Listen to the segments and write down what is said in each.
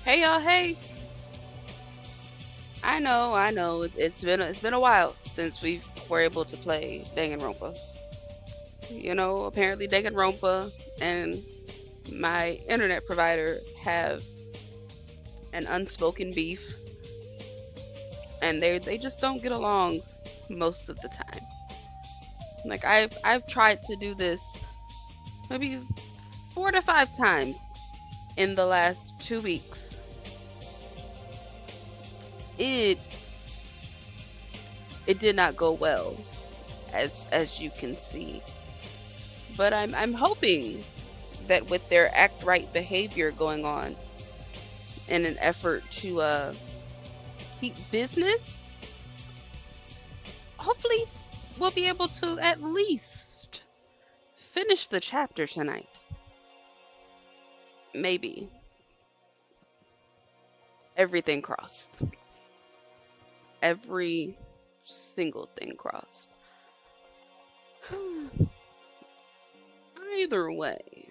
Hey y'all, hey. I know. It's been a while since we were able to play Danganronpa. Apparently Danganronpa and my internet provider have an unspoken beef, and they just don't get along most of the time. Like I've tried to do this maybe 4 to 5 times in the last 2 weeks. It it did not go well, as you can see. But I'm hoping that with their act right behavior going on in an effort to keep business, hopefully we'll be able to at least finish the chapter tonight. Maybe. Everything crossed. Every single thing crossed. Either way,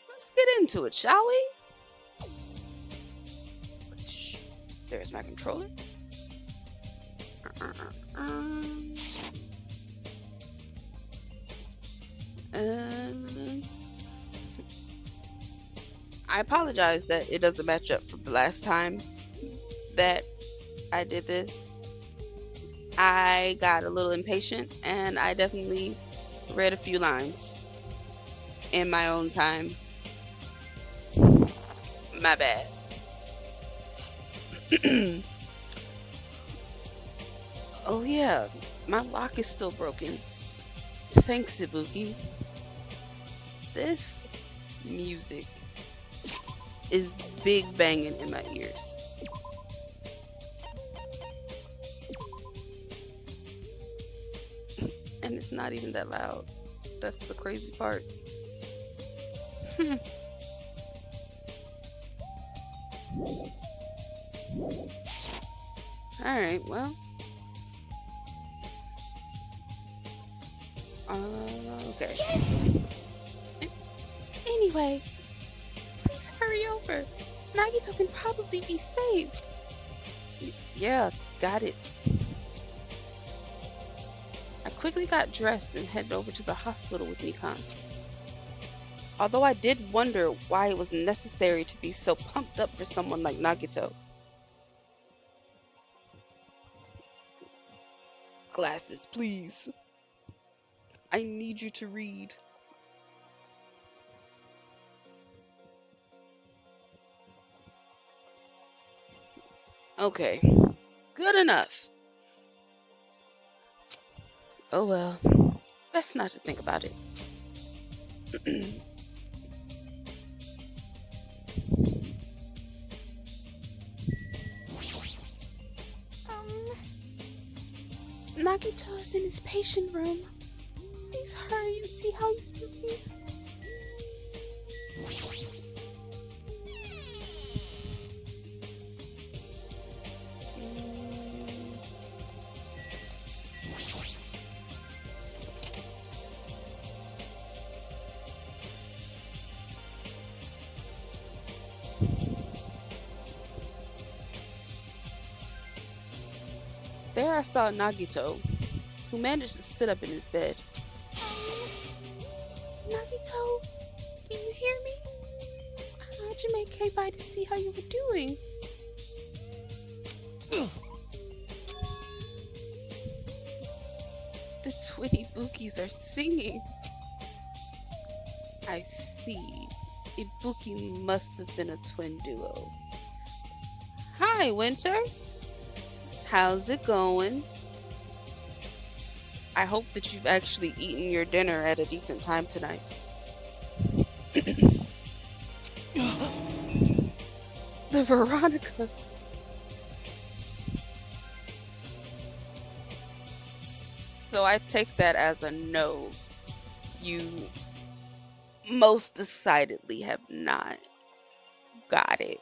let's get into it, shall we? There's my controller. I apologize that it doesn't match up from the last time that I did this. I got a little impatient and I definitely read a few lines in my own time. My bad. Oh yeah, my lock is still broken. Thanks, Ibuki. This music is big banging in my ears. And it's not even that loud. That's the crazy part. Alright, well. Okay. Yes! Anyway, please hurry over. Nagito can probably be saved. Yeah, got it. I quickly got dressed and headed over to the hospital with Mikan. Although I did wonder why it was necessary to be so pumped up for someone like Nagito. Glasses, please. I need you to read. Okay, good enough. Oh well, best not to think about it. Nagito is in his patient room. Please hurry and see how he's doing. There I saw Nagito, who managed to sit up in his bed. Nagito, can you hear me? Hajime came by to see how you were doing. The twin Ibukis are singing. I see. Ibuki must have been a twin duo. Hi, Winter. How's it going? I hope that you've actually eaten your dinner at a decent time tonight. The Veronicas. So I take that as a no. You most decidedly have not got it.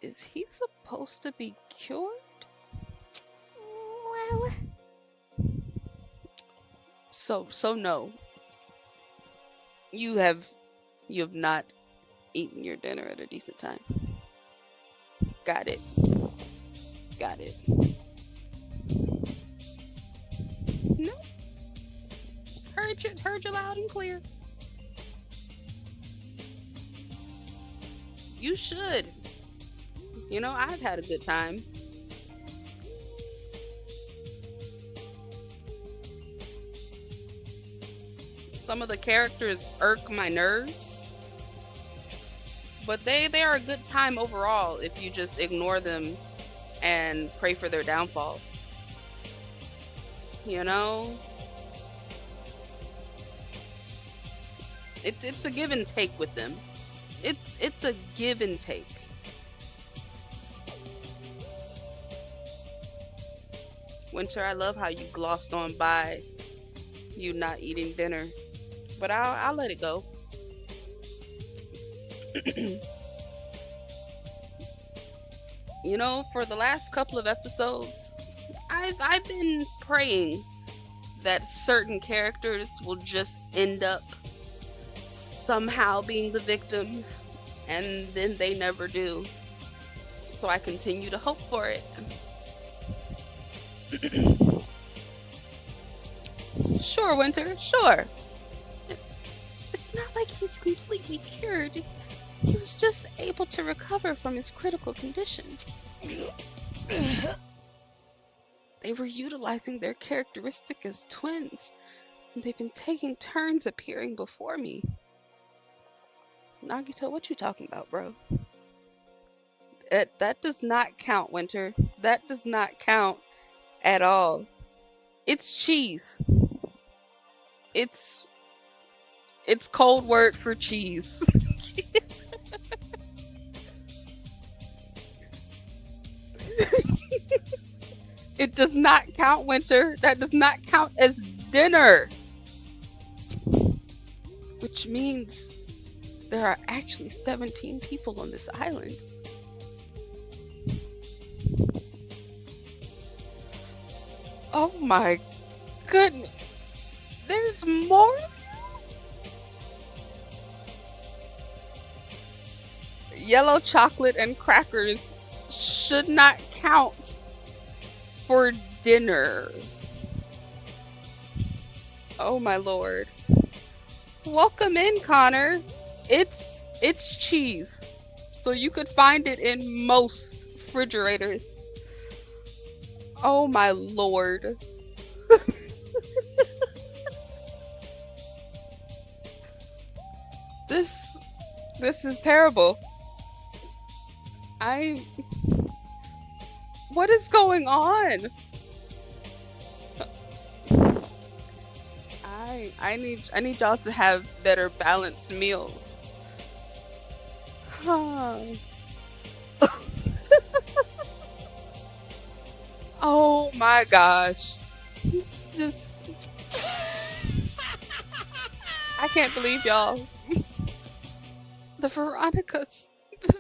Is he supposed to be cured? Well... So no. You have not eating your dinner at a decent time. Got it. Got it. No. Heard you loud and clear. You should. You know, I've had a good time. Some of the characters irk my nerves, but they are a good time overall if you just ignore them and pray for their downfall. You know? It's a give and take with them. It's a give and take. Winter, I love how you glossed on by you not eating dinner, but I'll let it go. You know, for the last couple of episodes, I've been praying that certain characters will just end up somehow being the victim, and then they never do. So I continue to hope for it. Sure, Winter, sure. It's not like he's completely cured. He was just able to recover from his critical condition. They were utilizing their characteristic as twins, and they've been taking turns appearing before me. Nagito, what you talking about, bro? That does not count, Winter. That does not count at all. It's cheese. It's code word for cheese. It does not count, Winter. That does not count as dinner. Which means there are actually 17 people on this island. Oh my goodness. There's more of you? Yellow chocolate and crackers should not count for dinner. Oh my lord. Welcome in, Connor. It's cheese. So you could find it in most refrigerators. Oh my lord. This is terrible. What is going on? I need y'all to have better balanced meals. Oh my gosh. Just I can't believe y'all. The Veronicas.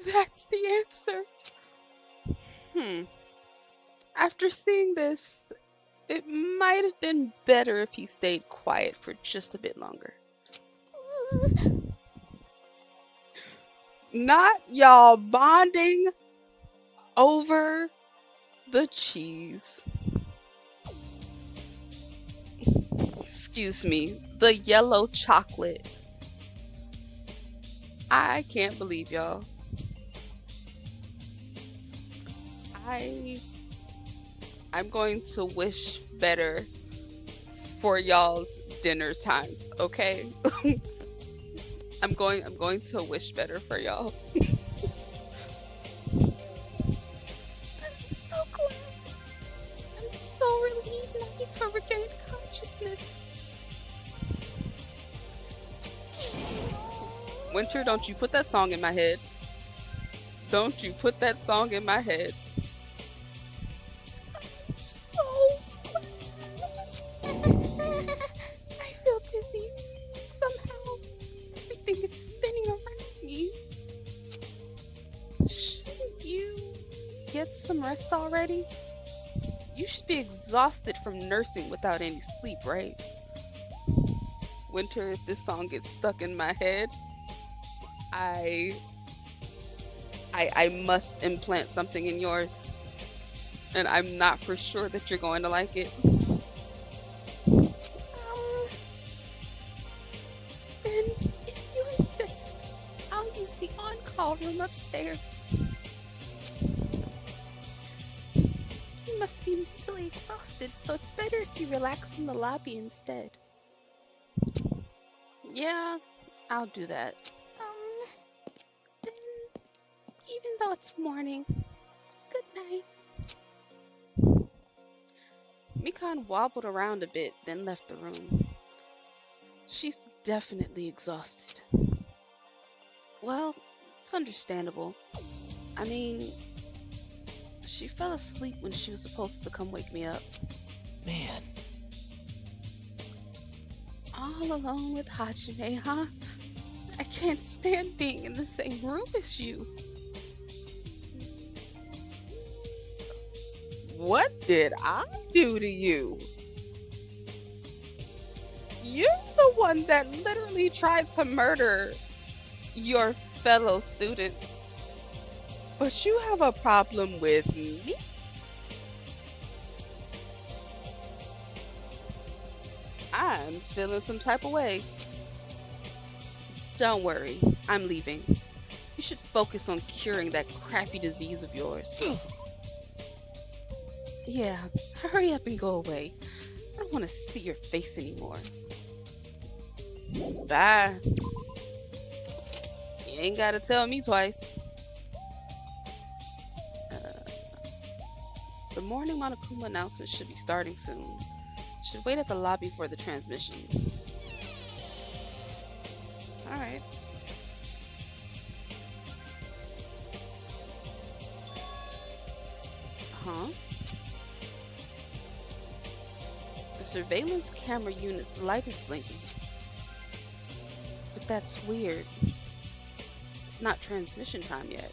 That's the answer. After seeing this, it might have been better if he stayed quiet for just a bit longer. Not y'all bonding over the cheese. Excuse me, the yellow chocolate. I can't believe y'all. I'm going to wish better for y'all's dinner times, okay? I'm going to wish better for y'all. I'm so glad. I'm so relieved Nagito regained consciousness. Winter, don't you put that song in my head. Don't you put that song in my head. I feel dizzy. Somehow, everything is spinning around me. Shouldn't you Get some rest already? You should be exhausted from nursing without any sleep, right? Winter, if this song gets stuck in my head, I I must implant something in yours, and I'm not for sure that you're going to like it. Then, if you insist, I'll use the on-call room upstairs. You must be mentally exhausted, so it's better if you relax in the lobby instead. Yeah, I'll do that. Then, even though it's morning, good night. Mikan wobbled around a bit, then left the room. She's definitely exhausted. Well, it's understandable. I mean, she fell asleep when she was supposed to come wake me up. Man, All alone with Hajime, huh? I can't stand being in the same room as you. What did I do to you? You're the one that literally tried to murder your fellow students. But you have a problem with me? I'm feeling some type of way. Don't worry, I'm leaving. You should focus on curing that crappy disease of yours. Yeah, hurry up and go away. I don't want to see your face anymore. Bye. You ain't gotta tell me twice. The morning Monokuma announcement should be starting soon. Should wait at the lobby for the transmission. Alright. Huh? The surveillance camera unit's light is blinking. But that's weird. It's not transmission time yet.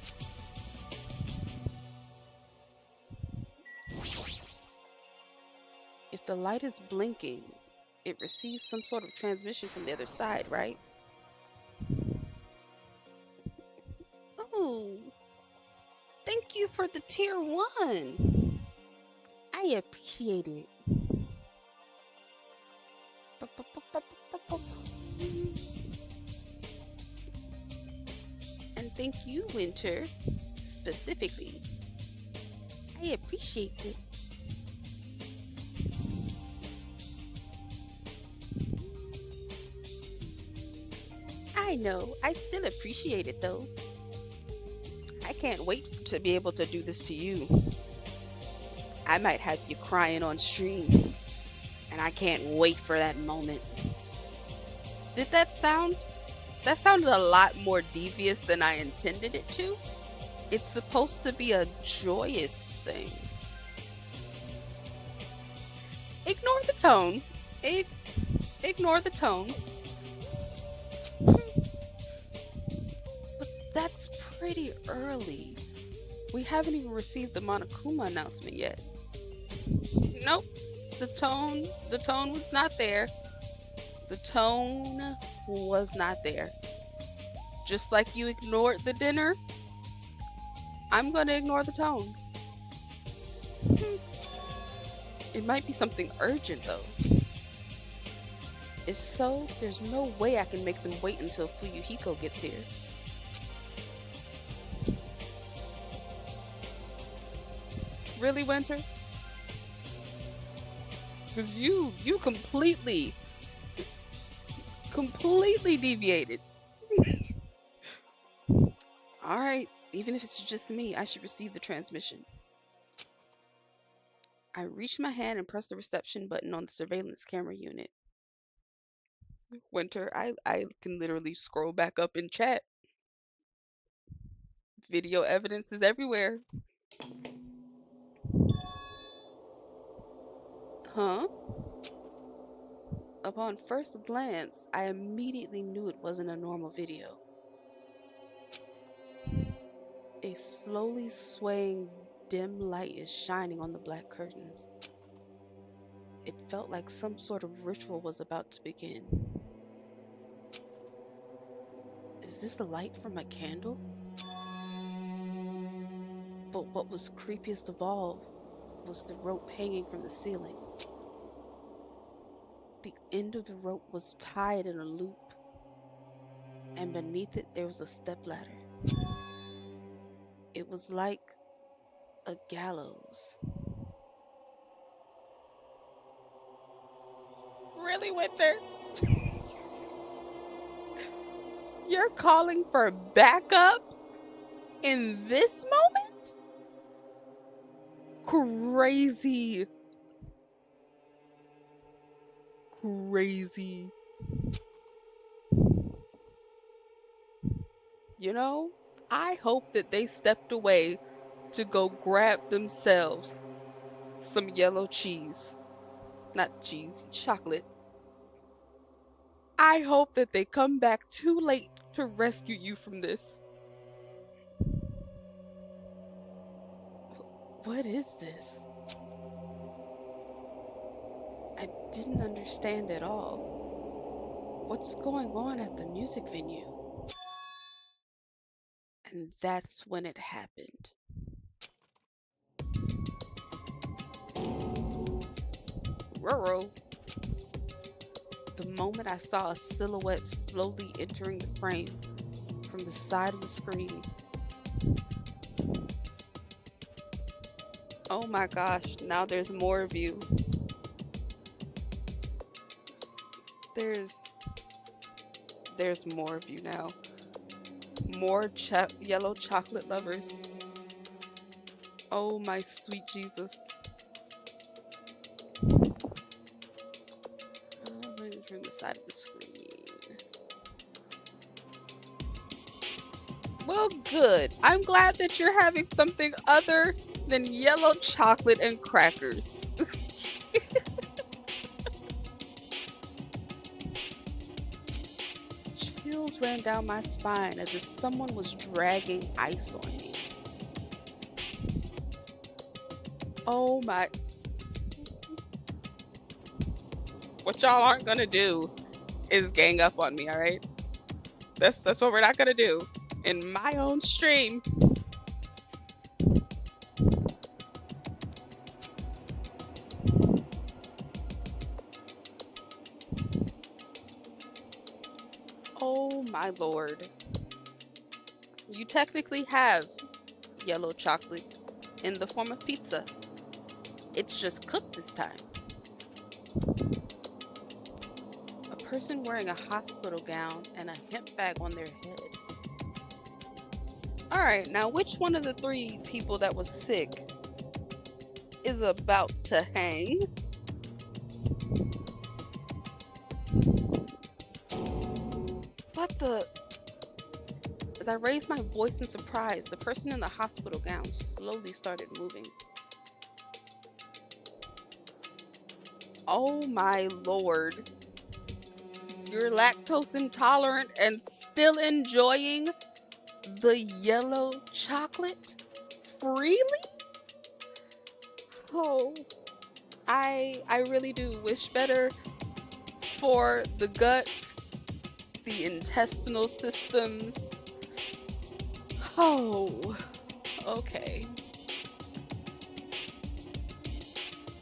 If the light is blinking, it receives some sort of transmission from the other side, right? Ooh, thank you for the tier 1. I appreciate it. And thank you, Winter, specifically. I appreciate it. I know, I still appreciate it though. I can't wait to be able to do this to you. I might have you crying on stream, and I can't wait for that moment. Did that sound? That sounded a lot more devious than I intended it to. It's supposed to be a joyous thing. Ignore the tone. Ignore the tone. But that's pretty early. We haven't even received the Monokuma announcement yet. Nope. The tone was not there. The tone was not there. Just like you ignored the dinner, I'm gonna ignore the tone. It might be something urgent though. If so, there's no way I can make them wait until Fuyuhiko gets here. Really, Winter? Because you completely deviated. Alright, even if it's just me, I should receive the transmission. I reached my hand and pressed the reception button on the surveillance camera unit. Winter, I can literally scroll back up in chat. Video evidence is everywhere. Huh? Upon first glance, I immediately knew it wasn't a normal video. A slowly swaying dim light is shining on the black curtains. It felt like some sort of ritual was about to begin. Is this the light from a candle? But what was creepiest of all was the rope hanging from the ceiling. The end of the rope was tied in a loop, and beneath it there was a stepladder. It was like a gallows. Really, Winter? You're calling for backup in this moment? Crazy. Crazy. You know, I hope that they stepped away to go grab themselves some yellow cheese. Not cheese, chocolate. I hope that they come back too late to rescue you from this. What is this? I didn't understand at all. What's going on at the music venue? And that's when it happened. Roro. The moment I saw a silhouette slowly entering the frame from the side of the screen. Oh my gosh, now there's more of you. There's more of you now. More yellow chocolate lovers. Oh my sweet Jesus. From the side of the screen. Well, good. I'm glad that you're having something other than yellow chocolate and crackers. Chills ran down my spine as if someone was dragging ice on me. Oh my. What y'all aren't gonna do is gang up on me, alright? That's what we're not gonna do. In my own stream. Oh my lord. You technically have yellow chocolate in the form of pizza. It's just cooked this time. A person wearing a hospital gown and a hemp bag on their head. Alright, now which one of the three people that was sick is about to hang? What the? As I raised my voice in surprise, the person in the hospital gown slowly started moving. Oh my lord. You're lactose intolerant and still enjoying the yellow chocolate freely? Oh, I really do wish better for the guts, the intestinal systems. Oh, okay.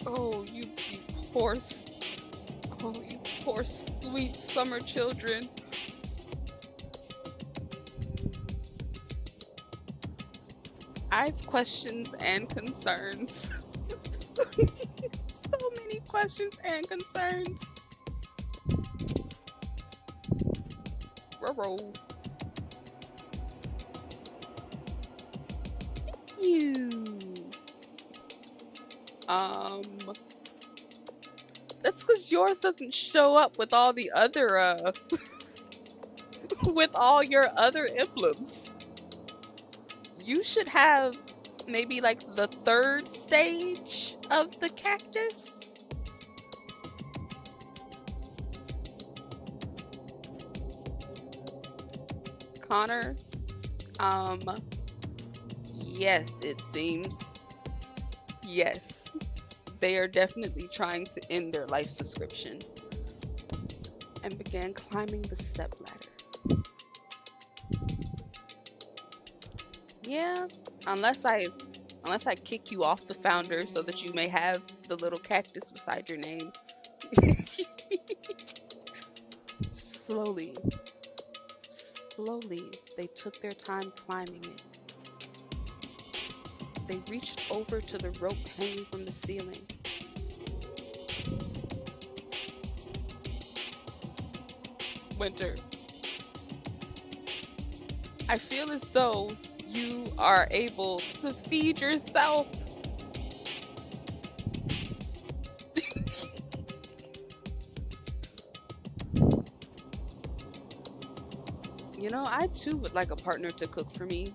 Oh, you poor, oh, you poor sweet summer children. I have questions and concerns. So many questions and concerns. Roro. You. That's because yours doesn't show up with all the other, with all your other emblems. You should have maybe like the third stage of the cactus. Connor, yes, it seems. Yes, they are definitely trying to end their life subscription. And began climbing the stepladder. Yeah, unless I kick you off the founder so that you may have the little cactus beside your name. Slowly, slowly, they took their time climbing it. They reached over to the rope hanging from the ceiling. Winter, I feel as though you are able to feed yourself. You know, I too would like a partner to cook for me.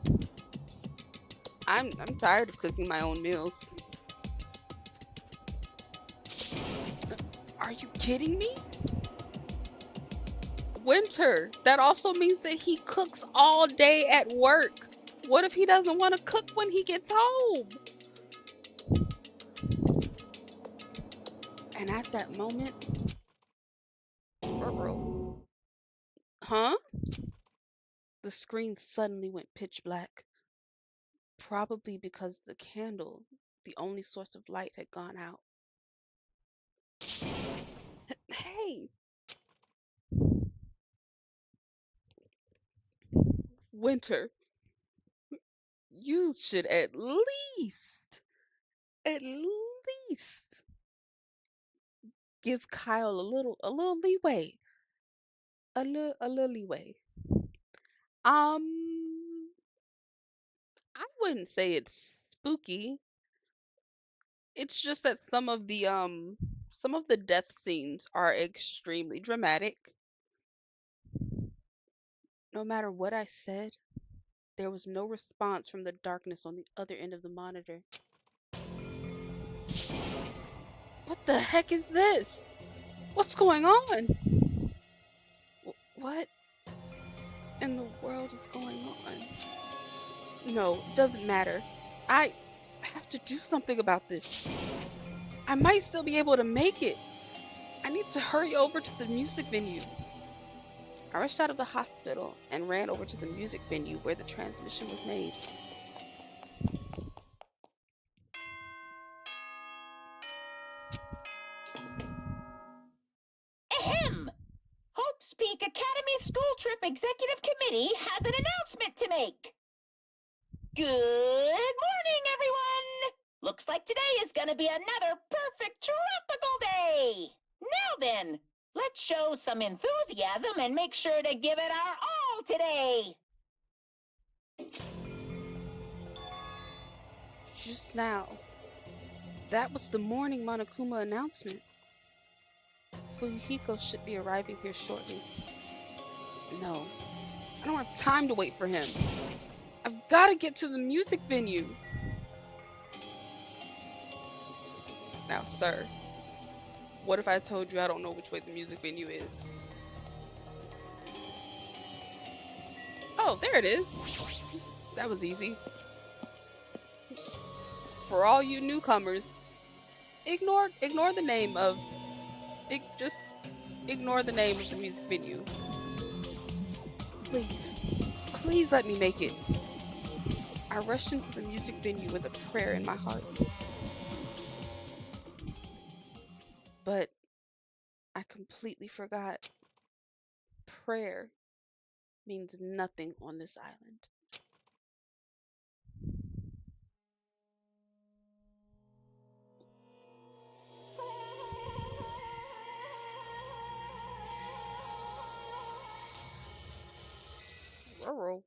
I'm tired of cooking my own meals. Are you kidding me? Winter, that also means that he cooks all day at work. What if he doesn't want to cook when he gets home? And at that moment, huh? The screen suddenly went pitch black, probably because the candle, the only source of light, had gone out. Hey, Winter, you should at least give Kyle a little leeway. A little leeway. Um, I wouldn't say it's spooky. It's just that some of the death scenes are extremely dramatic. No matter what I said, there was no response from the darkness on the other end of the monitor. What the heck is this? What's going on? What in the world is going on? No, doesn't matter. I have to do something about this. I might still be able to make it. I need to hurry over to the music venue. I rushed out of the hospital and ran over to the music venue where the transmission was made. Ahem! Hope's Peak Academy School Trip Executive Committee has an announcement to make. Good morning, everyone! Looks like today is going to be another perfect tropical day. Now then, let's show some enthusiasm and make sure to give it our all today. Just now, that was the morning Monokuma announcement. Fuyuhiko should be arriving here shortly. No, I don't have time to wait for him. I've got to get to the music venue. Now, sir, what if I told you I don't know which way the music venue is? Oh, there it is. That was easy. For all you newcomers, ignore the name of just ignore the name of the music venue. Please let me make it. I rushed into the music venue with a prayer in my heart. But I completely forgot. Prayer means nothing on this island. Rural.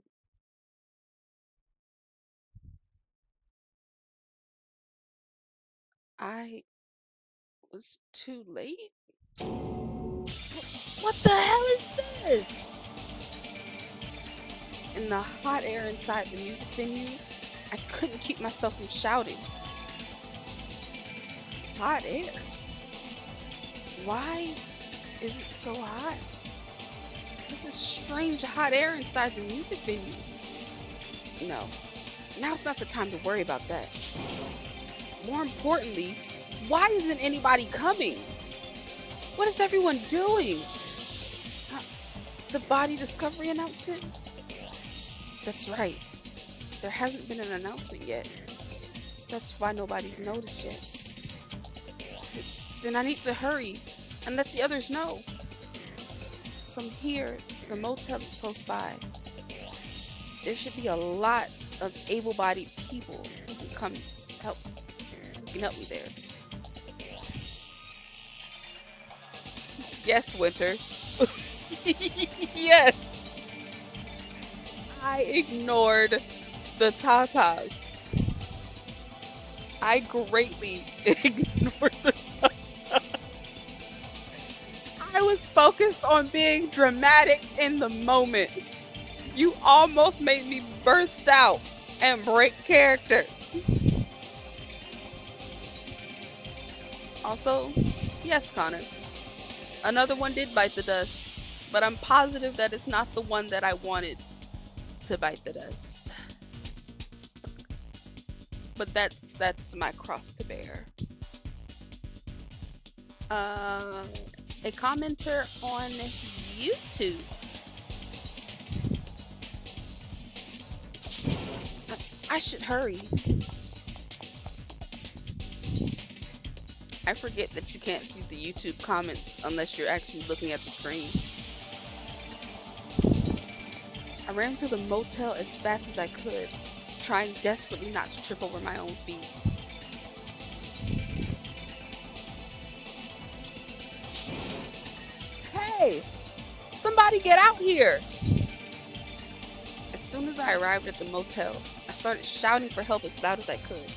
I was too late? What the hell is this? In the hot air inside the music venue, I couldn't keep myself from shouting. Hot air? Why is it so hot? This is strange hot air inside the music venue. No, now's not the time to worry about that. More importantly, why isn't anybody coming? What is everyone doing? The body discovery announcement? That's right. there hasn't been an announcement yet. That's why nobody's noticed yet. Then I need to hurry and let the others know. From here, the motel is close by. There should be a lot of able-bodied people who can come help. Who can help me there. Yes, Winter. Yes. I ignored the tatas. I greatly ignored the tatas. I was focused on being dramatic in the moment. You almost made me burst out and break character. Also, yes, Connor. Another one did bite the dust, but I'm positive that it's not the one that I wanted to bite the dust. But that's my cross to bear. A commenter on YouTube. I should hurry. I forget that you can't see the YouTube comments unless you're actually looking at the screen. I ran to the motel as fast as I could, trying desperately not to trip over my own feet. Hey! Somebody get out here! As soon as I arrived at the motel, I started shouting for help as loud as I could.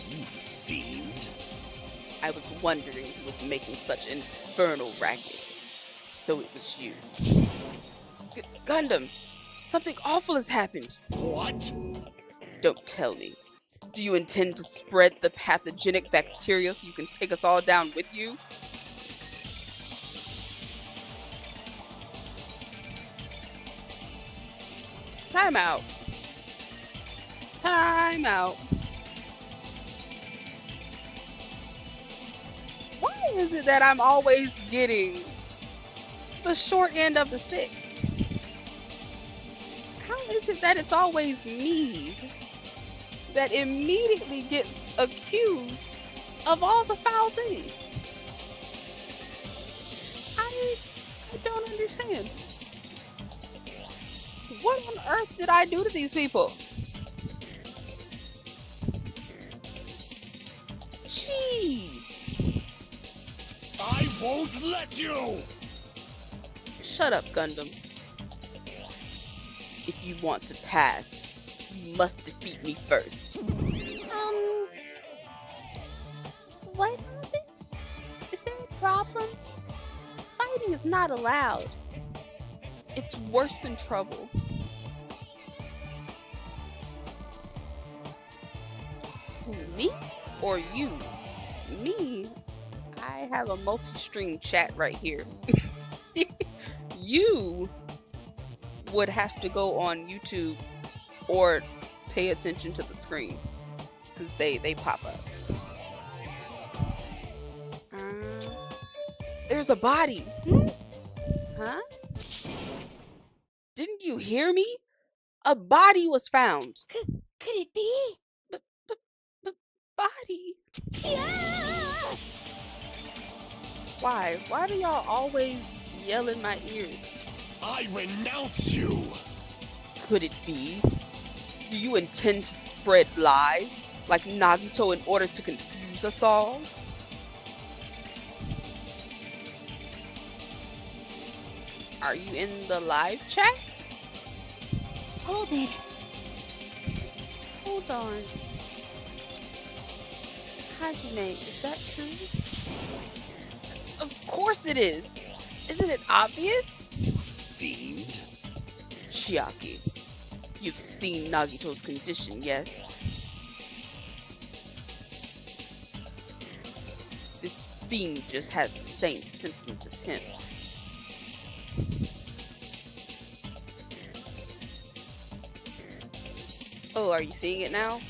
You fiend. I was wondering who was making such infernal racket. So it was you. Gundam! Something awful has happened! What? Don't tell me. Do you intend to spread the pathogenic bacteria so you can take us all down with you? Time out. Time out. Why is it that I'm always getting the short end of the stick? How is it that it's always me that immediately gets accused of all the foul things? I don't understand. What on earth did I do to these people? Jeez. I won't let you! Shut up, Gundam. If you want to pass, you must defeat me first. What happened? Is there a problem? Fighting is not allowed. It's worse than trouble. Me or you? Me? I have a multi-stream chat right here. You would have to go on YouTube or pay attention to the screen because they pop up. There's a body. Huh? Didn't you hear me? A body was found. Could it be? Body? Yeah! Why? Why do y'all always yell in my ears? I renounce you! Could it be? Do you intend to spread lies like Nagito in order to confuse us all? Are you in the live chat? Hold it. Hold on. Hajime, is that true? Of course it is! Isn't it obvious? Fiend. Chiaki, you've seen Nagito's condition, yes? This fiend just has the same symptoms as him. Oh, are you seeing it now?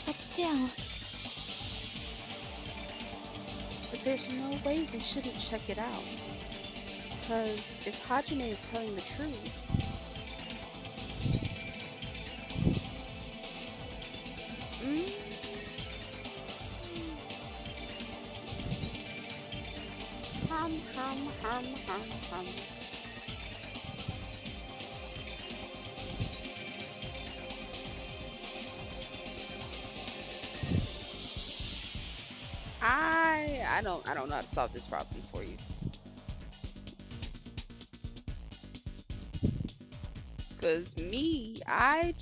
But still. But there's no way we shouldn't check it out. Because if Hajime is telling the truth, hum. I don't know how to solve this problem for you. Cause me, I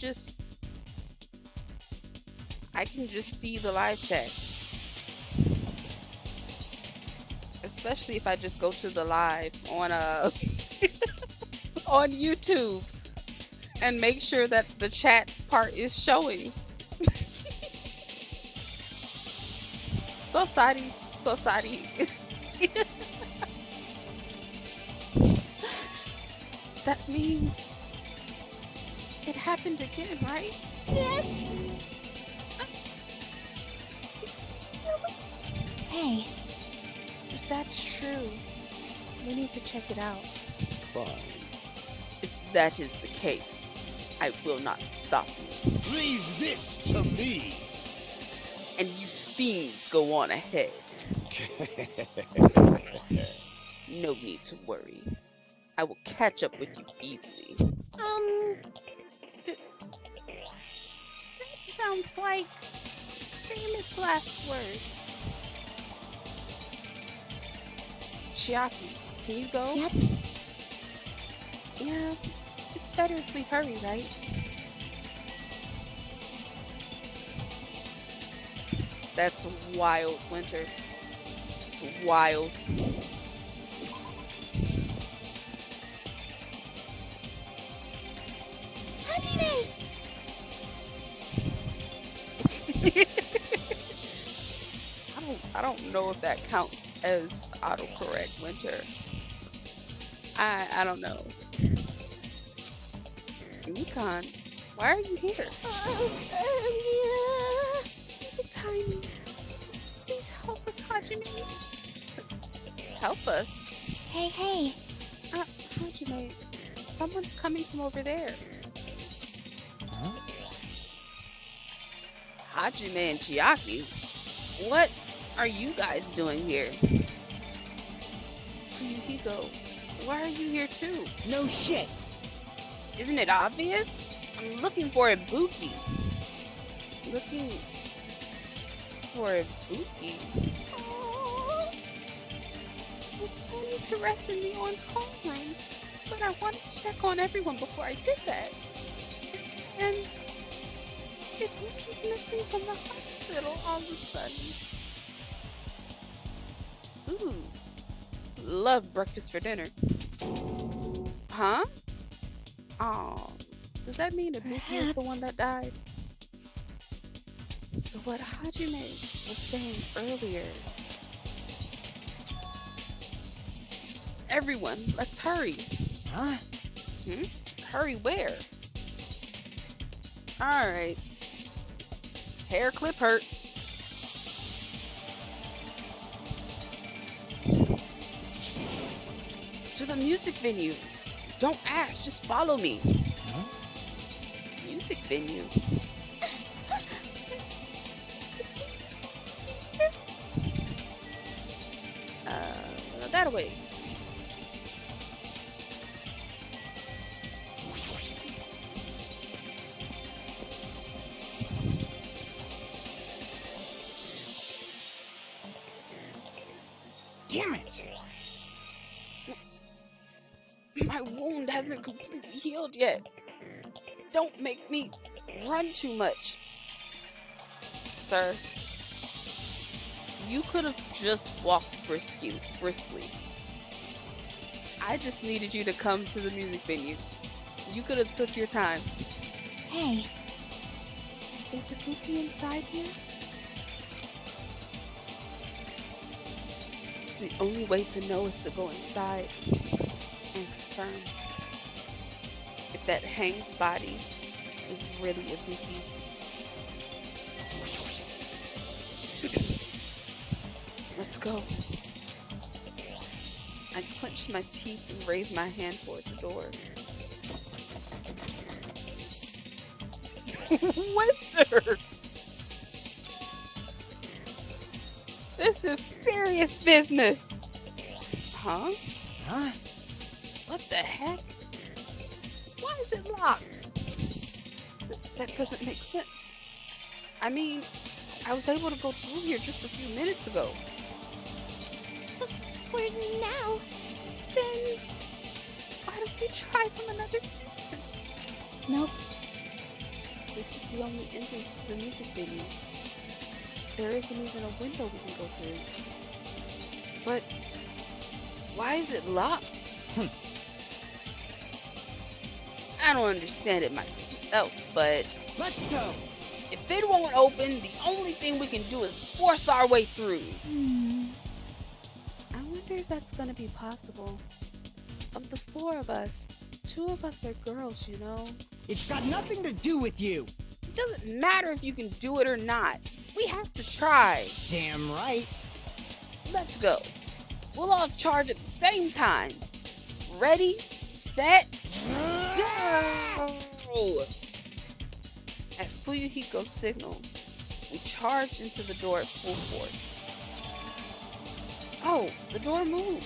can just see the live chat. Especially if I just go to the live on on YouTube and make sure that the chat part is showing. So sorry. So sorry. That means it happened again, right? Yes. Hey, If that's true, we need to check it out. Fine. If that is the case, I will not stop you. Leave this to me. And you fiends go on ahead. No need to worry. I will catch up with you easily. that sounds like famous last words. Chiaki, can you go? Yep. Yeah, it's better if we hurry, right? That's wild, Winter. It's wild. Hajime! I don't know if that counts as autocorrect, Winter. I don't know. Nikon, why are you here? Tiny, please help us, Hajime. Help us. Hey. Hajime, someone's coming from over there. Hajime and Chiaki, what are you guys doing here? Fuyuhiko, why are you here too? No shit. Isn't it obvious? I'm looking for a Buki. Looking for a Buki? Oh, I was planning to rest in the on call room, but I wanted to check on everyone before I did that. And if Yuki's missing from the hospital all of a sudden. Ooh, love breakfast for dinner. Huh? Oh, does that mean that Buki is the Perhaps. one that died? So what Hajime was saying earlier. Everyone, let's hurry. Huh? Hurry where? Alright. Hair clip hurts. To the music venue. Don't ask, just follow me. Huh? Music venue. That way. Damn it! My wound hasn't completely healed yet. Don't make me run too much. Sir, you could have just walked briskly. I just needed you to come to the music venue. You could have took your time. Hey, Is the Buki inside here? The only way to know is to go inside and confirm if that hanged body is really a Buki. Let's go. I clenched my teeth and raised my hand toward the door. Winter! This is serious business. Huh? Huh? What the heck? Why is it locked? That doesn't make sense. I mean, I was able to go through here just a few minutes ago. For now, then why don't we try from another entrance? Nope. This is the only entrance to the music venue. There isn't even a window we can go through. But why is it locked? I don't understand it myself, but Let's go! if it won't open, the only thing we can do is force our way through. I wonder if that's gonna be possible. Of the 4 of us, 2 of us are girls, you know? It's got nothing to do with you! It doesn't matter if you can do it or not. We have to try. Damn right! Let's go. We'll all charge at the same time. Ready, set, go! At Fuyuhiko's signal, we charged into the door at full force. Oh, the door moved.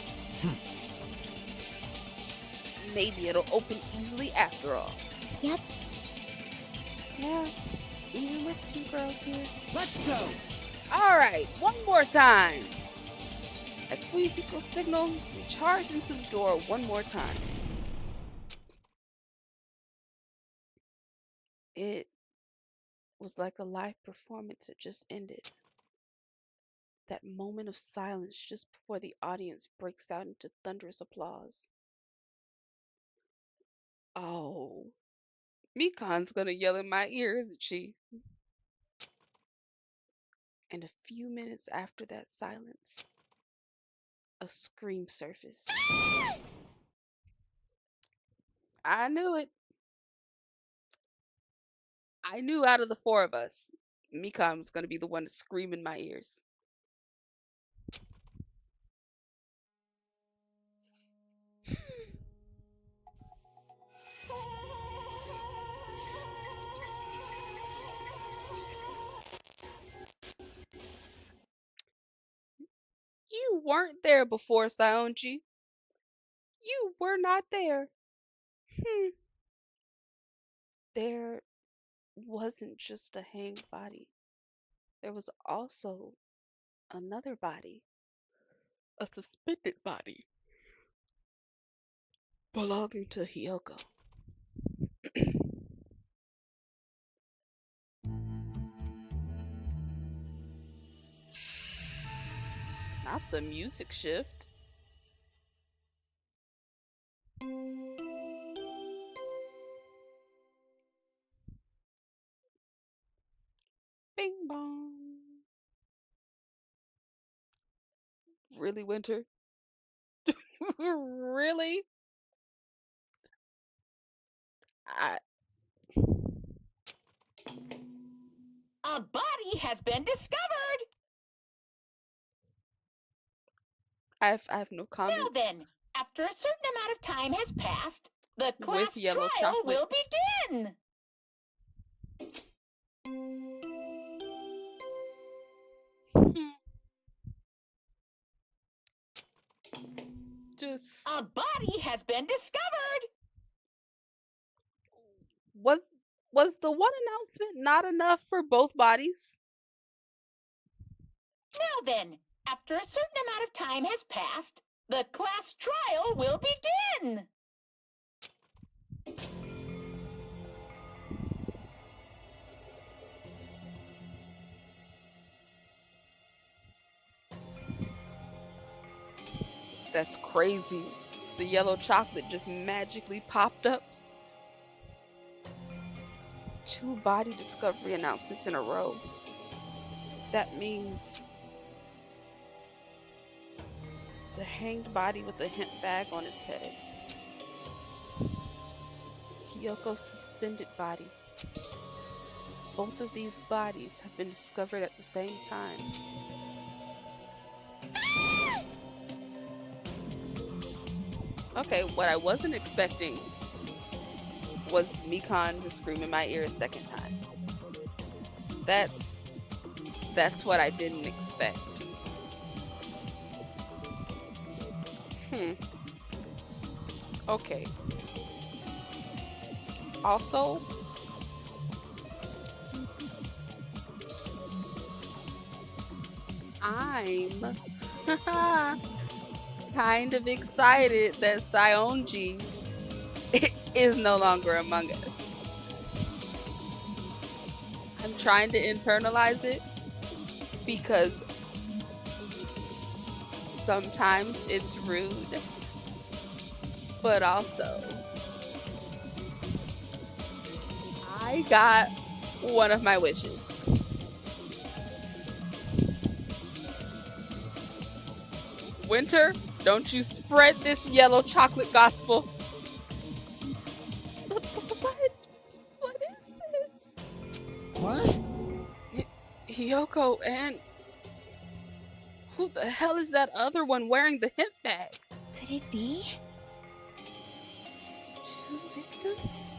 Maybe it'll open easily after all. Yep. Yeah, even with 2 girls here. Let's go! Alright, one more time. At Fuyuhiko's signal, we charged into the door one more time. It was like a live performance had just ended. That moment of silence just before the audience breaks out into thunderous applause. Oh, Mikan's gonna yell in my ear, isn't she? And a few minutes after that silence, a scream surfaced. I knew it. I knew out of the 4 of us, Mikan was gonna be the one to scream in my ears. You weren't there before, Saonji. You were not there. There wasn't just a hanged body. There was also another body. A suspended body. Belonging to Hyoko. Not the music shift. Bing bong. Really, Winter? Really? A body has been discovered! I have no comments. Now then, after a certain amount of time has passed, the class trial yellow chocolate. will begin! Just A body has been discovered! was the one announcement not enough for both bodies? Now then, after a certain amount of time has passed, the class trial will begin! That's crazy. The yellow chocolate just magically popped up. 2 body discovery announcements in a row. That means the hanged body with the hemp bag on its head. Hyoko's suspended body. Both of these bodies have been discovered at the same time. Okay, what I wasn't expecting was Mikan to scream in my ear a second time. That's what I didn't expect. Okay. Also, I'm kind of excited that Sionji is no longer among us. I'm trying to internalize it because sometimes it's rude, but also I got one of my wishes. Winter, don't you spread this yellow chocolate gospel. What is this? What? Hiyoko, and who the hell is that other one wearing the hip bag? Could it be? 2 victims?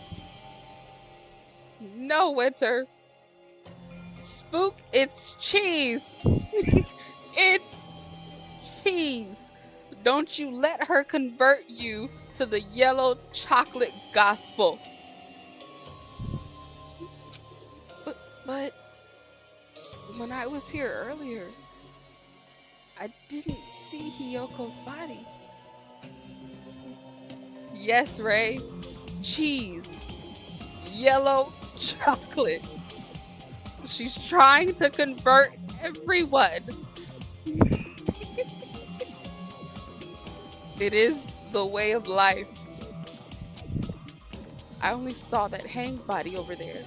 No, Winter. Spook, it's cheese. It's cheese. Don't you let her convert you to the yellow chocolate gospel. But when I was here earlier, I didn't see Hiyoko's body. Yes, Ray. Cheese. Yellow chocolate. She's trying to convert everyone. It is the way of life. I only saw that hanged body over there.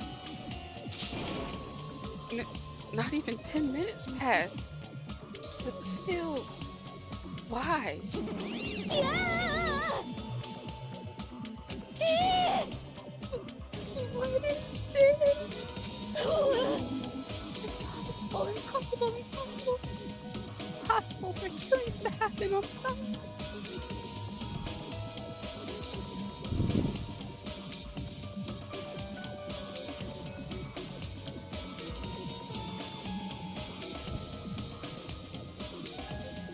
Not even 10 minutes passed. But still, why? What is this? Impossible. It's impossible for killings to happen on this island.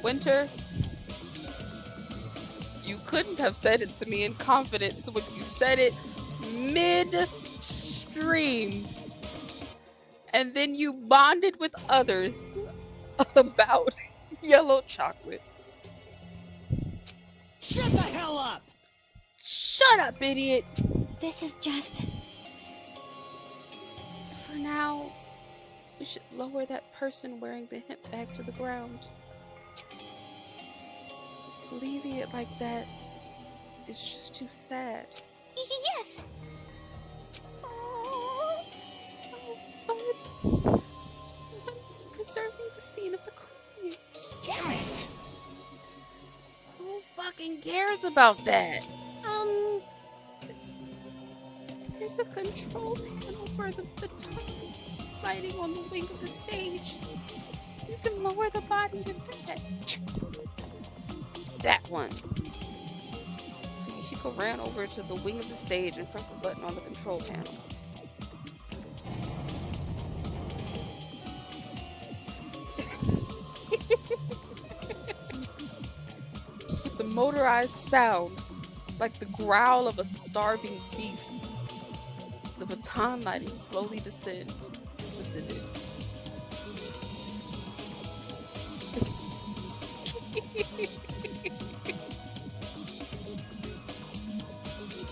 Winter, you couldn't have said it to me in confidence when you said it mid-stream. And then you bonded with others about yellow chocolate. Shut the hell up! Shut up, idiot! This is just... For now, we should lower that person wearing the hip bag to the ground. Leaving it like that is just too sad. Yes! But preserving the scene of the crime. Damn it! Who fucking cares about that? There's a control panel for the baton lighting on the wing of the stage. You can lower the body with that. That one. Ishiko ran over to the wing of the stage and pressed the button on the control panel. With the motorized sound, like the growl of a starving beast, the baton lighting slowly descended.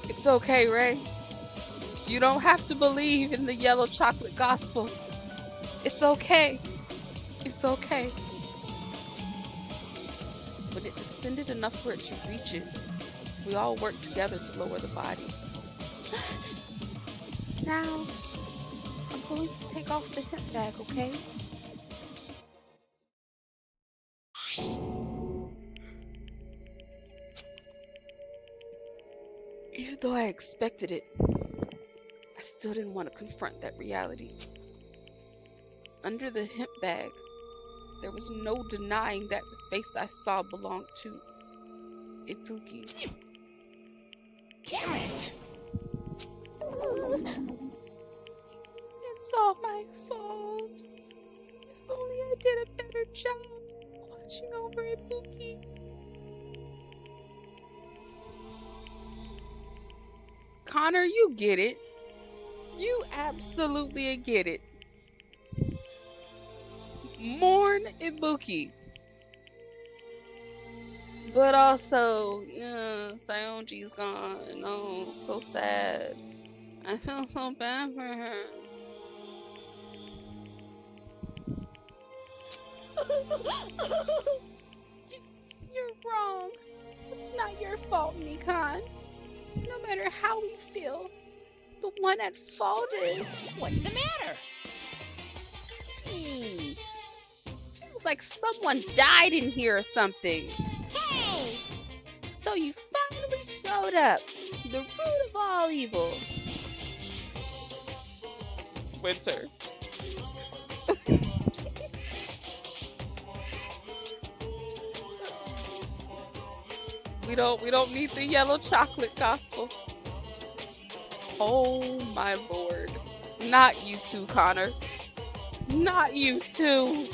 It's okay, Ray. You don't have to believe in the yellow chocolate gospel. It's okay. It's okay. When it descended enough for it to reach it, we all worked together to lower the body. Now, I'm going to take off the hip bag, okay? Even though I expected it, I still didn't want to confront that reality. Under the hip bag, there was no denying that the face I saw belonged to Ibuki. Damn it! It's all my fault. If only I did a better job watching over Ibuki. Connor, you get it. You absolutely get it. Mourn Ibuki. But also, yeah, Saionji's gone. Oh, so sad. I feel so bad for her. You're wrong. It's not your fault, Mikan. No matter how we feel, the one at fault is... What's the matter? Jeez. Feels like someone died in here or something. Hey! So you finally showed up. The root of all evil. Winter. We don't need the yellow chocolate gospel. Oh my lord. Not you too, Connor. Not you too.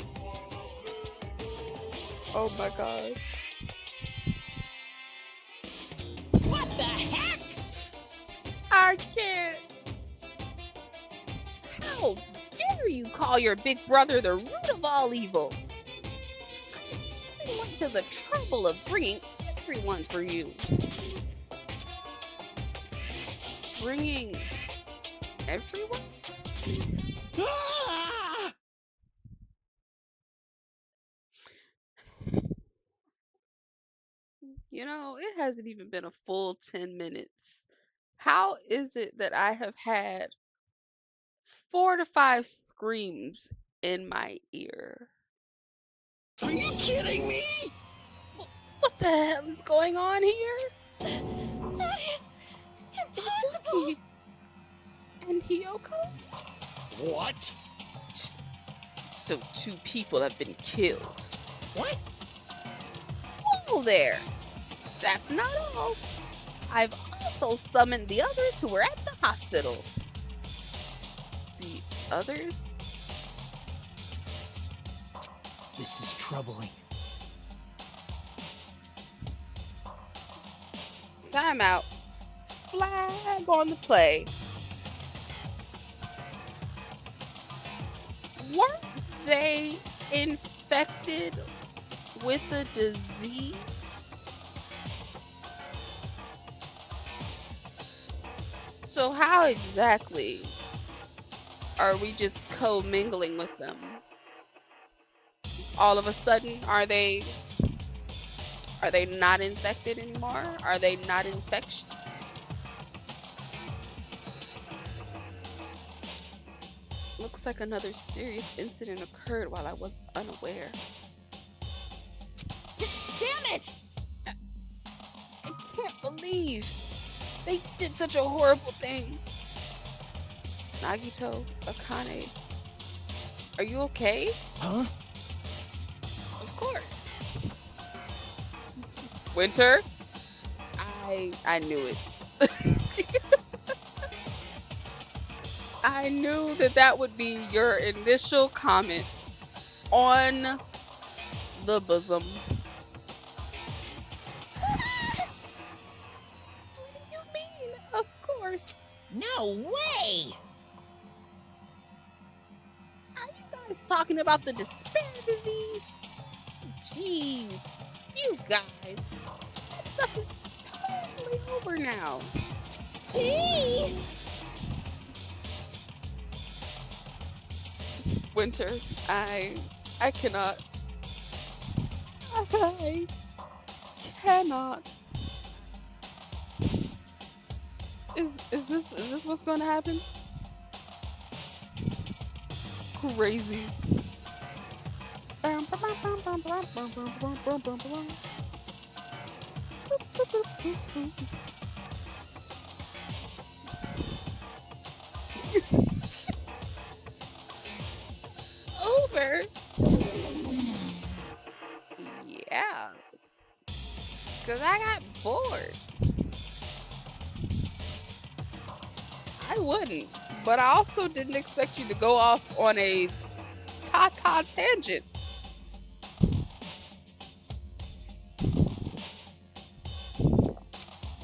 Oh my god. What the heck? I can't. How dare you call your big brother the root of all evil? I went to the trouble of bringing everyone for you. Bringing everyone? Ah! You know, it hasn't even been a full 10 minutes. How is it that I have had 4 to 5 screams in my ear? Are you kidding me? What the hell is going on here? That is impossible. And Hiyoko? What? So 2 people have been killed. What? Whoa there! That's not all. I've also summoned the others who were at the hospital. The others? This is troubling. Time out. Flag on the play. Weren't they infected with a disease? So how exactly are we just co-mingling with them? All of a sudden, are they not infected anymore? Are they not infectious? Looks like another serious incident occurred while I was unaware. Damn it! I can't believe they did such a horrible thing. Nagito, Akane, are you okay? Huh? Of course. Winter, I knew it. I knew that would be your initial comment on the bosom. What do you mean? Of course. No way! Are you guys talking about the despair disease? Jeez, you guys. That stuff is totally over now. Hey! Winter, I cannot. I cannot. Is this what's gonna happen? Crazy. Over? Yeah. Because I got bored. I wouldn't. But I also didn't expect you to go off on a ta-ta tangent.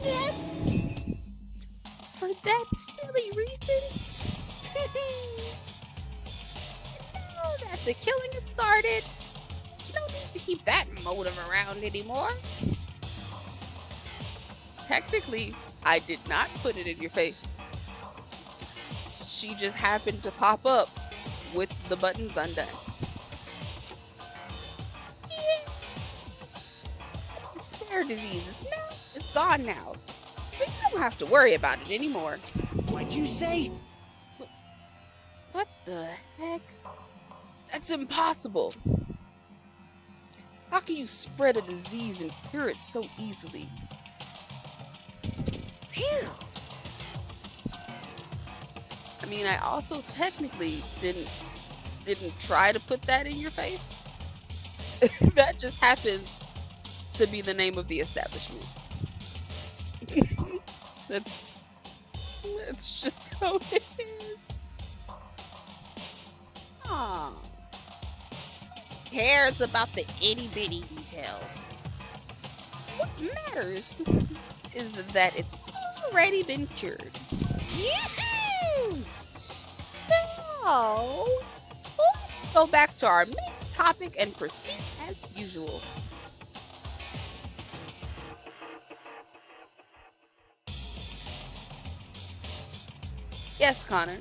That's... For the killing had started, you don't need to keep that motive around anymore. Technically, I did not put it in your face. She just happened to pop up with the buttons undone. The spare disease it's gone now. So you don't have to worry about it anymore. What'd you say? What the heck? That's impossible. How can you spread a disease and cure it so easily? Phew. I mean, I also technically didn't try to put that in your face. That just happens to be the name of the establishment. That's just how it is. Aw. Who cares about the itty bitty details? What matters is that it's already been cured. Yahoo! So, let's go back to our main topic and proceed as usual. Yes, Connor.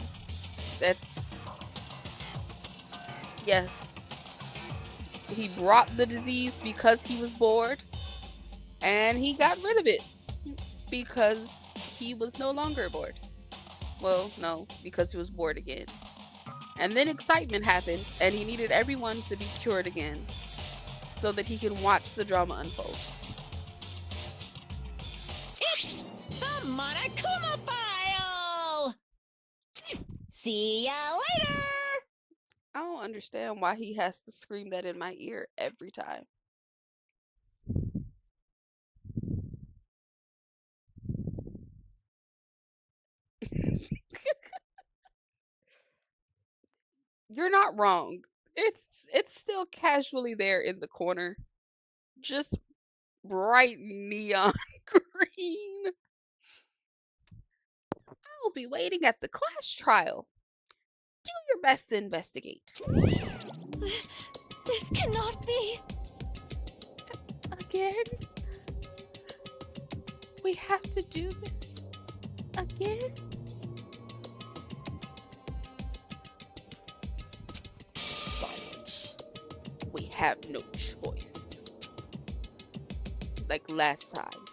Yes. He brought the disease because he was bored, and he got rid of it because he was no longer bored. Well, no, because he was bored again. And then excitement happened, and he needed everyone to be cured again so that he can watch the drama unfold. It's the Monokuma File! See ya later! I don't understand why he has to scream that in my ear every time. You're not wrong. It's still casually there in the corner. Just bright neon green. I'll be waiting at the class trial. Do your best to investigate. This cannot be. Again? We have to do this again? Silence. We have no choice. Like last time.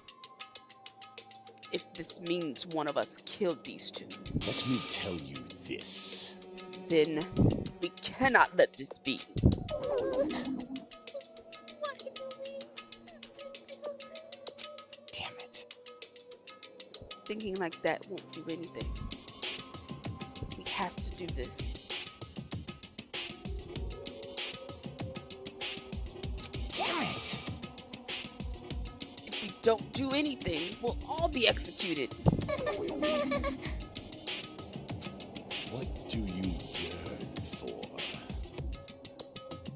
If this means one of us killed these two, Let me tell you this. then we cannot let this be. Damn it. Thinking like that won't do anything. We have to do this. Damn it. If we don't do anything, we'll all be executed. What do you yearn for?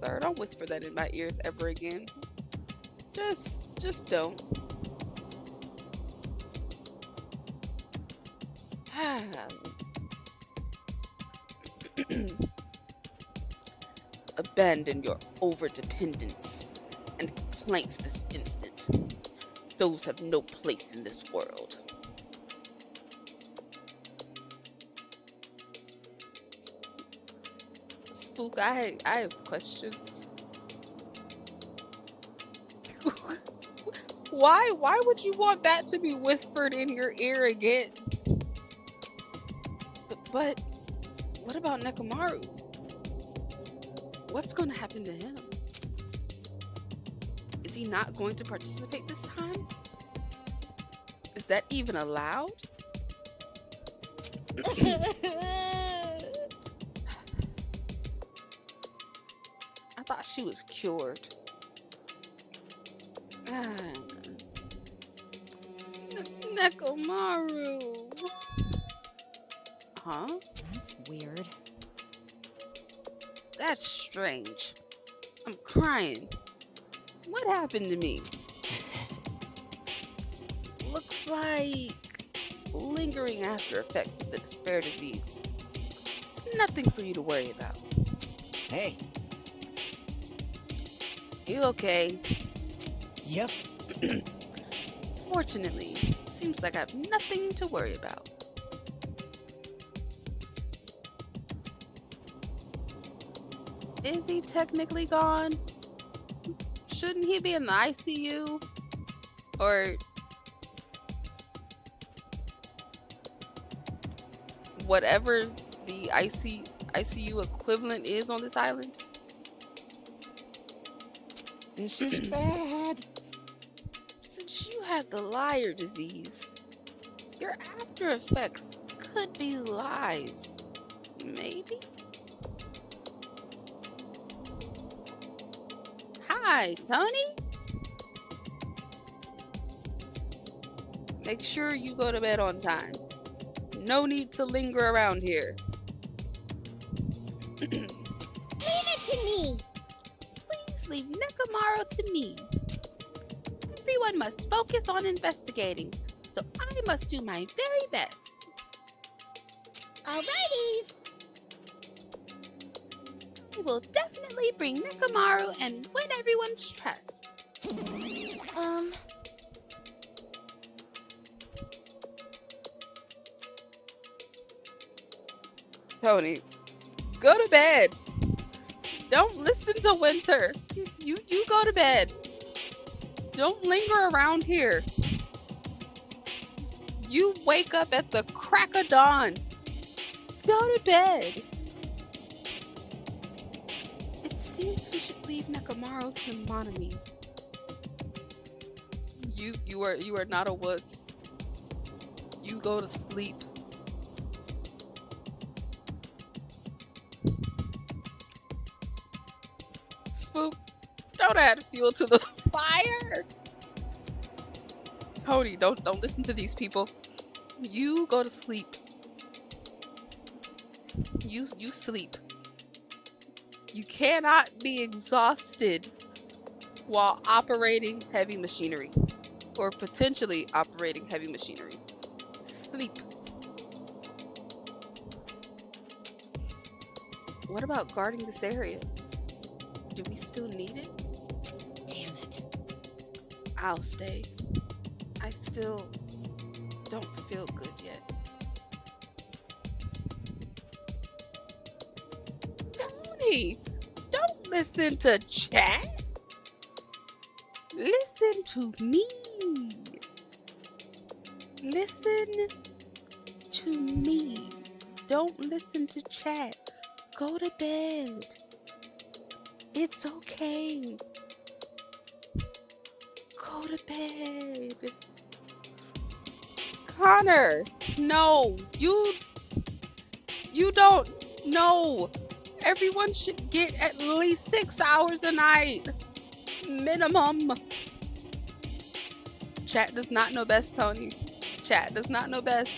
Sir, don't whisper that in my ears ever again. Just don't. Abandon your overdependence and complaints this instant. Those have no place in this world. Spook, I have questions. Why would you want that to be whispered in your ear again? But what about Nekomaru? What's going to happen to him? Is he not going to participate this time? Is that even allowed? I thought she was cured. Nekomaru. Huh? That's weird. That's strange. I'm crying. What happened to me? Looks like lingering after effects of the despair disease. It's nothing for you to worry about. Hey, You okay? Yep. Fortunately, seems like I have nothing to worry about. Is he technically gone? Shouldn't he be in the ICU? Or whatever the ICU equivalent is on this island? This is bad. Since you had the liar disease, your after effects could be lies. Maybe? Hi, Tony? Make sure you go to bed on time. No need to linger around here. Leave it to me. Please leave Nekomaru to me. Everyone must focus on investigating, so I must do my very best. Alrighties. I will definitely bring Nekomaru and win everyone's trust. Tony, go to bed. Don't listen to Winter. You go to bed. Don't linger around here. You wake up at the crack of dawn. Go to bed. It seems we should leave Nekomaru to Monami. You are not a wuss. You go to sleep. Spook, don't add fuel to the fire. Tony, don't listen to these people. You go to sleep. You sleep. You cannot be exhausted while operating heavy machinery or potentially operating heavy machinery. Sleep. What about guarding this area? Do we still need it? Damn it. I'll stay. I still don't feel good yet. Tony, don't listen to chat. Listen to me. Listen to me. Don't listen to chat. Go to bed. It's okay. Go to bed. Connor, no. You don't know. Everyone should get at least 6 hours a night. Minimum. Chat does not know best, Tony. Chat does not know best.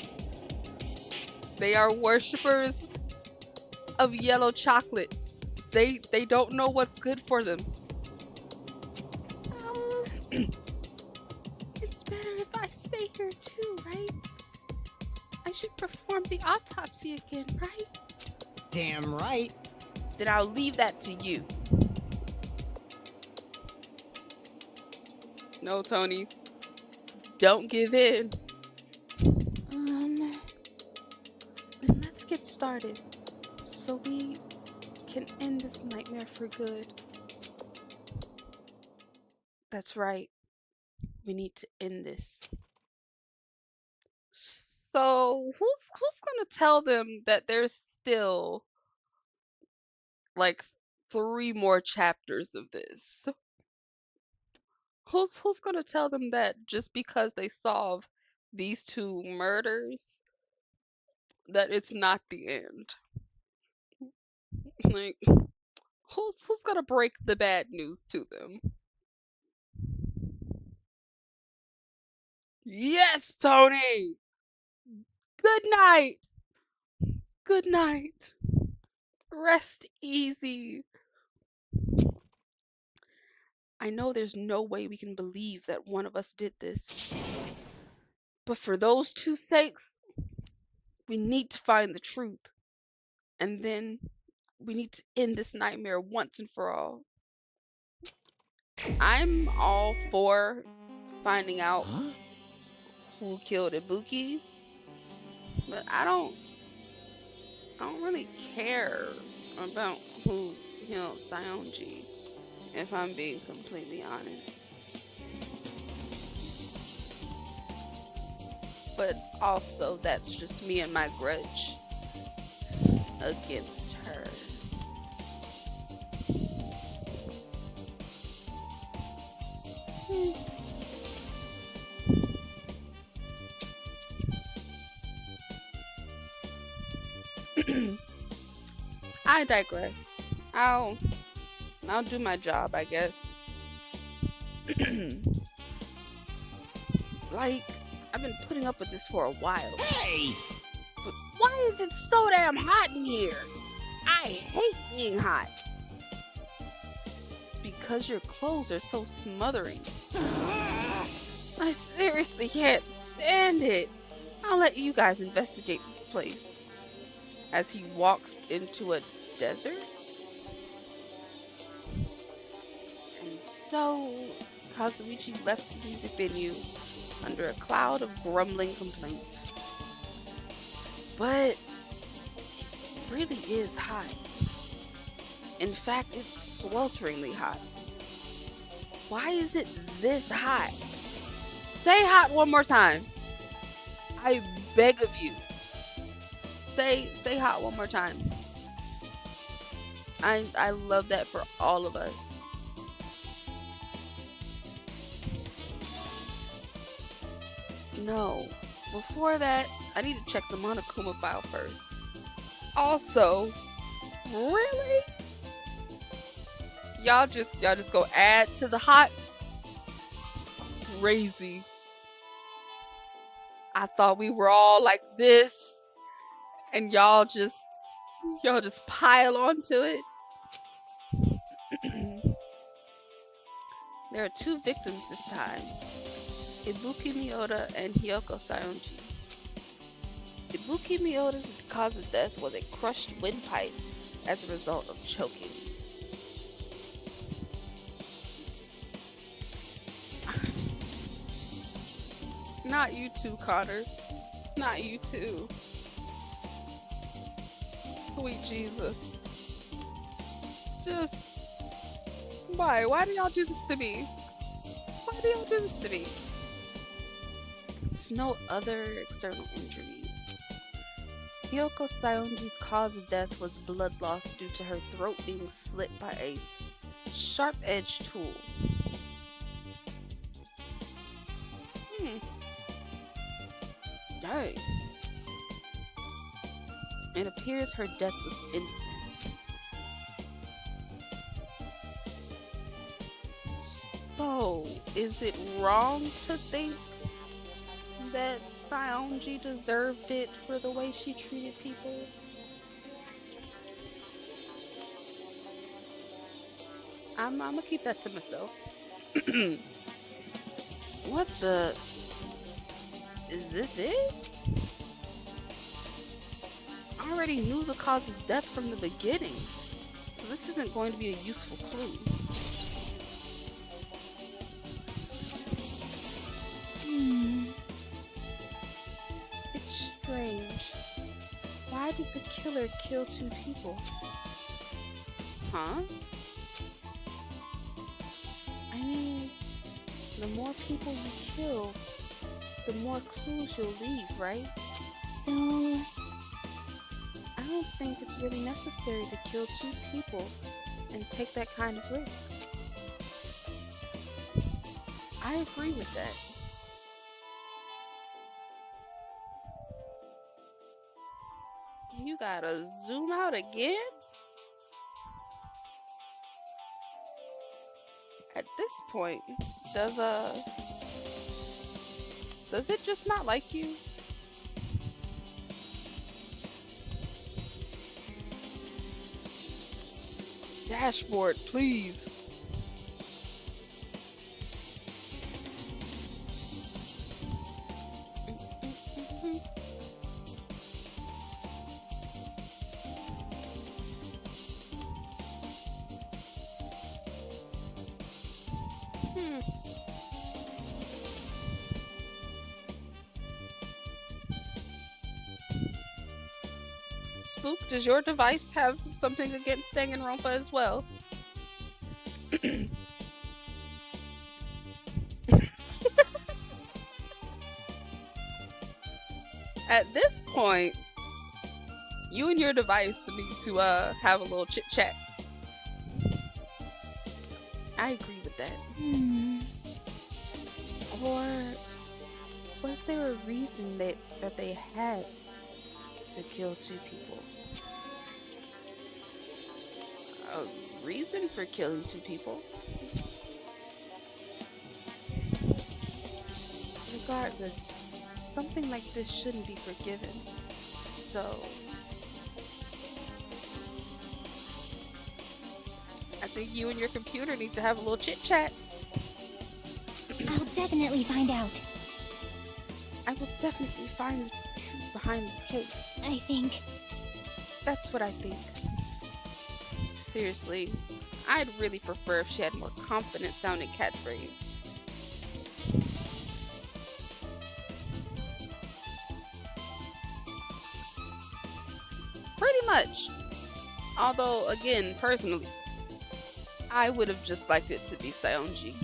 They are worshippers of yellow chocolate. They don't know what's good for them. It's better if I stay here too, right? I should perform the autopsy again, right? Damn right. Then I'll leave that to you. No, Tony. Don't give in. Then let's get started so we can end this nightmare for good. That's right. We need to end this. So who's gonna tell them that there's still like 3 more chapters of this? Who's gonna tell them that just because they solve these 2 murders that it's not the end? Like who's gonna break the bad news to them? Yes, Tony. Good night. Good night. Rest easy. I know there's no way we can believe that one of us did this. But for those 2 sakes, we need to find the truth. And then we need to end this nightmare once and for all. I'm all for finding out Huh? who killed Ibuki, but I don't really care about who killed Saionji, if I'm being completely honest. But also, that's just me and my grudge against her. I digress. I'll do my job, I guess. Like, I've been putting up with this for a while. Hey! But why is it so damn hot in here? I hate being hot. It's because your clothes are so smothering. I seriously can't stand it. I'll let you guys investigate this place. As he walks into a desert. And so, Kazuichi left the music venue under a cloud of grumbling complaints. But it really is hot. In fact, it's swelteringly hot. Why is it this hot? Say hot one more time. I beg of you. Say hot one more time. I love that for all of us. No. Before that, I need to check the Monokuma file first. Also, really? Y'all just go add to the hots? Crazy. I thought we were all like this, and y'all just pile onto it. There are 2 victims this time. Ibuki Miyoda and Hyoko Saionji. Ibuki Miyoda's cause of death was a crushed windpipe as a result of choking. Not you too, Connor. Not you too. Sweet Jesus. Just... Why? Why do y'all do this to me? Why do y'all do this to me? It's no other external injuries. Hyoko Saionji's cause of death was blood loss due to her throat being slit by a sharp-edged tool. Dang. It appears her death was instant. So, is it wrong to think that Saionji deserved it for the way she treated people? I'm gonna keep that to myself. What the... Is this it? I already knew the cause of death from the beginning. So this isn't going to be a useful clue. It's strange. Why did the killer kill 2 people? Huh? I mean, the more people you kill, the more clues you'll leave, right? So, I don't think it's really necessary to kill 2 people and take that kind of risk. I agree with that. You gotta zoom out again? At this point, does it just not like you? Dashboard, please. Spook, does your device have something against Danganronpa as well? At this point, you and your device need to have a little chit chat. I agree with that. Or was there a reason that they had to kill 2 people? A reason for killing 2 people? Regardless, something like this shouldn't be forgiven. So, I think you and your computer need to have a little chit chat. I'll definitely find out. I will definitely find the truth behind this case. I think. That's what I think. Seriously, I'd really prefer if she had more confident sounding catchphrase. Pretty much. Although, again, personally, I would have just liked it to be Saionji.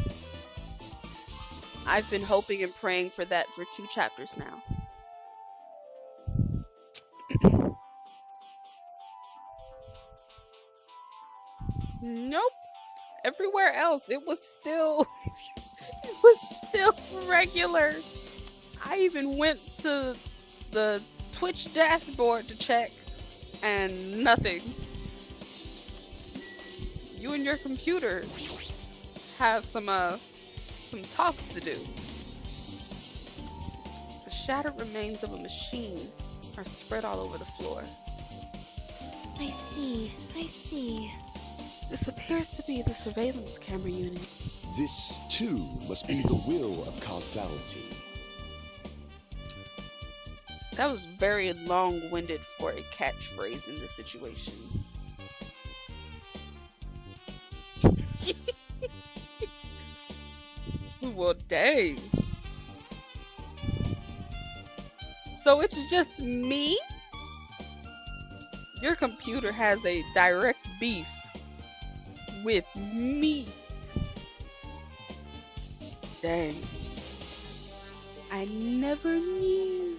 I've been hoping and praying for that for 2 chapters now. Nope. Everywhere else, it was still regular. I even went to the Twitch dashboard to check, and nothing. You and your computer have some talks to do. The shattered remains of a machine are spread all over the floor. I see. This appears to be the surveillance camera unit. This, too, must be the will of causality. That was very long-winded for a catchphrase in this situation. Well, dang. So it's just me? Your computer has a direct beef with me. Dang. I never knew.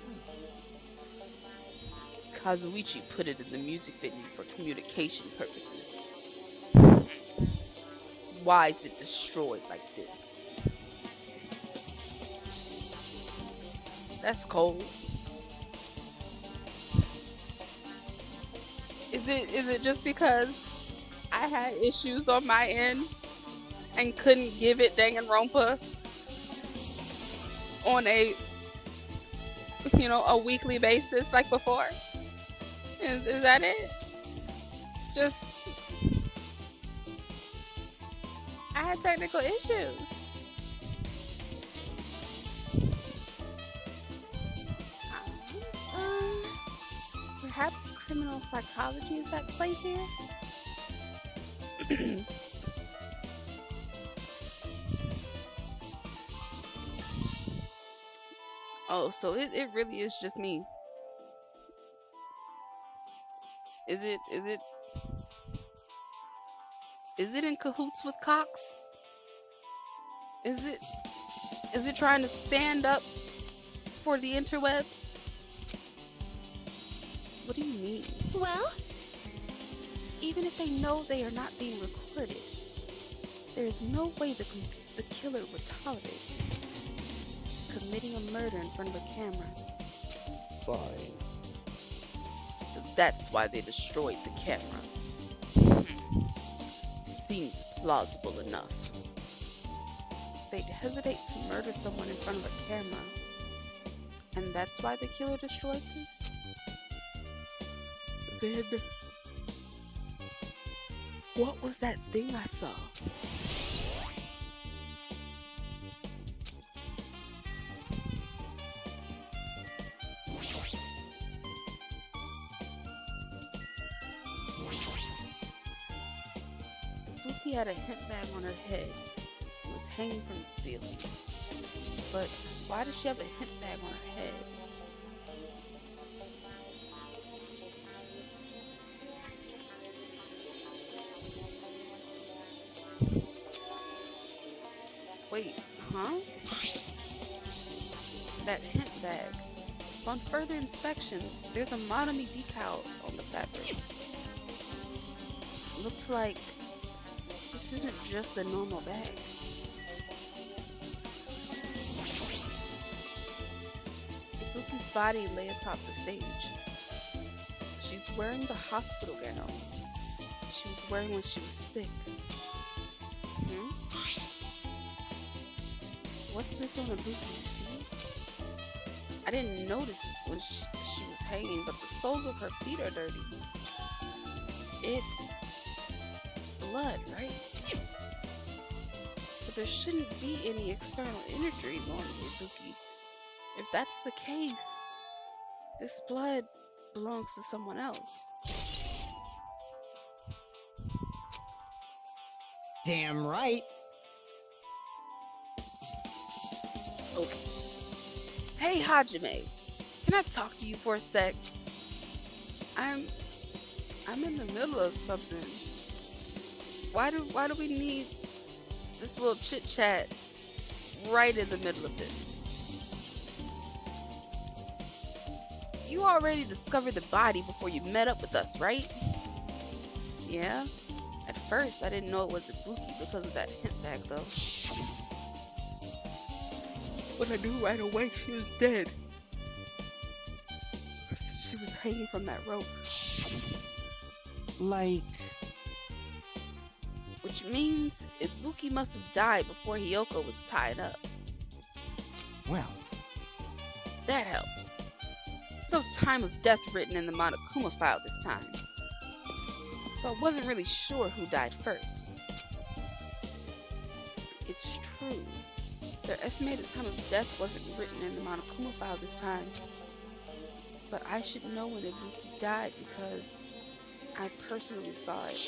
Kazuichi put it in the music video for communication purposes. Why is it destroyed like this? That's cold. Is it just because I had issues on my end and couldn't give it Danganronpa on a weekly basis like before? Is that it? Just I had technical issues. Perhaps criminal psychology is at play here? Oh, so it really is just me. Is it in cahoots with Cox? Is it trying to stand up for the interwebs? What do you mean? Well, Even if they know they are not being recorded, there is no way the killer would tolerate committing a murder in front of a camera. Fine. So that's why they destroyed the camera. Seems plausible enough. They'd hesitate to murder someone in front of a camera, and that's why the killer destroyed this? Then, what was that thing I saw? Lucy had a hint bag on her head. It was hanging from the ceiling. But why does she have a hint bag on her head? Wait, huh? That hint bag. On further inspection, there's a Monomi decal on the fabric. Looks like this isn't just a normal bag. Ibuki's body lay atop the stage. She's wearing the hospital gown she was wearing when she was sick. What's this on Ibuki's feet? I didn't notice when she was hanging, but the soles of her feet are dirty. It's blood, right? But there shouldn't be any external injury on Ibuki. If that's the case, this blood belongs to someone else. Damn right. Okay. Hey, Hajime. Can I talk to you for a sec? I'm in the middle of something. Why do we need this little chit chat right in the middle of this? You already discovered the body before you met up with us, right? Yeah. At first, I didn't know it was Ibuki because of that hint bag, though. But I knew right away she was dead. She was hanging from that rope. Like... Which means Ibuki must have died before Hiyoko was tied up. Well... That helps. There's no time of death written in the Monokuma file this time. So I wasn't really sure who died first. It's true. Their estimated time of death wasn't written in the Monokuma file this time. But I should know when Ibuki died because I personally saw it.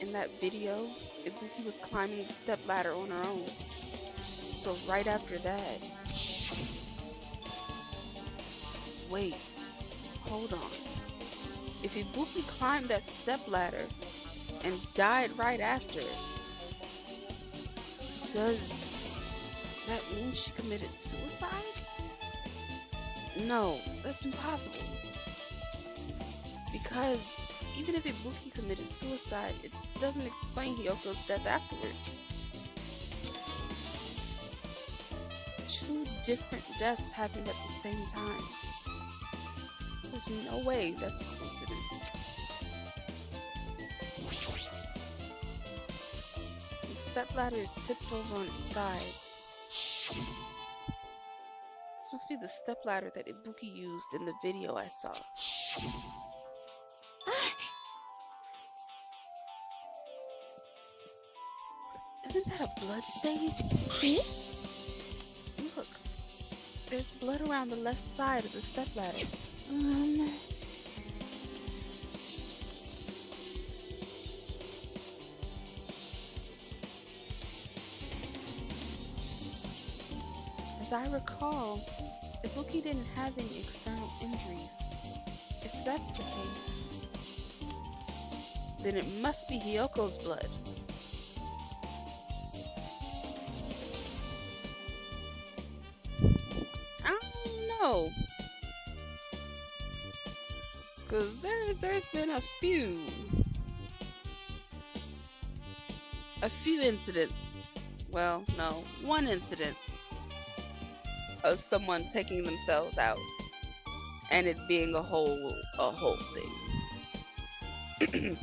In that video, Ibuki was climbing the stepladder on her own. So right after that... Wait, hold on. If Ibuki climbed that stepladder and died right after, does that mean she committed suicide? No, that's impossible. Because even if Ibuki committed suicide, it doesn't explain Hyoko's death afterward. Two different deaths happened at the same time. There's no way that's a coincidence. The stepladder is tipped over on its side. This must be the stepladder that Ibuki used in the video I saw. Isn't that a blood stain? See? Look, there's blood around the left side of the stepladder. As I recall, Ibuki didn't have any external injuries. If that's the case, then it must be Hyoko's blood. I don't know. Cause there's been a few incidents. Well, no, one incident of someone taking themselves out and it being a whole thing.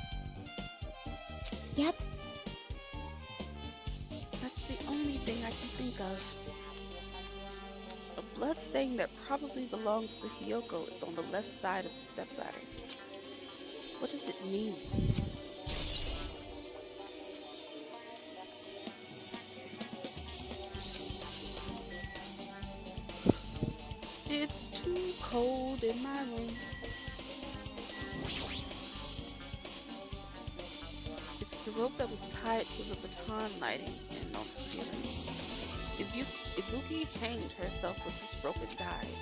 Yep. That's the only thing I can think of. A blood stain that probably belongs to Hiyoko is on the left side of the stepladder. What does it mean? It's too cold in my room. It's the rope that was tied to the baton lighting and on the ceiling. Ibuki hanged herself with this rope and died.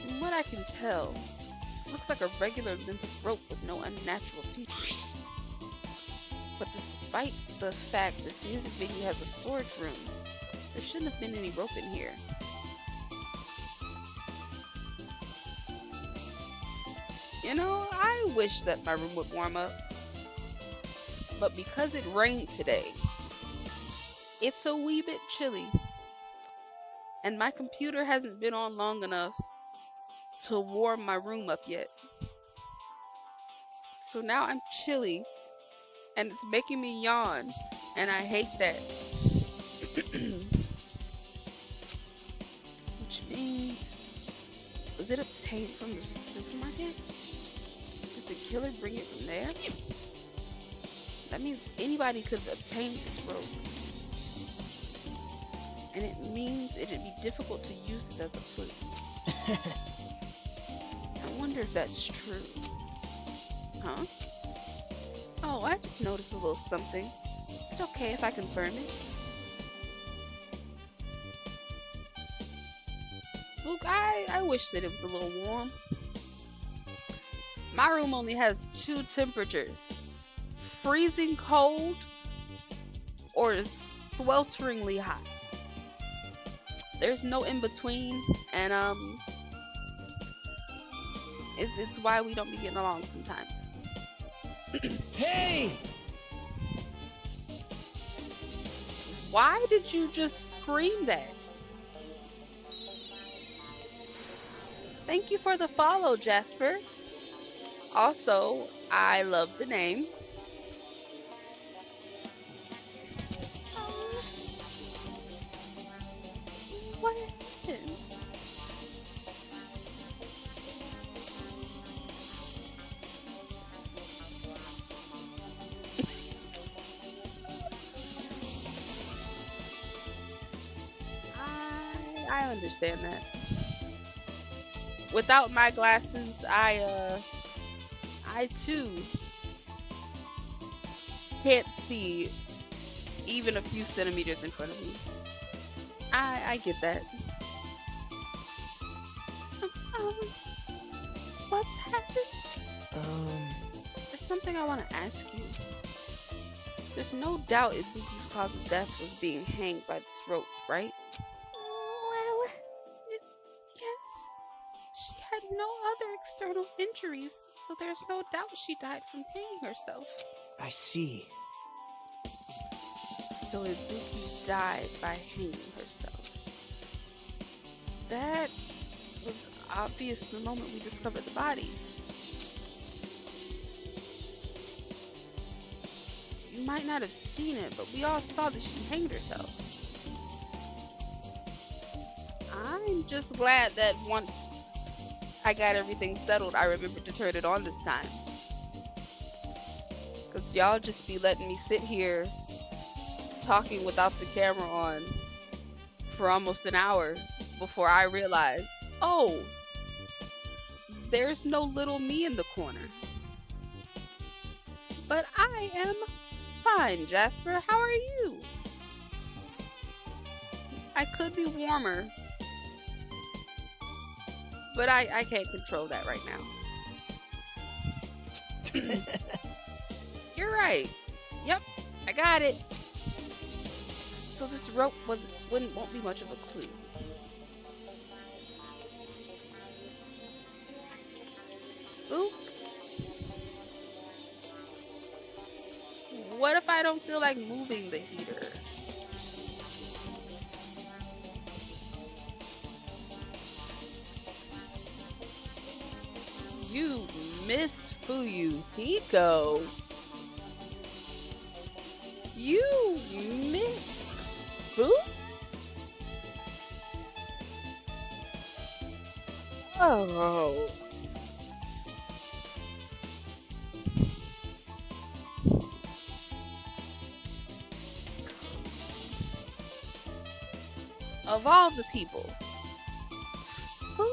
From what I can tell, it looks like a regular length of rope with no unnatural features. But despite the fact this music video has a storage room, there shouldn't have been any rope in here. You know, I wish that my room would warm up. But because it rained today, it's a wee bit chilly. And my computer hasn't been on long enough to warm my room up yet. So now I'm chilly and it's making me yawn, and I hate that. Which means, was it obtained from the supermarket? Did the killer bring it from there? That means anybody could have obtained this rope. And it means it'd be difficult to use this as a clue. I wonder if that's true. Huh? Oh, I just noticed a little something. Is it okay if I confirm it? Spook, I wish that it was a little warm. My room only has 2 temperatures. Freezing cold or swelteringly hot. There's no in between, and it's why we don't be getting along sometimes. Hey! Why did you just scream that? Thank you for the follow, Jasper. Also, I love the name. What happened? I understand that. Without my glasses, I too can't see even a few centimeters in front of me. I get that. What's happened? There's something I want to ask you. There's no doubt Ibuki's cause of death was being hanged by this rope, right? Well, yes. She had no other external injuries, so there's no doubt she died from hanging herself. I see. So Ibuki died by hanging herself. That was obvious the moment we discovered the body. You might not have seen it, but we all saw that she hanged herself. I'm just glad that once I got everything settled, I remembered to turn it on this time. Because y'all just be letting me sit here talking without the camera on for almost an hour before I realize, oh, there's no little me in the corner. But I am fine, Jasper. How are you? I could be warmer, but I can't control that right now. You're right. Yep, I got it. So this rope won't be much of a clue. Spook? What if I don't feel like moving the heater? You missed Fuyuhiko. You missed Fu? Oh. Of all the people, who?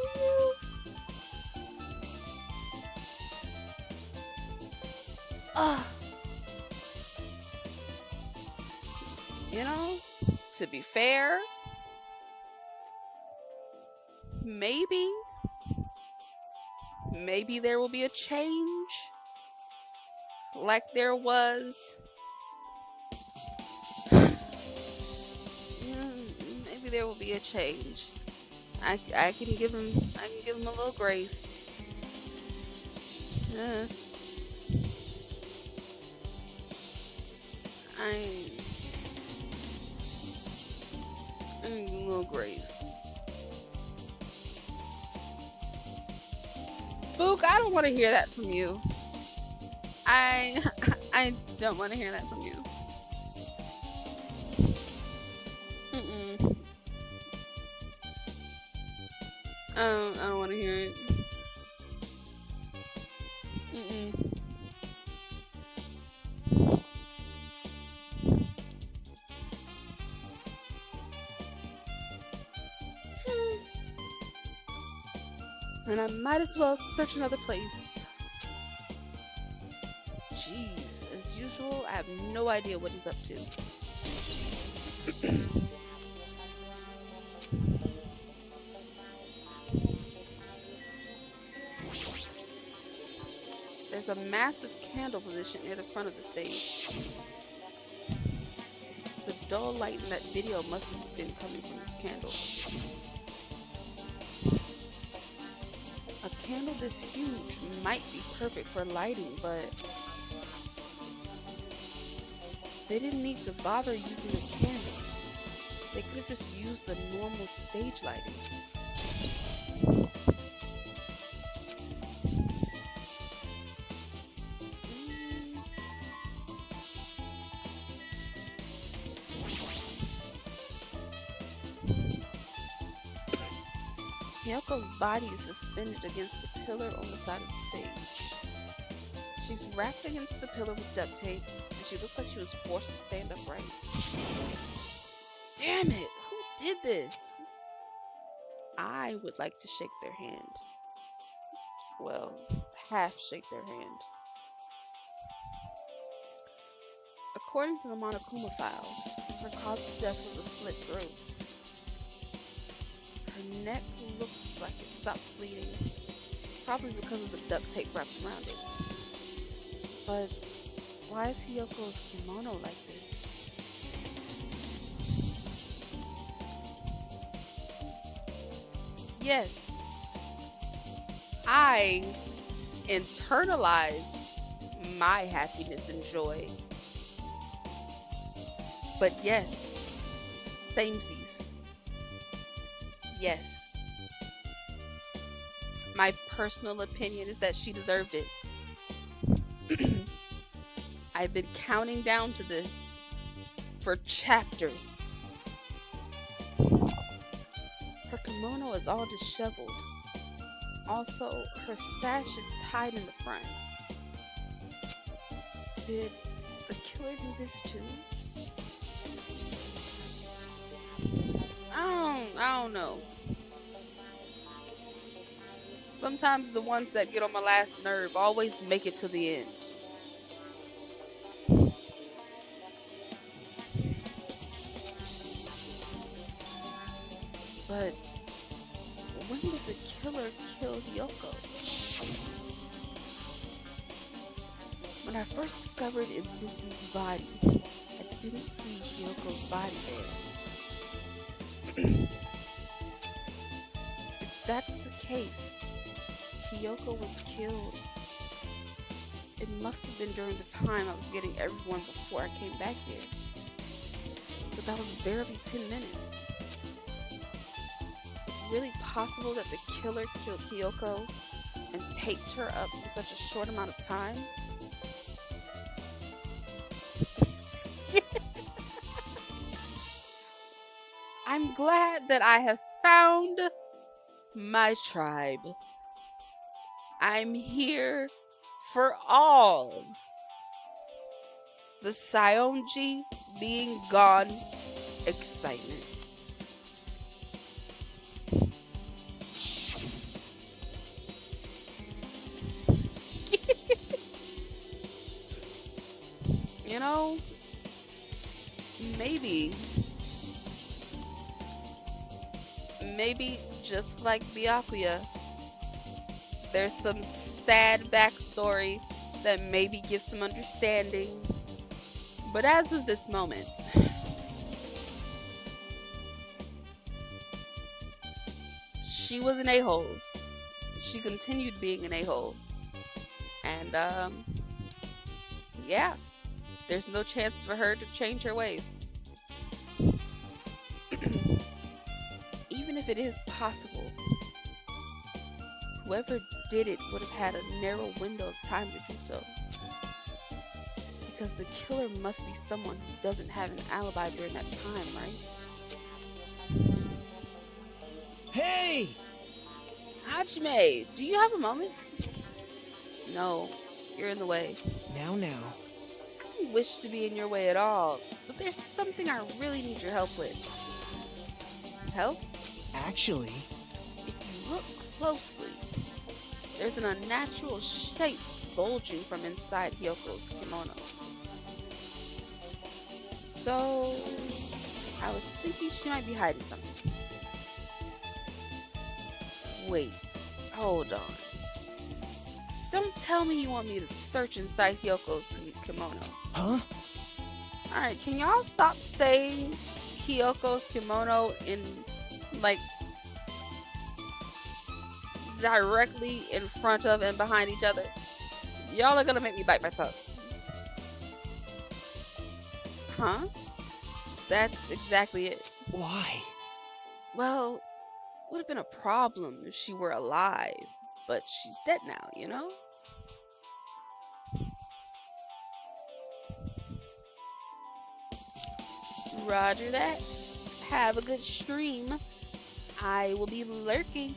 You know, to be fair, maybe there will be a change like there was there will be a change. I can give him a little grace. Yes. I need a little grace. Spook, I don't want to hear that from you. I don't want to hear that from you. Mm-mm. I don't want to hear it. Mm-mm. And I might as well search another place. Jeez, as usual, I have no idea what he's up to. There's a massive candle position near the front of the stage. The dull light in that video must have been coming from this candle. A candle this huge might be perfect for lighting, but they didn't need to bother using a candle. They could have just used the normal stage lighting. Hyoko's body is suspended against the pillar on the side of the stage. She's wrapped against the pillar with duct tape, and she looks like she was forced to stand upright. Damn it! Who did this? I would like to shake their hand. Well, half shake their hand. According to the Monokuma file, her cause of death was a slit throat. Her neck looks like it stopped bleeding, probably because of the duct tape wrapped around it. But why is Hyoko's kimono like this? Yes, I internalized my happiness and joy. But yes, samesies. Yes. My personal opinion is that she deserved it. I've been counting down to this for chapters. Her kimono is all disheveled. Also, her sash is tied in the front. Did the killer do this too? I don't know. Sometimes the ones that get on my last nerve always make it to the end. But when did the killer kill Hyoko? When I first discovered Ibuki's body, I didn't see Hyoko's body there. If that's the case, Hyoko was killed. It must have been during the time I was getting everyone before I came back here. But that was barely 10 minutes. Is it really possible that the killer killed Hyoko and taped her up in such a short amount of time? I'm glad that I have found my tribe. I'm here for all. The Saionji being gone excitement. You know, maybe just like Byakuya, there's some sad backstory that maybe gives some understanding. But as of this moment, she was an a-hole. She continued being an a-hole. And, yeah. There's no chance for her to change her ways. Even if it is possible, whoever did it would have had a narrow window of time to do so. Because the killer must be someone who doesn't have an alibi during that time, right? Hey! Hajime, do you have a moment? No, you're in the way. Now. I don't wish to be in your way at all, but there's something I really need your help with. Help? Actually, If you look closely, there's an unnatural shape bulging from inside Hyoko's kimono. So, I was thinking she might be hiding something. Wait, hold on. Don't tell me you want me to search inside Hyoko's kimono. huh? Alright, can y'all stop saying Hyoko's kimono in, like, directly in front of and behind each other? Y'all are gonna make me bite my tongue. Huh? That's exactly it. Why? Well, would have been a problem if she were alive, but she's dead now, you know? Roger that. Have a good stream. I will be lurking.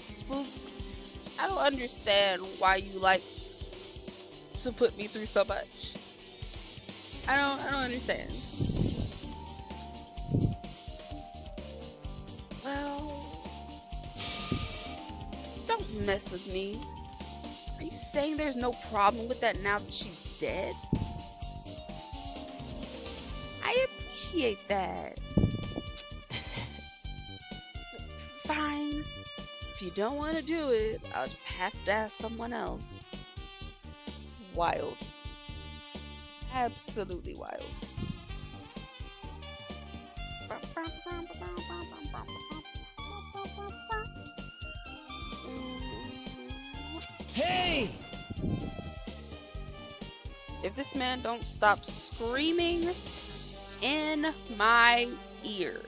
Spook, I don't understand why you like to put me through so much. I don't understand. Well, don't mess with me. Are you saying there's no problem with that now that she's dead? I appreciate that. Fine. If you don't want to do it, I'll just have to ask someone else. Wild. Absolutely wild. Hey! If this man don't stop screaming in my ear.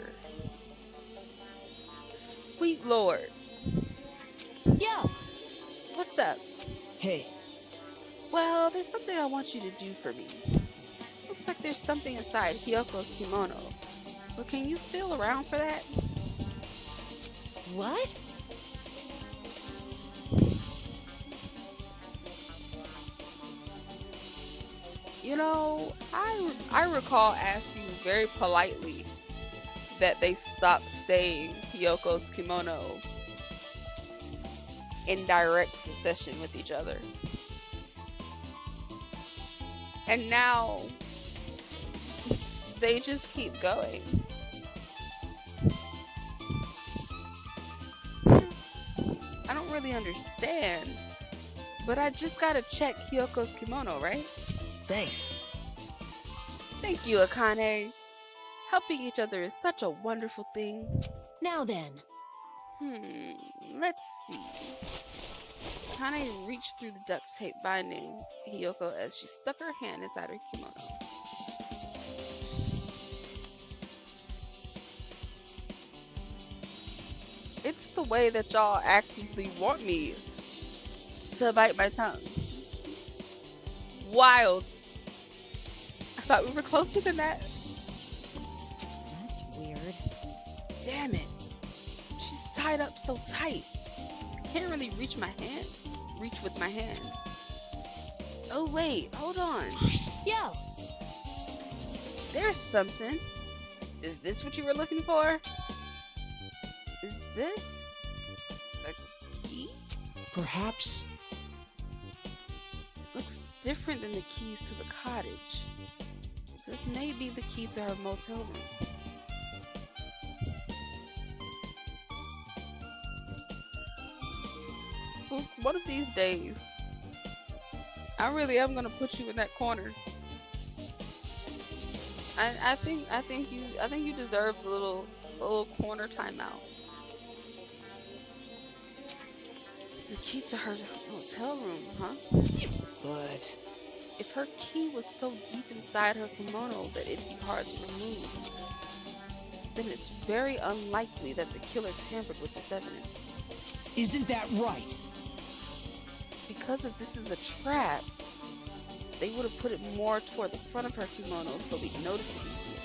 Sweet Lord. Yo, What's up? Hey, Well, there's something I want you to do for me. Looks like there's something inside Hyoko's kimono. So can you feel around for that? what? You know, I recall asking very politely that they stop saying Hyoko's kimono in direct succession with each other. And now they just keep going. I don't really understand, but I just gotta check Hyoko's kimono, right? thanks. Thank you, Akane. Helping each other is such a wonderful thing. Now then. Let's see. Akane reached through the duct tape binding Hyoko as she stuck her hand inside her kimono. It's the way that y'all actively want me to bite my tongue. Wild. I thought we were closer than that. That's weird. Damn it. She's tied up so tight. I can't really reach with my hand. Oh wait, hold on. Yo, There's something. Is this what you were looking for? Is this a key? Perhaps. Looks different than the keys to the cottage. This may be the key to her motel room. Spook, one of these days, I really am gonna put you in that corner. I think you deserve a a little corner timeout. The key to her hotel room, huh? But If her key was so deep inside her kimono that it'd be hard to remove, then it's very unlikely that the killer tampered with this evidence. isn't that right? Because if this is a trap, they would have put it more toward the front of her kimono so we'd notice it easier.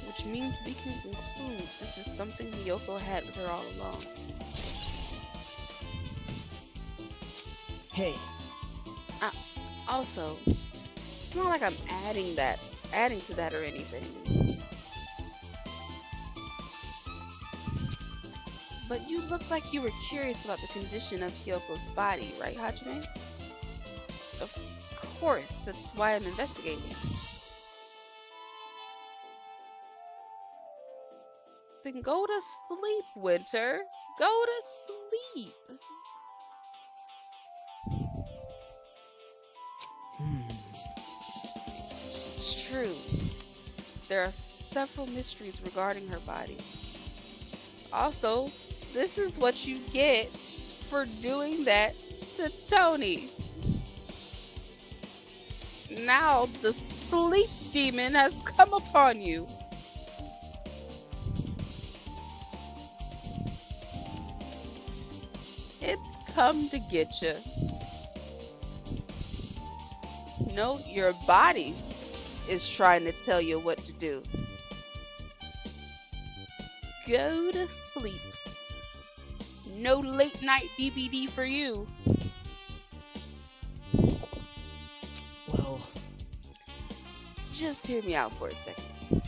Which means we can conclude this is something Miyoko had with her all along. Hey, Also, it's not like I'm adding to that or anything. But you look like you were curious about the condition of Hyoko's body, right, Hajime? Of course, that's why I'm investigating. Then go to sleep, Winter. Go to sleep. It's true. There are several mysteries regarding her body. Also, this is what you get for doing that to Tony. Now the sleep demon has come upon you. It's come to get you. No, your body is trying to tell you what to do. Go to sleep. No late night DVD for you. well, Just hear me out for a second.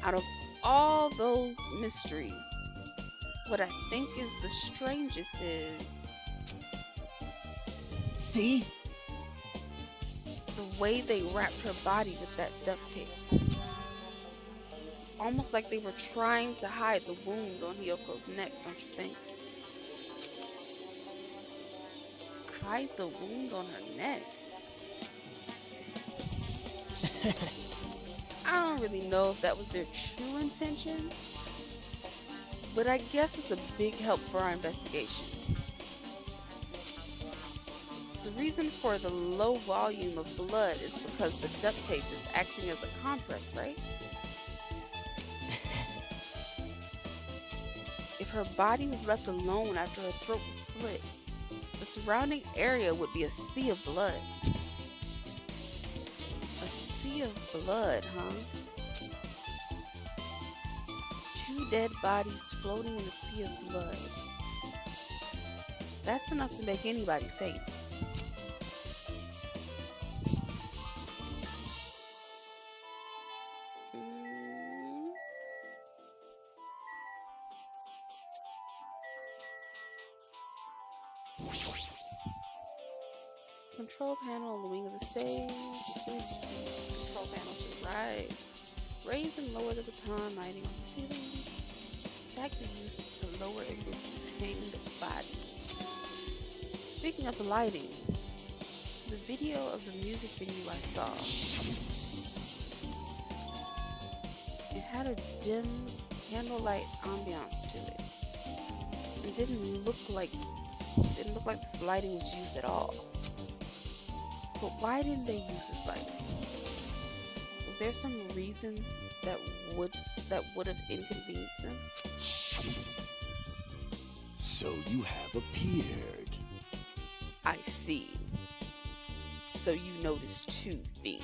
Out of all those mysteries, what I think is the strangest is see? the way they wrapped her body with that duct tape. It's almost like they were trying to hide the wound on Hyoko's neck, don't you think? Hide the wound on her neck? I don't really know if that was their true intention, but I guess it's a big help for our investigation. The reason for the low volume of blood is because the duct tape is acting as a compress, right? If her body was left alone after her throat was slit, the surrounding area would be a sea of blood. A sea of blood, huh? Two dead bodies floating in a sea of blood. That's enough to make anybody faint. Control panel on the wing of the stage. Control panel to the right. Raise and lower the baton lighting on the ceiling. Factor uses to lower a rookie's hanged body. Speaking of the lighting, the video of the music venue I saw, it had a dim candlelight ambiance to it. It didn't look like this lighting was used at all. But why didn't they use this lighting? Was there some reason that would have inconvenienced them? So you have appeared. I see. So you noticed too, Fiend.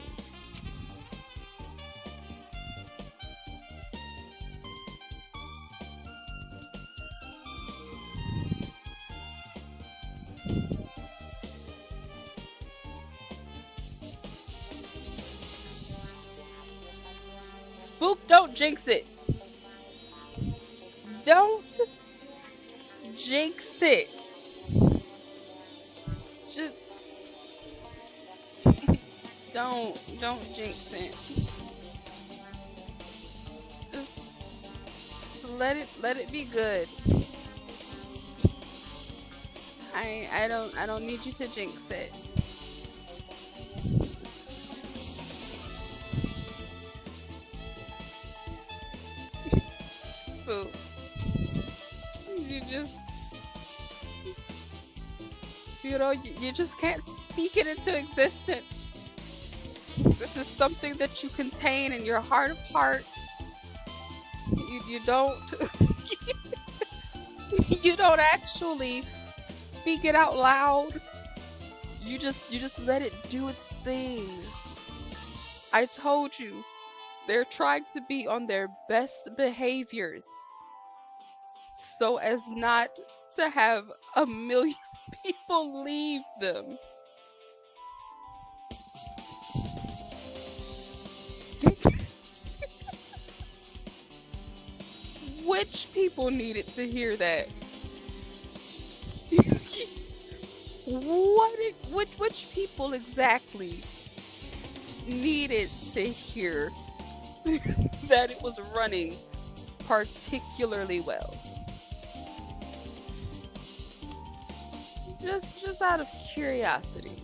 Spook, don't jinx it. Don't jinx it. Just don't jinx it. Just let it be good. I don't need you to jinx it. people. You just, you just can't speak it into existence. This is something that you contain in your heart of heart. You don't you don't actually speak it out loud. You just let it do its thing. I told you, they're trying to be on their best behaviors so as not to have a million people leave them. Which people needed to hear that? Which people exactly needed to hear that it was running particularly well? Just out of curiosity.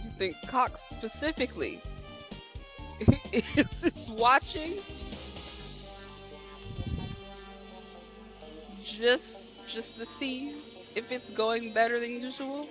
You think Cox specifically is watching just to see if it's going better than usual?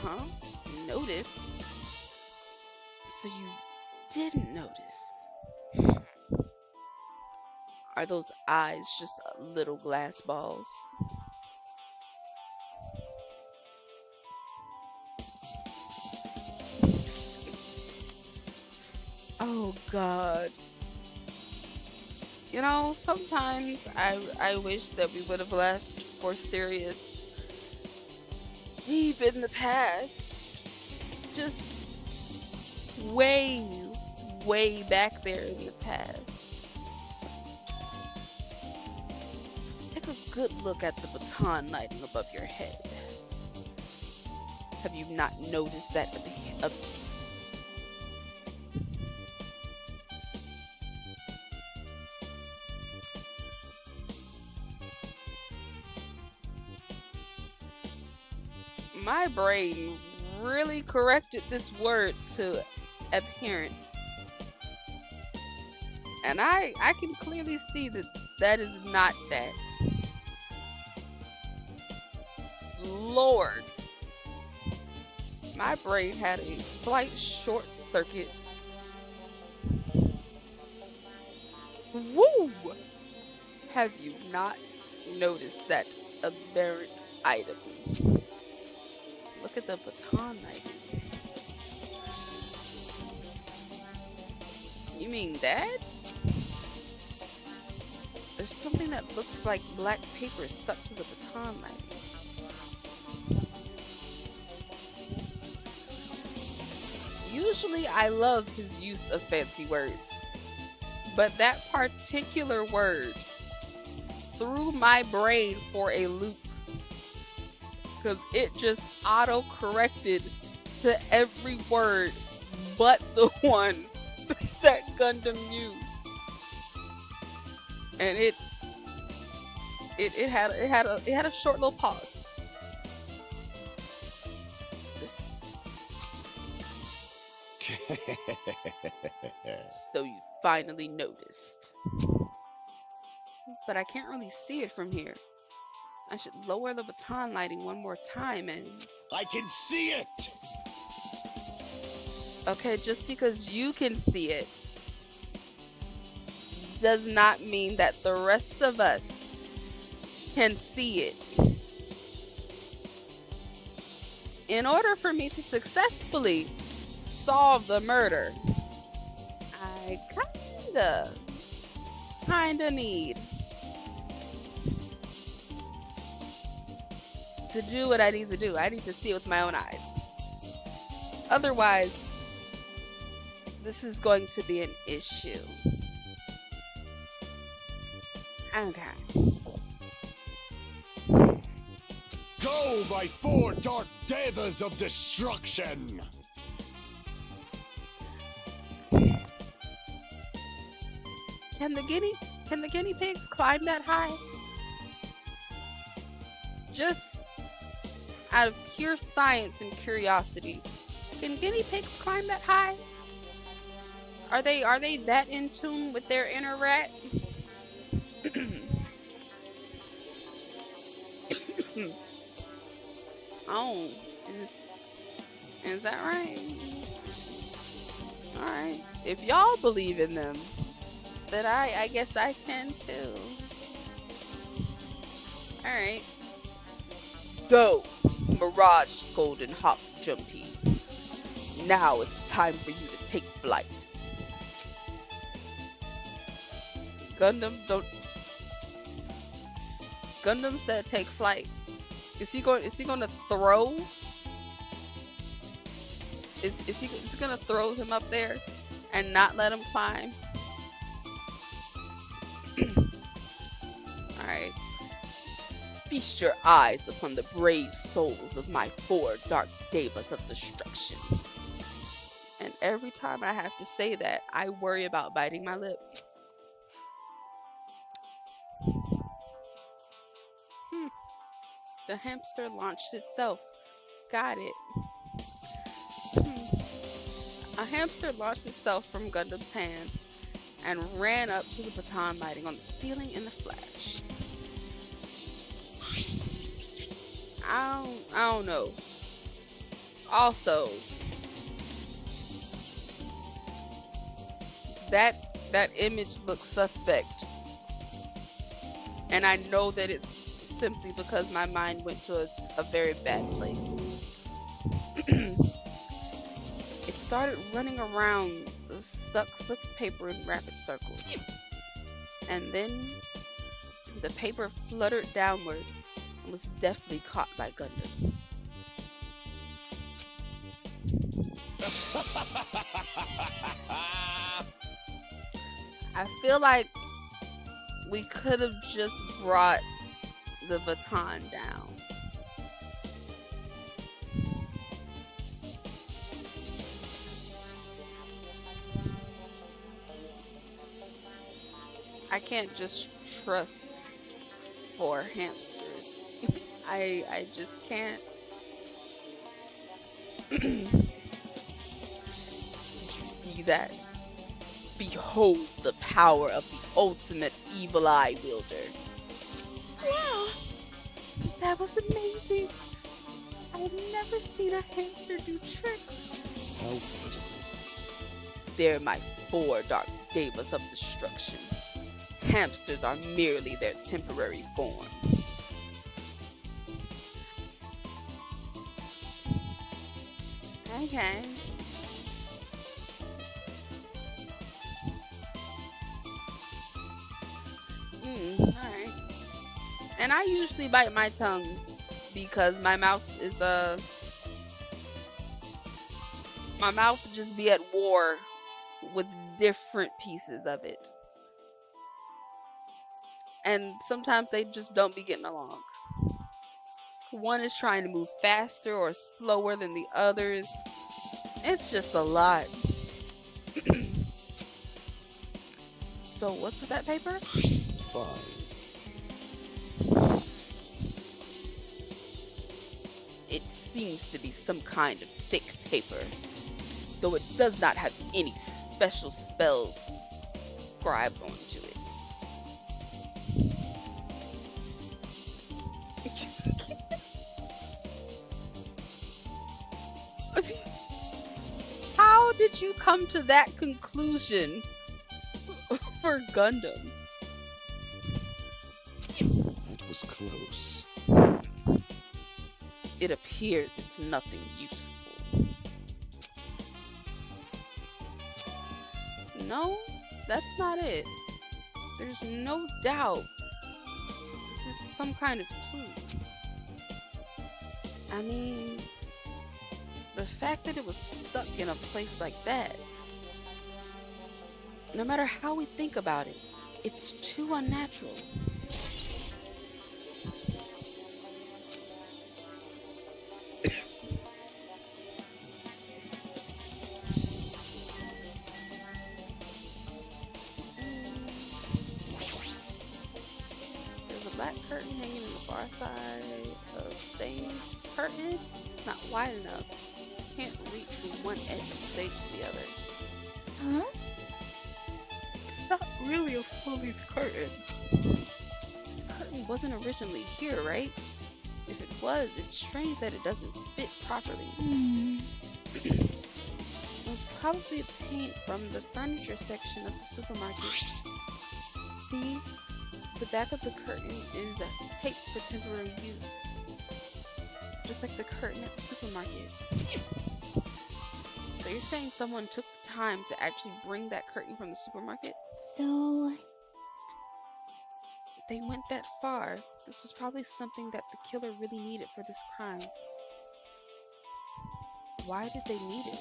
Huh? Noticed? So you didn't notice? Are those eyes just little glass balls? Oh God. You know, sometimes I wish that we would have left for Sirius deep in the past. Just way, way back there in the past. Take a good look at the baton lighting above your head. Have you not noticed that my brain really corrected this word to apparent, and I can clearly see that that is not that. Lord, my brain had a slight short circuit. Woo! Have you not noticed that aberrant item? Look at the baton lighting. You mean that? There's something that looks like black paper stuck to the baton lighting. Usually I love his use of fancy words, but that particular word threw my brain for a loop because it just auto-corrected to every word but the one that Gundam used, and it had a short little pause. So you finally noticed. But I can't really see it from here. I should lower the baton lighting one more time and... I can see it! Okay, just because you can see it does not mean that the rest of us can see it. In order for me to successfully solve the murder, I kinda need to do what I need to do. I need to see it with my own eyes. Otherwise, this is going to be an issue. Okay. Go, my 4 dark devas of destruction! Can the guinea pigs climb that high? Just out of pure science and curiosity, can guinea pigs climb that high? Are they that in tune with their inner rat? Oh, is that right? All right. If y'all believe in them, then I guess I can too. All right. Go, Mirage Golden Hop Jumpy. Now it's time for you to take flight. Gundam said take flight. Is he going to throw? Is he going to throw him up there and not let him climb? All right. Feast your eyes upon the brave souls of my 4 dark devas of destruction. And every time I have to say that, I worry about biting my lip. The hamster launched itself. Got it. A hamster launched itself from Gundam's hand and ran up to the baton lighting on the ceiling in a flash. I don't know. Also, that image looks suspect. And I know that it's simply because my mind went to a very bad place. It started running around the stuck slip paper in rapid circles. And then the paper fluttered downward and was deftly caught by Gundam. I feel like we could have just brought the baton down. I can't just trust 4 hamsters. I just can't. Did you see that? Behold the power of the ultimate evil eye wielder. Wow! That was amazing! I've never seen a hamster do tricks. How pitiful. They're my 4 dark devas of destruction. Hamsters are merely their temporary form. Okay. Alright. And I usually bite my tongue because my mouth just be at war with different pieces of it. And sometimes they just don't be getting along. One is trying to move faster or slower than the others. It's just a lot. So what's with that paper? Fine. It seems to be some kind of thick paper, though it does not have any special spells scribed onto it. did you come to that conclusion for Gundam? That was close. It appears it's nothing useful. No, that's not it. There's no doubt this is some kind of clue. I mean, the fact that it was stuck in a place like that, no matter how we think about it, it's too unnatural. There's a black curtain hanging in the far side of the stage. Curtain not wide enough. Can't reach from one edge of the stage to the other. Huh? It's not really a full-length curtain. This curtain wasn't originally here, right? If it was, it's strange that it doesn't fit properly. It was probably obtained from the furniture section of the supermarket. See? The back of the curtain is taped for temporary use. Just like the curtain at the supermarket. So you're saying someone took the time to actually bring that curtain from the supermarket? So, They went that far. This was probably something that the killer really needed for this crime. Why did they need it?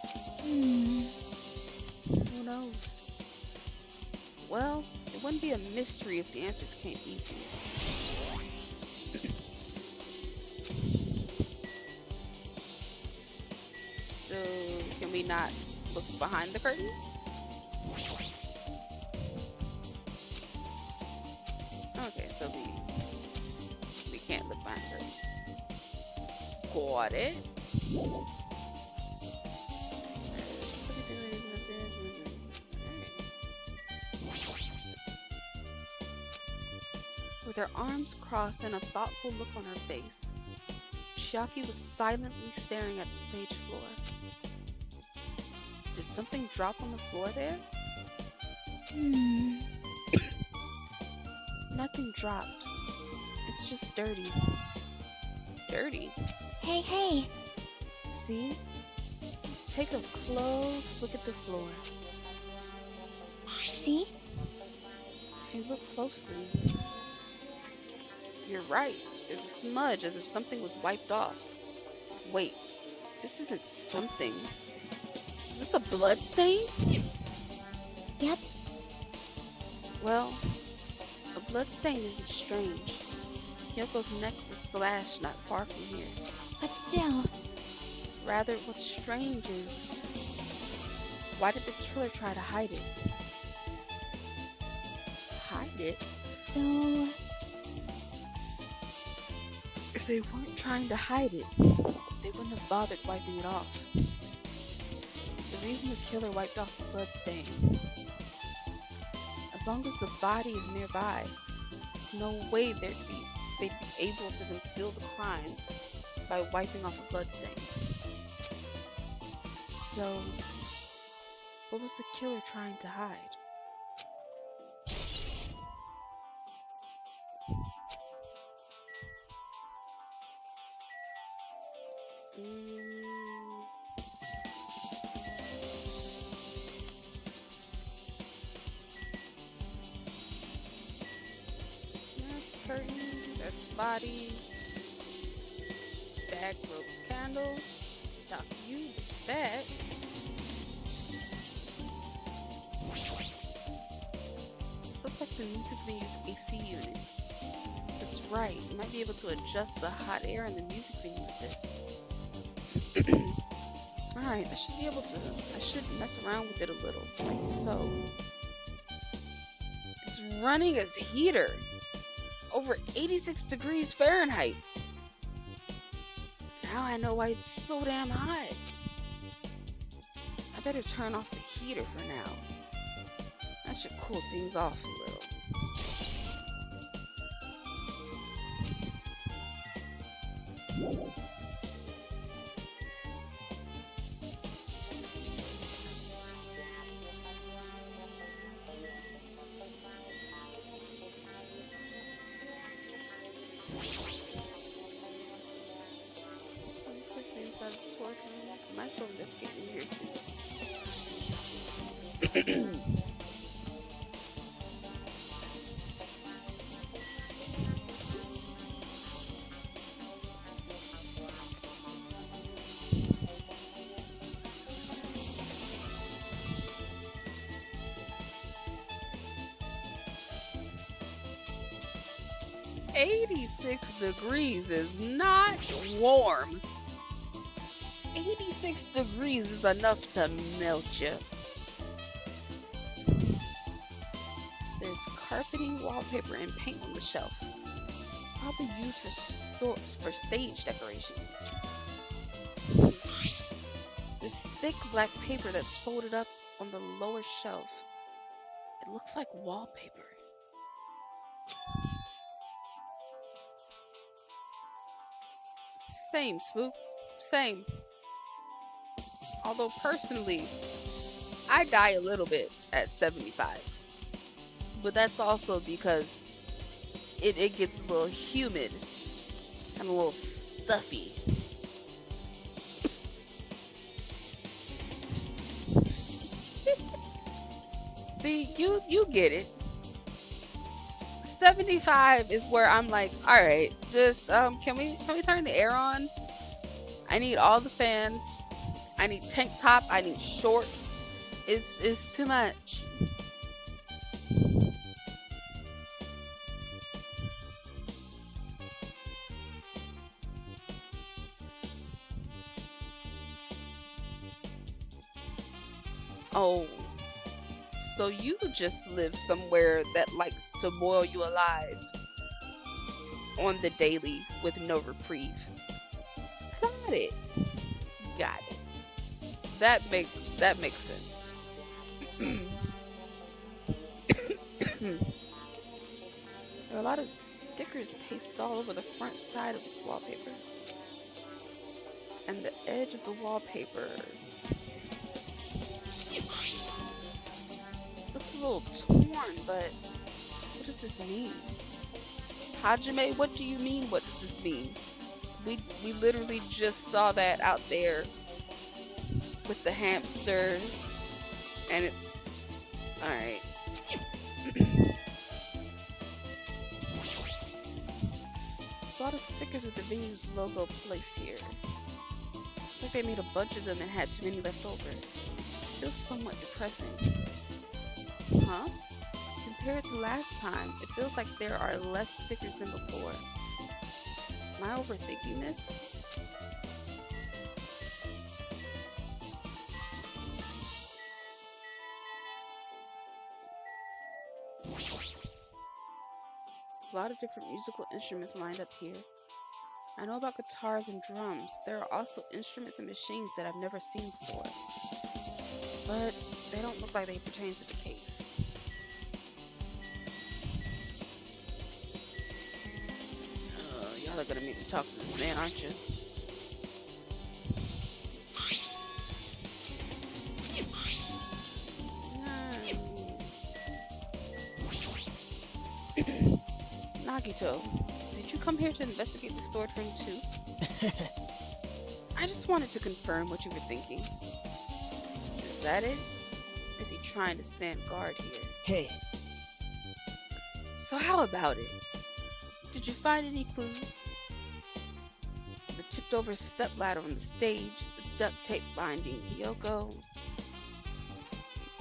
Who knows? Well, it wouldn't be a mystery if the answers came easy. So, can we not look behind the curtain? Okay, so we can't look behind the curtain. Got it. With her arms crossed and a thoughtful look on her face, Shiaki was silently staring at the stage floor. Did something drop on the floor there? Nothing dropped. It's just dirty. Dirty? Hey. See? Take a close look at the floor. See? If you look closely, you're right. There's a smudge as if something was wiped off. Wait, this isn't something. Is this a blood stain? Yep. Well, a blood stain isn't strange. Yoko's neck was slashed not far from here. But still, Rather, what's strange is, why did the killer try to hide it? Hide it? so, If they weren't trying to hide it, they wouldn't have bothered wiping it off. The reason the killer wiped off the blood stain, as long as the body is nearby, there's no way they'd be able to conceal the crime by wiping off a blood stain. So, what was the killer trying to hide? That's curtain, that's body, back rope candle. Now you with that. Looks like the music venue's AC unit. That's right, you might be able to adjust the hot air in the music venue with this. Alright, I should mess around with it a little. So, it's running as heater. Over 86 degrees Fahrenheit. Now I know why it's so damn hot. I better turn off the heater for now. That should cool things off a little. Looks like the inside of the storage room. Might as well investigate in here too. 86 degrees is not warm. 86 degrees is enough to melt you. There's carpeting, wallpaper, and paint on the shelf. It's probably used for stage decorations. This thick black paper that's folded up on the lower shelf. It looks like wallpaper. Same, Spook. Same. Although personally, I die a little bit at 75. But that's also because it gets a little humid and a little stuffy. See, you get it. 75 is where I'm like, all right, just can we turn the air on? I need all the fans. I need tank top. I need shorts. It's too much. Oh. So you just live somewhere that likes to boil you alive on the daily with no reprieve. Got it. Got it. That makes sense. There are a lot of stickers pasted all over the front side of this wallpaper. And the edge of the wallpaper looks a little torn, but what does this mean? Hajime, what do you mean, what does this mean? We literally just saw that out there with the hamster, and it's alright. There's a lot of stickers with the venue's logo placed here. It's like they made a bunch of them and had too many left over. It feels somewhat depressing. Huh? Compared to last time, it feels like there are less stickers than before. Am I overthinking this? A lot of different musical instruments lined up here. I know about guitars and drums. There are also instruments and machines that I've never seen before. But they don't look like they pertain to the case. Y'all are gonna make me talk to this man, aren't you? Nagito, did you come here to investigate the storage room too? I just wanted to confirm what you were thinking. Is that it? Is he trying to stand guard here? Hey. So how about it? Did you find any clues? The tipped over stepladder on the stage, the duct tape binding Kyoko.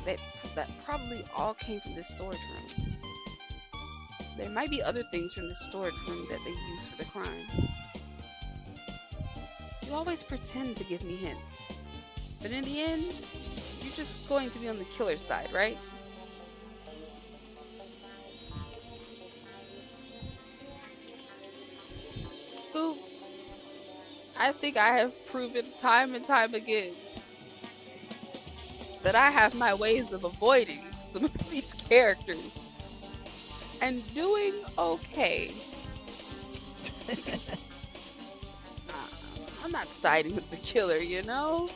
That probably all came from this storage room. There might be other things from the storage room that they used for the crime. You always pretend to give me hints, but in the end, you're just going to be on the killer's side, right? Spook, I think I have proven time and time again that I have my ways of avoiding some of these characters and doing okay. I'm not siding with the killer, you know?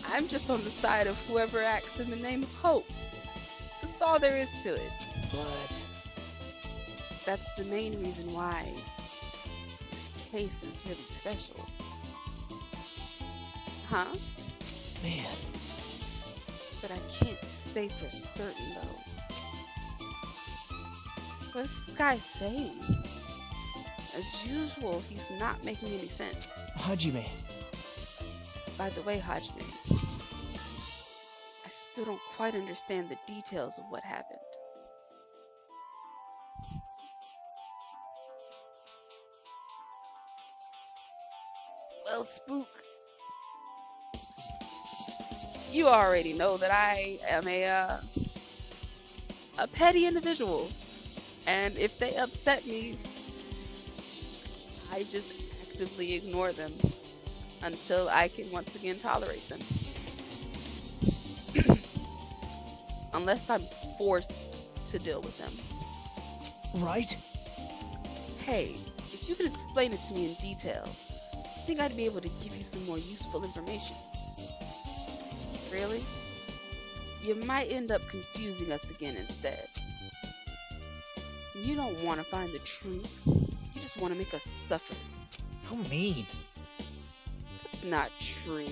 I'm just on the side of whoever acts in the name of hope. That's all there is to it. But That's the main reason why this case is really special. Huh? Man, But I can't say for certain though. What's this guy saying? As usual, he's not making any sense. Hajime, By the way, Hajime, I still don't quite understand the details of what happened. Well, Spook, you already know that I am a petty individual, and if they upset me, I just actively ignore them until I can once again tolerate them. Unless I'm forced to deal with them. right? Hey, if you could explain it to me in detail, I think I'd be able to give you some more useful information. Really? You might end up confusing us again instead. You don't want to find the truth. You just want to make us suffer. How mean. That's not true.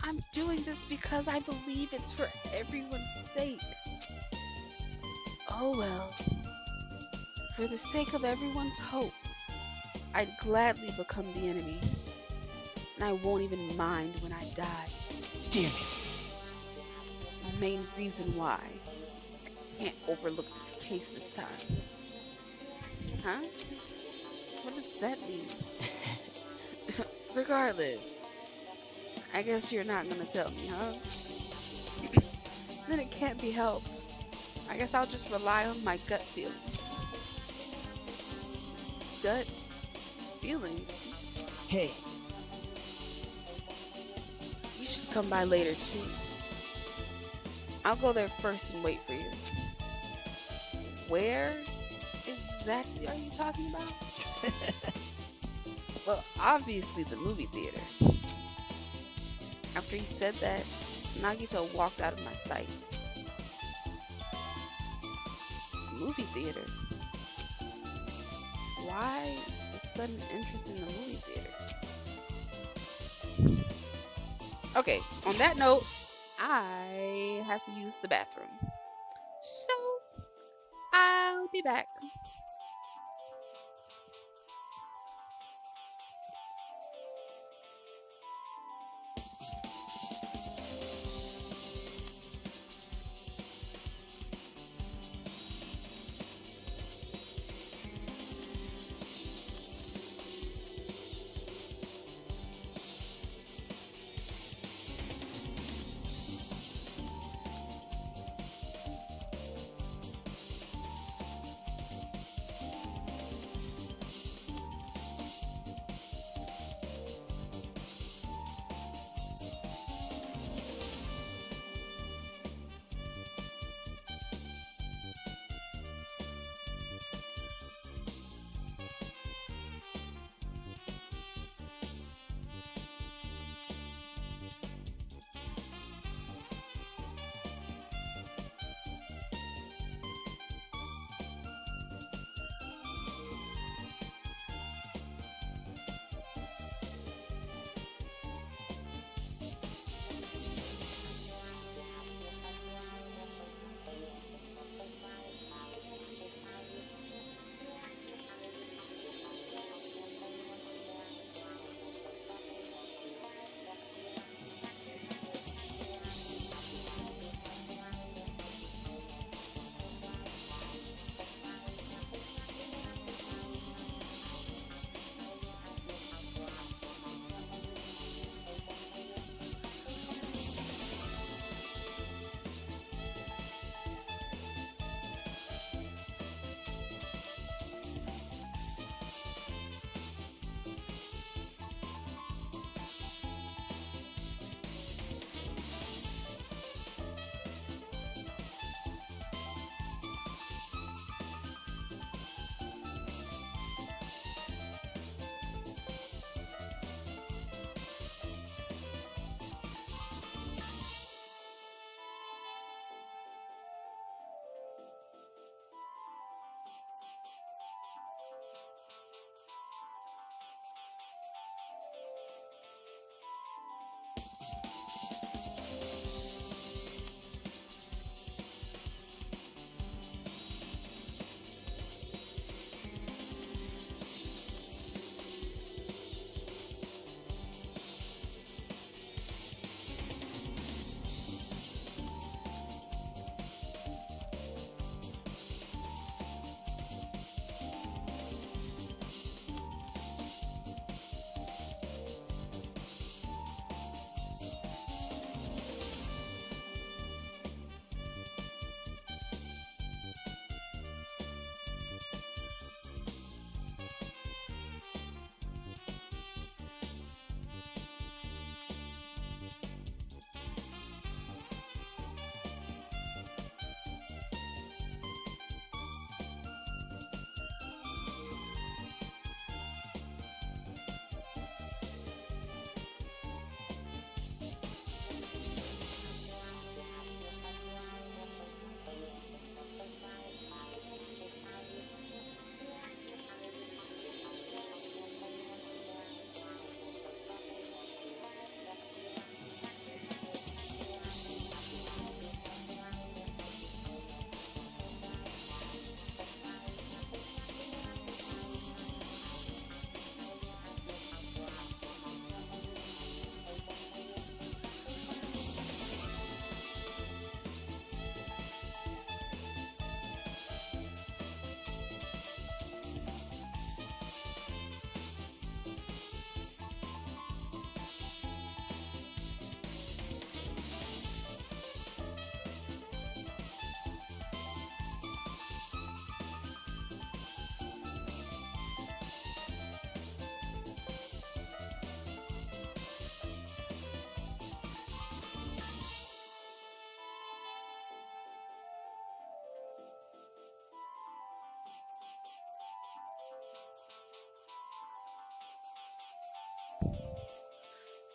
I'm doing this because I believe it's for everyone's sake. Oh well. For the sake of everyone's hope, I'd gladly become the enemy. And I won't even mind when I die. Damn it. The main reason why I can't overlook this case this time. Huh? What does that mean? Regardless, I guess you're not gonna tell me, huh? Then it can't be helped. I guess I'll just rely on my gut feelings. Gut feelings? Hey, You should come by later too. I'll go there first and wait for you. Where exactly are you talking about? Well, obviously the movie theater. After he said that, Nagito walked out of my sight. Movie theater? Why the sudden interest in the movie theater? Okay, on that note, I have to use the bathroom. So, I'll be back.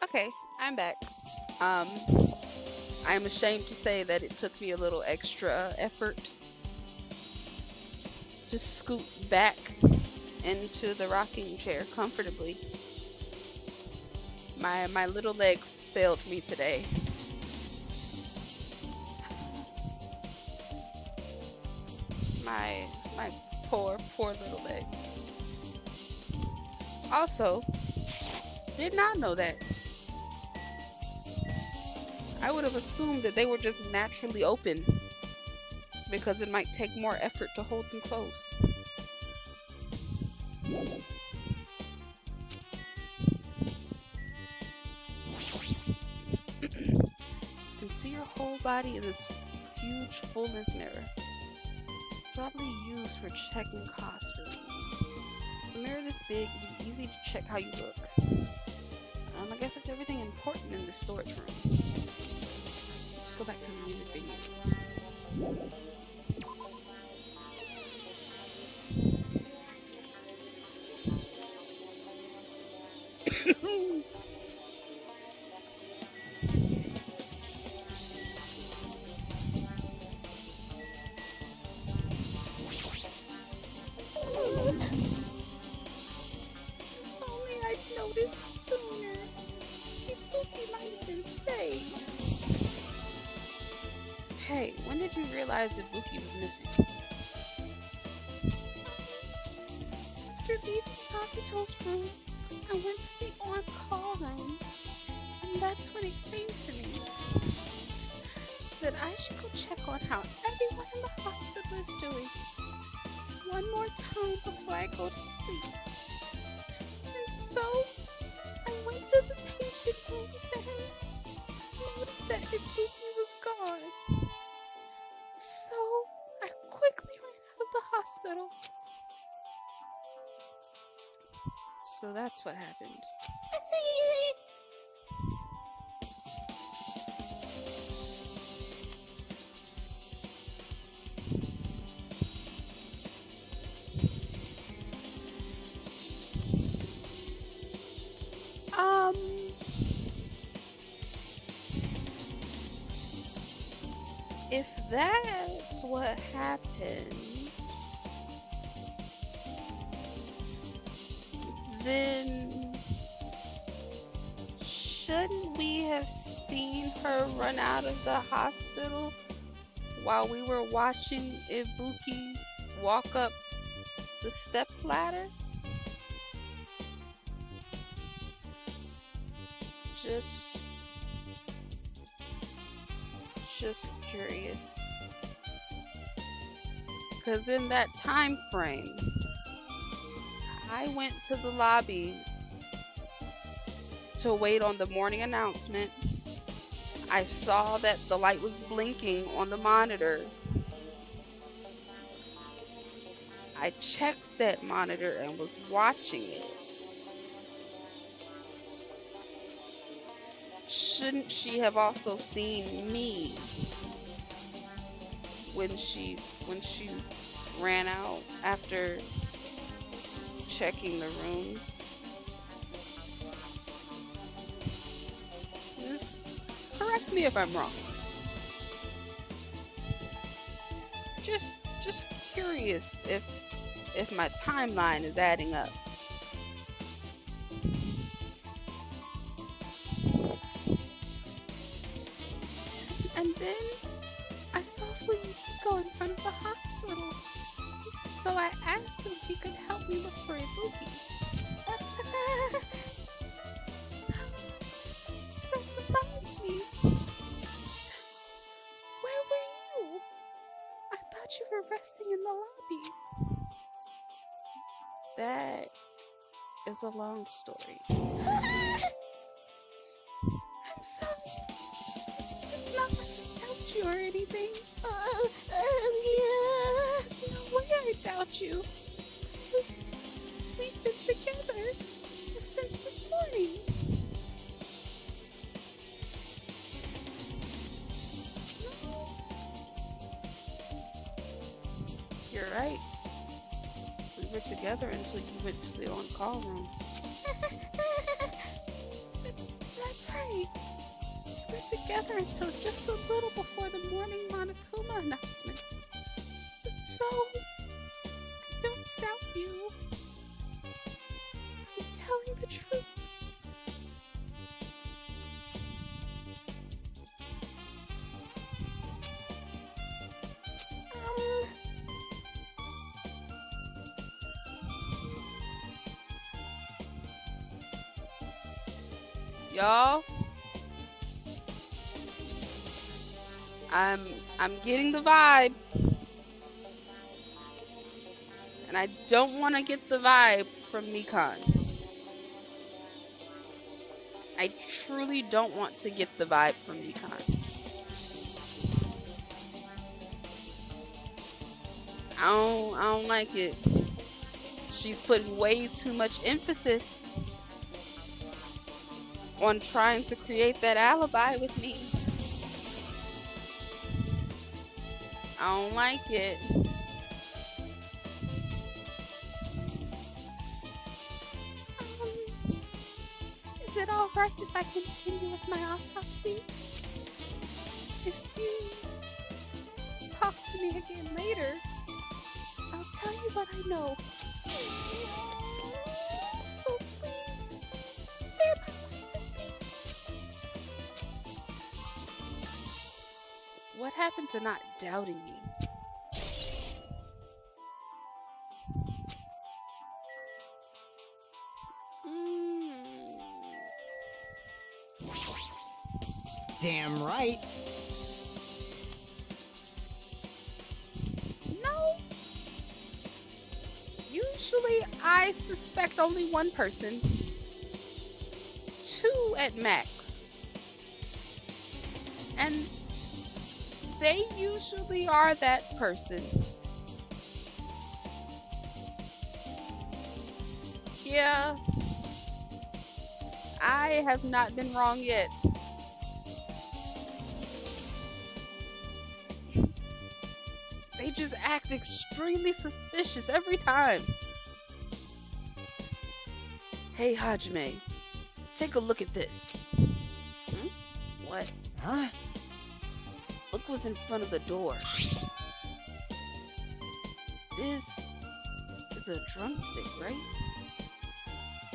Okay, I'm back. Um, I'm ashamed to say that it took me a little extra effort to scoot back into the rocking chair comfortably. My little legs failed me today. My my poor little legs. Also, did not know that. I would have assumed that they were just naturally open because it might take more effort to hold them closed. You can see your whole body in this huge full-length mirror. It's probably used for checking costumes. A mirror this big, it'd be easy to check how you look. I guess it's everything important in this storage room. Let's go back to the music video. Only I'd noticed sooner. He might have been saved. Hey, when did you realize that Buki was missing? After leaving Akito's room, I went to the on-call room, and that's when it came to me that I should go check on how everyone in the hospital is doing one more time before I go to sleep. And so, I went to the patient rooms and noticed that Ibuki was gone. So, I quickly ran out of the hospital. So that's what happened. If that's what happened, then shouldn't we have seen her run out of the hospital while we were watching Ibuki walk up the step ladder? Just curious. Because in that time frame, I went to the lobby to wait on the morning announcement. I saw that the light was blinking on the monitor. I checked said monitor and was watching it. Shouldn't she have also seen me when she ran out after checking the rooms? Just correct me if I'm wrong. Just curious if my timeline is adding up. And then I saw Fuyuki go in front of the hospital. So I asked him if he could help me look for Ibuki. That reminds me. Where were you? I thought you were resting in the lobby. That is a long story. I'm sorry. It's not like I doubt you or anything. There's no way I doubt you. Because we've been together since this morning. You're right. We were together until you went to the on-call room. That's we were together until just a little before the morning Monokuma announcement. So I don't doubt you. I'm telling the truth. Y'all, I'm getting the vibe. And I don't want to get the vibe from Mikan. I truly don't want to get the vibe from Mikan. I don't like it. She's putting way too much emphasis on trying to create that alibi with me. I don't like it. Is it alright if I continue with my autopsy? If you talk to me again later, I'll tell you what I know. So please, spare my life. What happened to not doubting me? Damn right. No. Usually I suspect only one person. 2 at max. And they usually are that person. Yeah. I have not been wrong yet. They just act extremely suspicious every time. Hey, Hajime, take a look at this. What? Huh? Look what's in front of the door. This is a drumstick, right?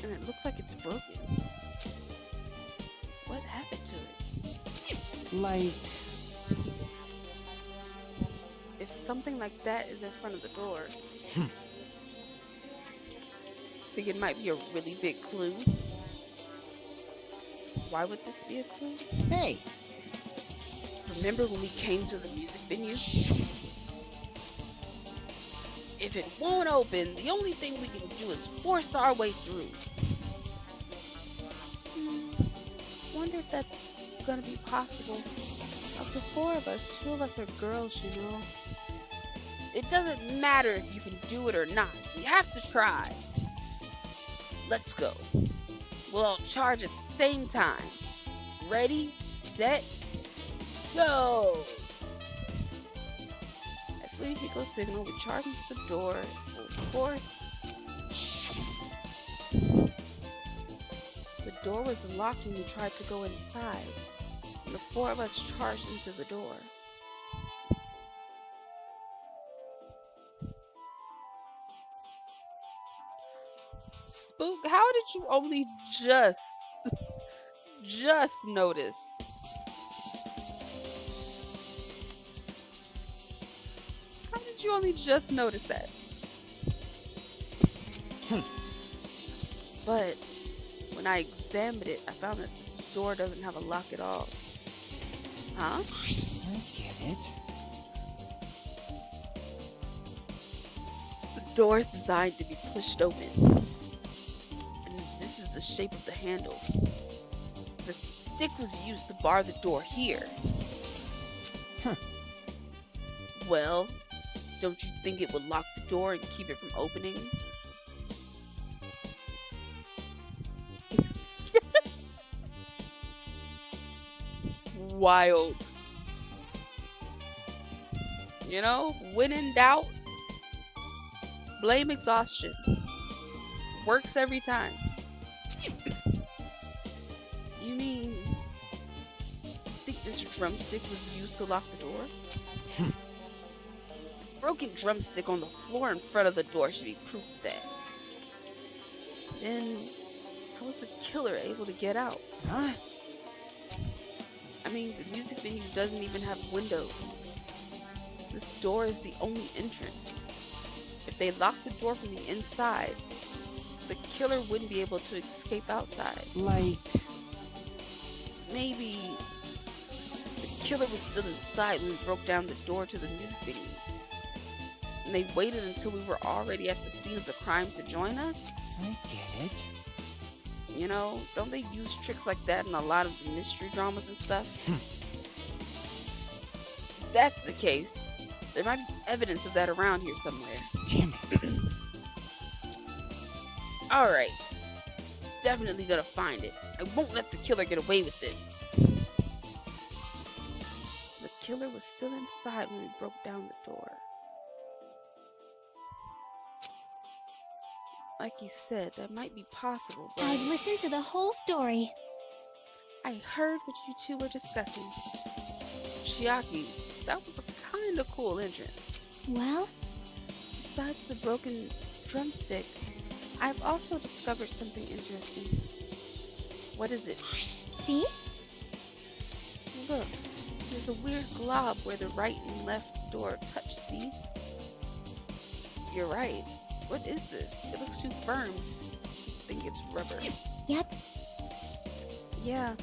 And it looks like it's broken. What happened to it? Like, If something like that is in front of the door, think it might be a really big clue. Why would this be a clue? hey, Remember when we came to the music venue? If it won't open, the only thing we can do is force our way through. Wonder if that's gonna be possible. Of the 4 of us, 2 of us are girls, you know. It doesn't matter if you can do it or not. We have to try. Let's go. We'll all charge at the same time. Ready, set, go! At Fujihiko signal, we charge into the door at full force. The door was locked when we tried to go inside, and the 4 of us charged into the door. Spook, how did you only just notice? How did you only just notice that? But when I examined it, I found that this door doesn't have a lock at all. Huh? I get it. The door is designed to be pushed open. And this is the shape of the handle. The stick was used to bar the door here. Huh. Well, don't you think it would lock the door and keep it from opening? Wild. You know, when in doubt, blame exhaustion. Works every time. You mean this drumstick was used to lock the door? The broken drumstick on the floor in front of the door should be proof of that. Then, how was the killer able to get out? Huh? I mean, the music venue doesn't even have windows. This door is the only entrance. If they locked the door from the inside, the killer wouldn't be able to escape outside. Like, Maybe the killer was still inside when we broke down the door to the music venue. And they waited until we were already at the scene of the crime to join us. I get it. You know, don't they use tricks like that in a lot of the mystery dramas and stuff? If that's the case, there might be evidence of that around here somewhere. Damn it. Alright. Definitely gonna find it. I won't let the killer get away with this. The killer was still inside when we broke down the door. Like he said, that might be possible, but I've listened to the whole story. I heard what you two were discussing. Chiaki, that was a kind of cool entrance. Well, Besides the broken drumstick, I've also discovered something interesting. What is it? see? Look, there's a weird glob where the right and left door touch, see? You're right. What is this? It looks too firm. I think it's rubber. Yep. Yeah,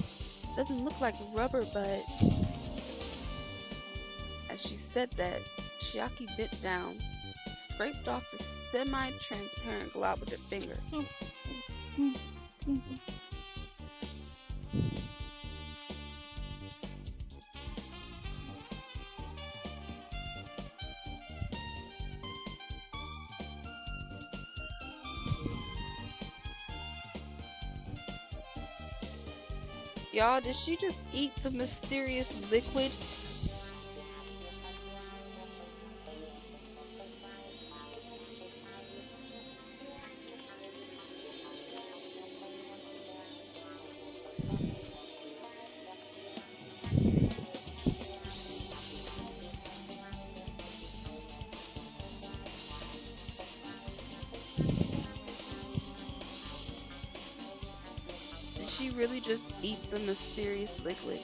doesn't look like rubber, but... As she said that, Chiaki bent down, scraped off the semi-transparent glob with her finger. Y'all, did she just eat the mysterious liquid? Did she really just eat the mysterious liquid?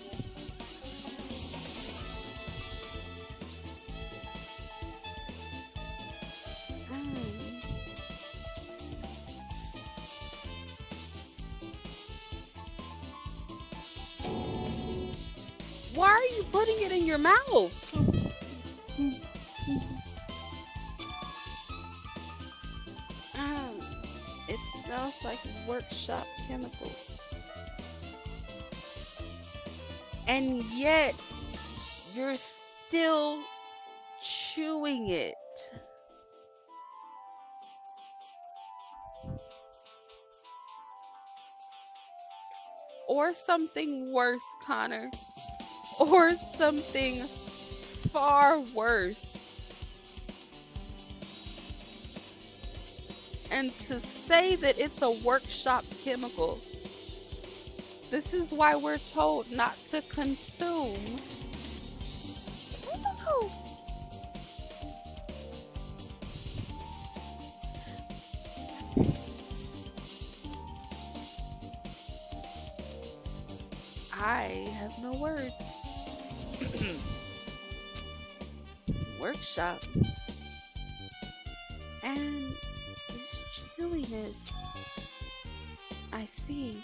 Why are you putting it in your mouth? It smells like workshop chemicals. And yet, you're still chewing it. Or something worse, Connor. Or something far worse. And to say that it's a workshop chemical, this is why we're told not to consume chemicals. I have no words. Workshop. And this chilliness. I see.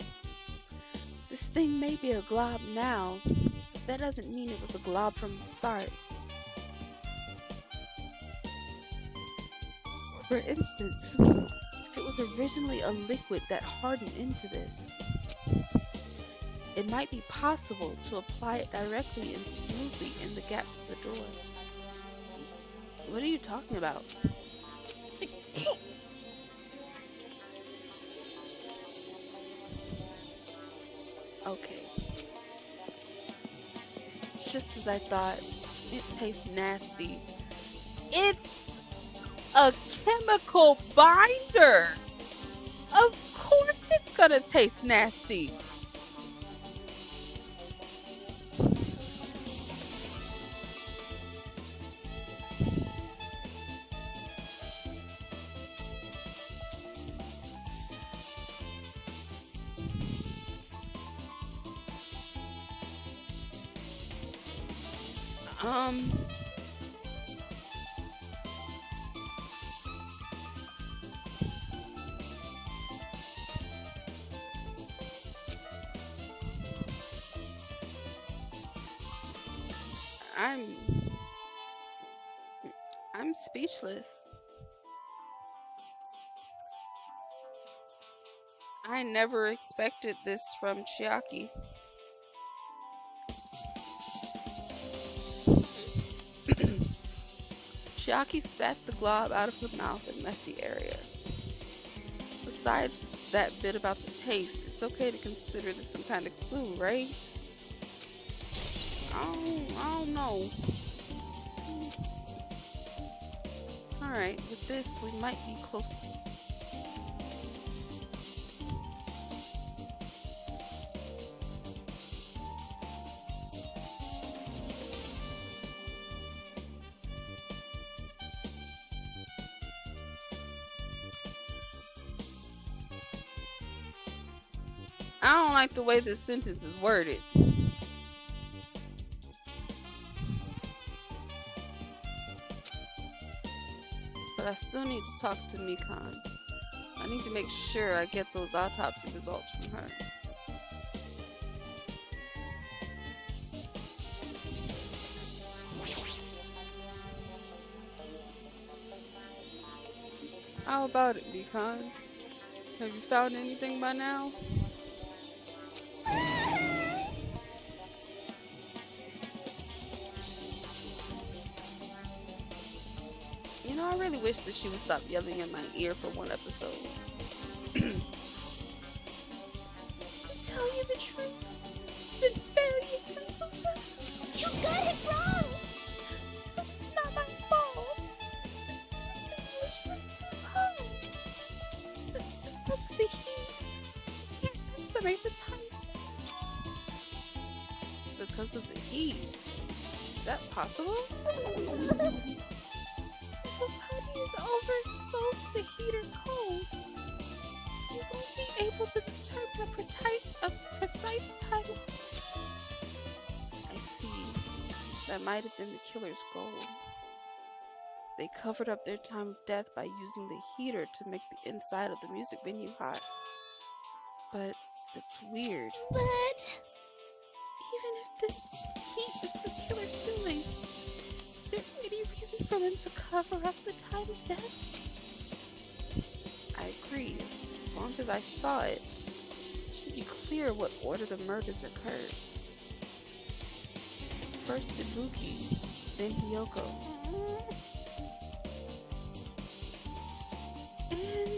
This thing may be a glob now. That doesn't mean it was a glob from the start. For instance, if it was originally a liquid that hardened into this, it might be possible to apply it directly and smoothly in the gaps of the door. What are you talking about? Okay. Just as I thought, it tastes nasty. It's a chemical binder! Of course it's gonna taste nasty! Um, I'm I'm speechless. I never expected this from Chiaki. Chiaki spat the glob out of her mouth and left the area. Besides that bit about the taste, it's okay to consider this some kind of clue, right? I don't know. Alright, with this, we might be close. I don't like the way this sentence is worded. But I still need to talk to Mikan. I need to make sure I get those autopsy results from her. How about it, Mikan? Have you found anything by now? You know, I really wish that she would stop yelling in my ear for one episode. To tell you the truth, it's been very inconsistent. You got it wrong! But it's not my fault. It's the delicious pose. Because of the heat, I can't estimate the time. Because of the heat. Is that possible? If a body is overexposed to heat or cold, you won't be able to determine a precise time. I see. That might have been the killer's goal. They covered up their time of death by using the heater to make the inside of the music venue hot. But that's weird. But Even if the heat is the killer's doing, is there any reason for them to cover up the time of death? I agree. As long as I saw it, it should be clear what order the murders occurred. First Ibuki, then Hiyoko. And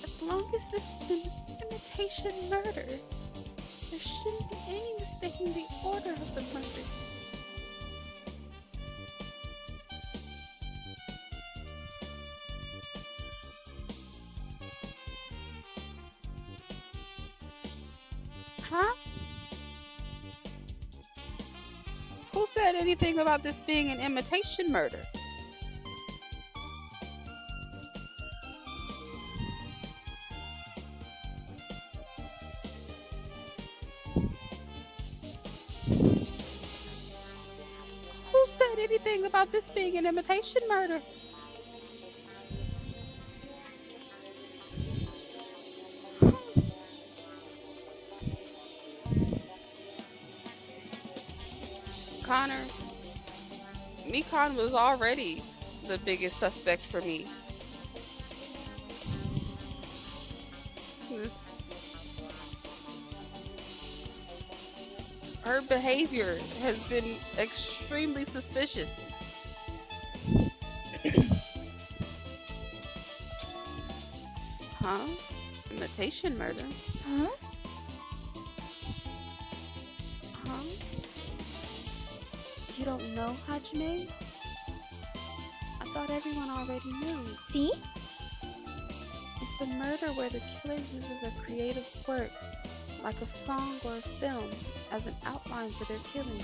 as long as this is an imitation murder, there shouldn't be any mistaking the order of the murders. Huh? Who said anything about this being an imitation murder? Who said anything about this being an imitation murder? Connor, Mikan was already the biggest suspect for me. Her behavior has been extremely suspicious. Huh? Imitation murder? huh? Huh? You don't know, Hajime? I thought everyone already knew. See? It's a murder where the killer uses a creative work, like a song or a film, as an outline for their killing.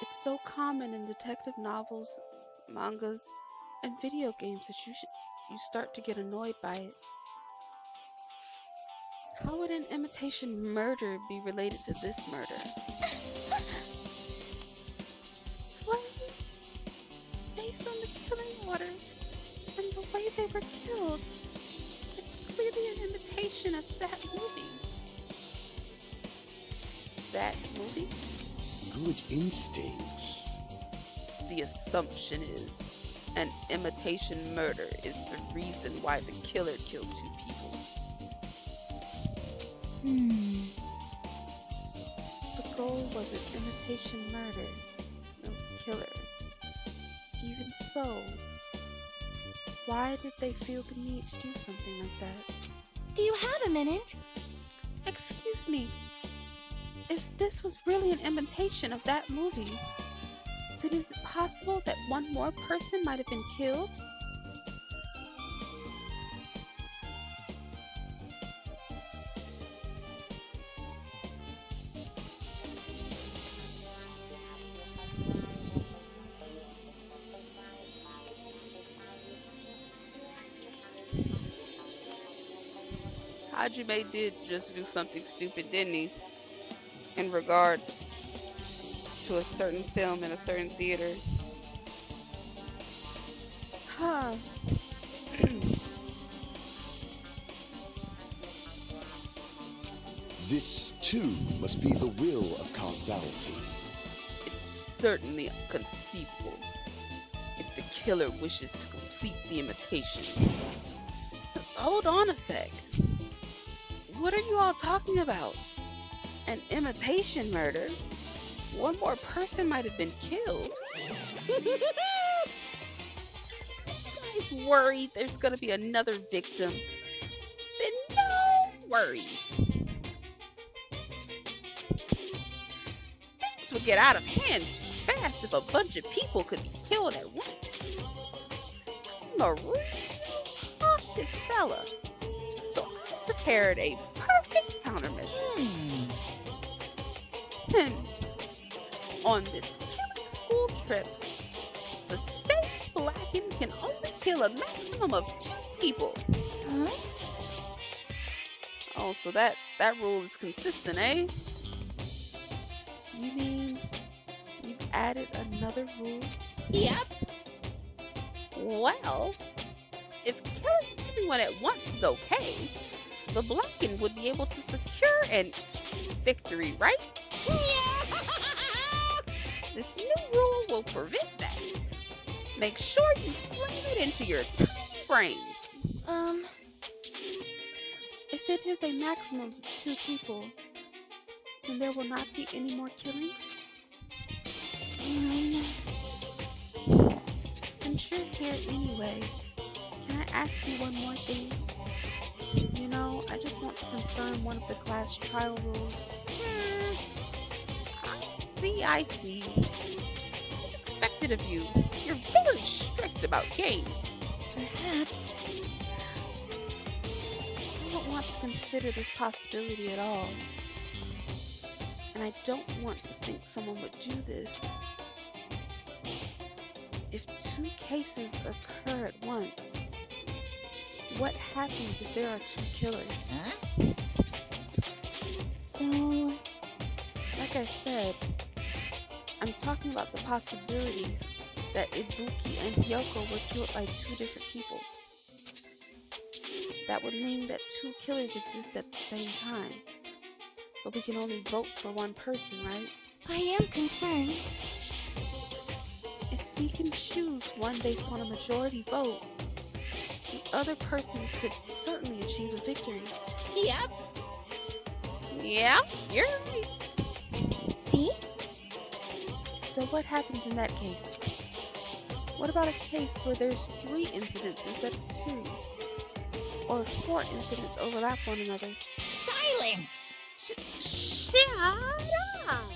It's so common in detective novels, mangas, and video games that you start to get annoyed by it. How would an imitation murder be related to this murder? based on the killing order and the way they were killed, it's clearly an imitation of that movie. That movie? Good instincts. The assumption is an imitation murder is the reason why the killer killed 2 people. The goal was an imitation murder, no killer. Even so, why did they feel the need to do something like that? Do you have a minute? Excuse me. If this was really an imitation of that movie, then is it possible that one more person might have been killed? Hajime did just do something stupid, didn't he? In regards to a certain film in a certain theater. Huh. This, too, must be the will of causality. It's certainly conceivable if the killer wishes to complete the imitation. Hold on a sec. What are you all talking about? An imitation murder? One more person might have been killed. You guys worried there's gonna be another victim? Then no worries. Things would get out of hand too fast if a bunch of people could be killed at once. I'm a real cautious fella, so I prepared a perfect countermeasure. On this killing school trip, the state Blackened can only kill a maximum of 2 people. Huh? Oh, so that rule is consistent, eh? You mean you added another rule? Yep. Well, if killing everyone at once is okay, the Blackened would be able to secure an victory, right? This new rule will prevent that. Make sure you slam it into your tiny brains. If it is a maximum of 2 people, then there will not be any more killings? Since you're here anyway, can I ask you one more thing? You know, I just want to confirm one of the class trial rules. I see. It's expected of you. You're very strict about games. Perhaps. I don't want to consider this possibility at all. And I don't want to think someone would do this. If 2 cases occur at once, what happens if there are 2 killers? Huh? So, Like I said, I'm talking about the possibility that Ibuki and Hyoko were killed by 2 different people. That would mean that 2 killers exist at the same time. But we can only vote for one person, right? I am concerned. If we can choose one based on a majority vote, the other person could certainly achieve a victory. Yep. Yeah, you're right. See? So what happens in that case? What about a case where there's 3 incidents instead of 2? Or 4 incidents overlap one another? Silence. Shut up!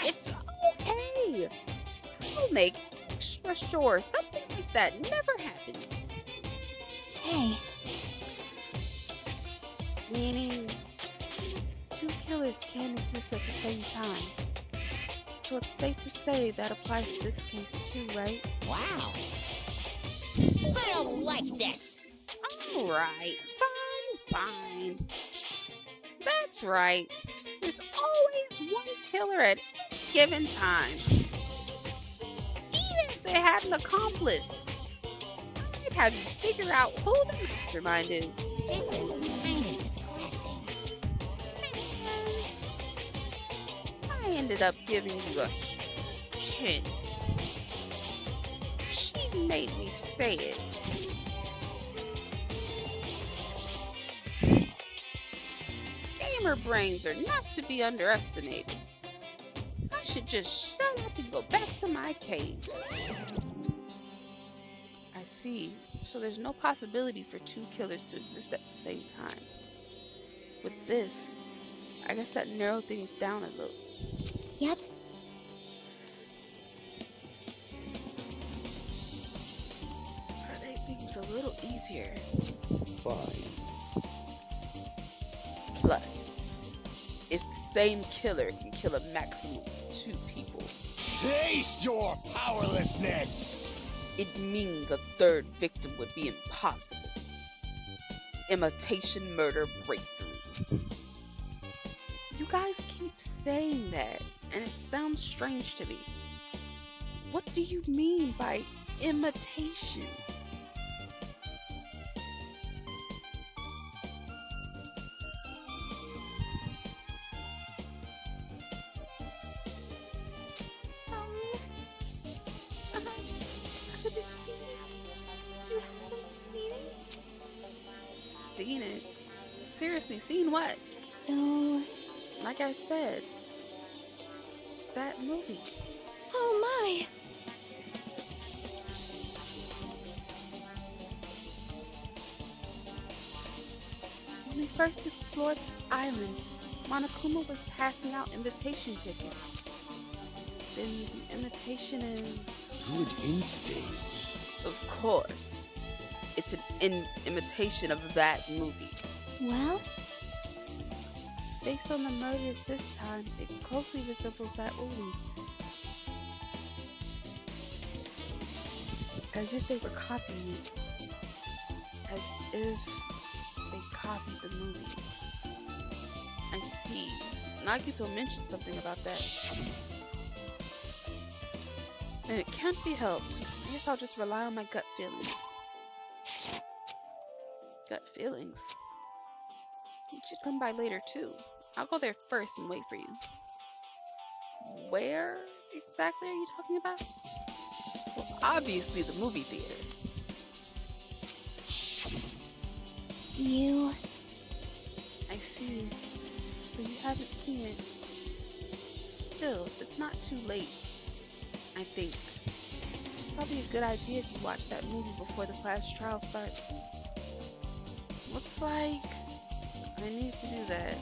It's okay. I'll make extra sure something like that never happens. Hey, Meaning, 2 killers can exist at the same time. So it's safe to say that applies to this case too, right? Wow. I don't like this. Alright, fine. That's right. There's always one killer at any given time. Even if they had an accomplice. I'd have you figure out who the mastermind is. This is kind of depressing. I ended up giving you a hint. She made me say it. Gamer brains are not to be underestimated. I should just shut up and go back to my cave. I see. So there's no possibility for two killers to exist at the same time. With this, I guess that narrowed things down a little. Yep. Or they things a little easier. Fine. Plus, it's the same killer can kill a maximum of 2 people. Taste your powerlessness! It means a third victim would be impossible. Imitation murder breakthrough. You guys keep saying that, and it sounds strange to me. What do you mean by imitation? You haven't seen it? Seen it? Seriously, seen what? So, Like I said, that movie. oh my. When we first explored this island, Monokuma was passing out invitation tickets. Then the invitation is... Good instincts. Of course. It's an imitation of that movie. Well, Based on the murders this time, it closely resembles that movie. As if they were copying it. As if they copied the movie. I see. Nagito mentioned something about that. And it can't be helped. I guess I'll just rely on my gut feelings. Gut feelings? You should come by later too. I'll go there first and wait for you. Where exactly are you talking about? Well, obviously the movie theater. you... I see. So you haven't seen it. Still, it's not too late. I think. It's probably a good idea if you watch that movie before the class trial starts. Looks like I need to do that.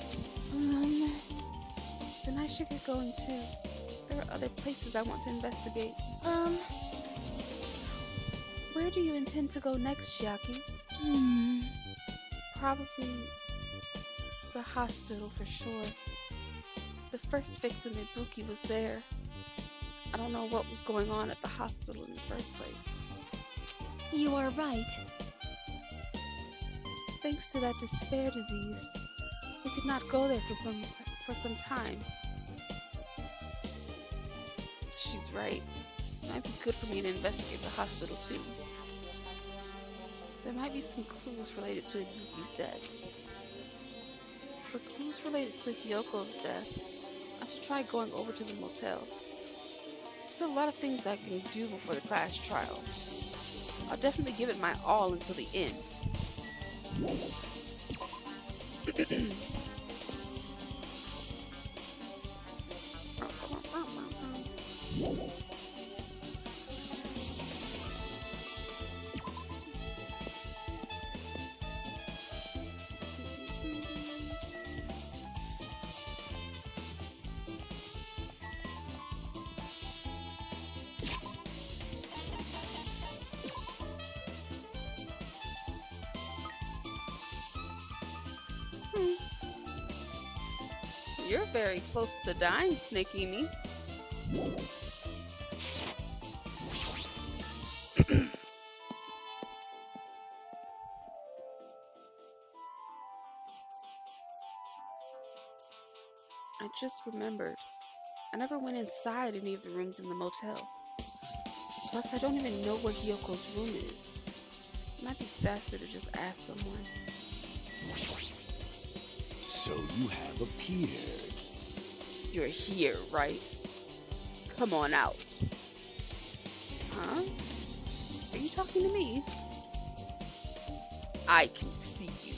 Then I should get going too. There are other places I want to investigate. Where do you intend to go next, Shiaki? Probably the hospital for sure. The first victim, Ibuki, was there. I don't know what was going on at the hospital in the first place. You are right. Thanks to that despair disease, we could not go there for some time. She's right. It might be good for me to investigate the hospital too. There might be some clues related to Ibuki's death. For clues related to Hyoko's death, I should try going over to the motel. There's still a lot of things I can do before the class trial. I'll definitely give it my all until the end. You're very close to dying, Snake Emi. I just remembered. I never went inside any of the rooms in the motel. Plus, I don't even know where Hyoko's room is. It might be faster to just ask someone. So you have appeared. You're here, right? Come on out. Huh? Are you talking to me? I can see you.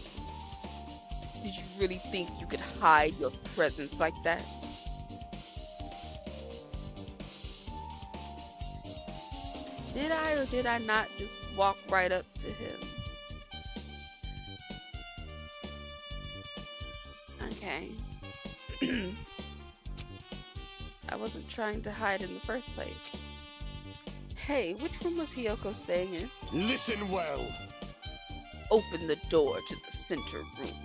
Did you really think you could hide your presence like that? Did I or did I not just walk right up to him? Okay. I wasn't trying to hide in the first place. Hey, which room was Hyoko staying in? Listen well. Open the door to the center room.